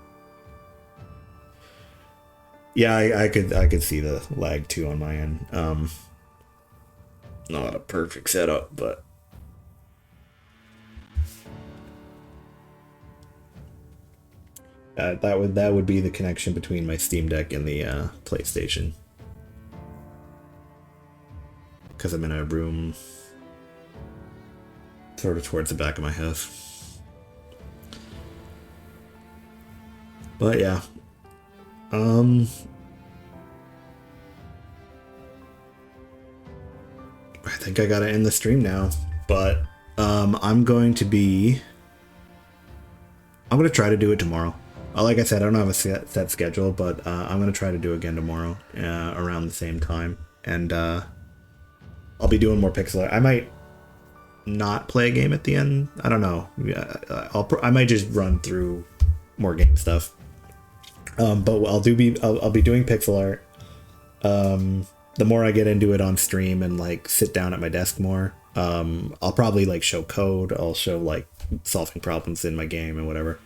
Yeah, I could see the lag too on my end. Not a perfect setup, but that would be the connection between my Steam Deck and the PlayStation. Because I'm in a room sort of towards the back of my house. But yeah. I think I gotta end the stream now. But I'm going to try to do it tomorrow. Like I said, I don't have a set schedule, but I'm going to try to do it again tomorrow around the same time. And I'll be doing more pixel art. I might not play a game at the end. I don't know. I might just run through more game stuff. But I'll be doing pixel art. The more I get into it on stream and like sit down at my desk more, I'll probably like show code. I'll show like solving problems in my game and whatever.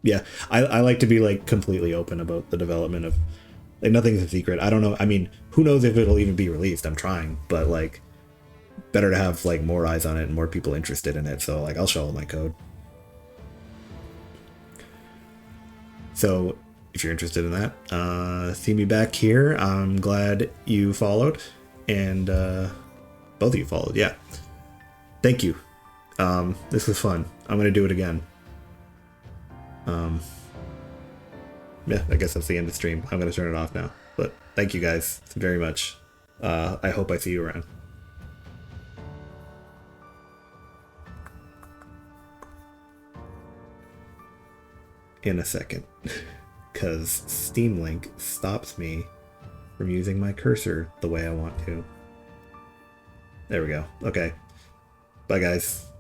Yeah, I like to be like completely open about the development of, like, nothing's a secret. I don't know. I mean, who knows if it'll even be released? I'm trying, but like, better to have like more eyes on it and more people interested in it. So like, I'll show all my code. So if you're interested in that, see me back here. I'm glad you followed, and both of you followed. Yeah, thank you. This was fun. I'm gonna do it again. Yeah, I guess that's the end of the stream. I'm gonna turn it off now. But thank you guys very much. I hope I see you around. In a second. Because Steam Link stops me from using my cursor the way I want to. There we go. Okay. Bye, guys.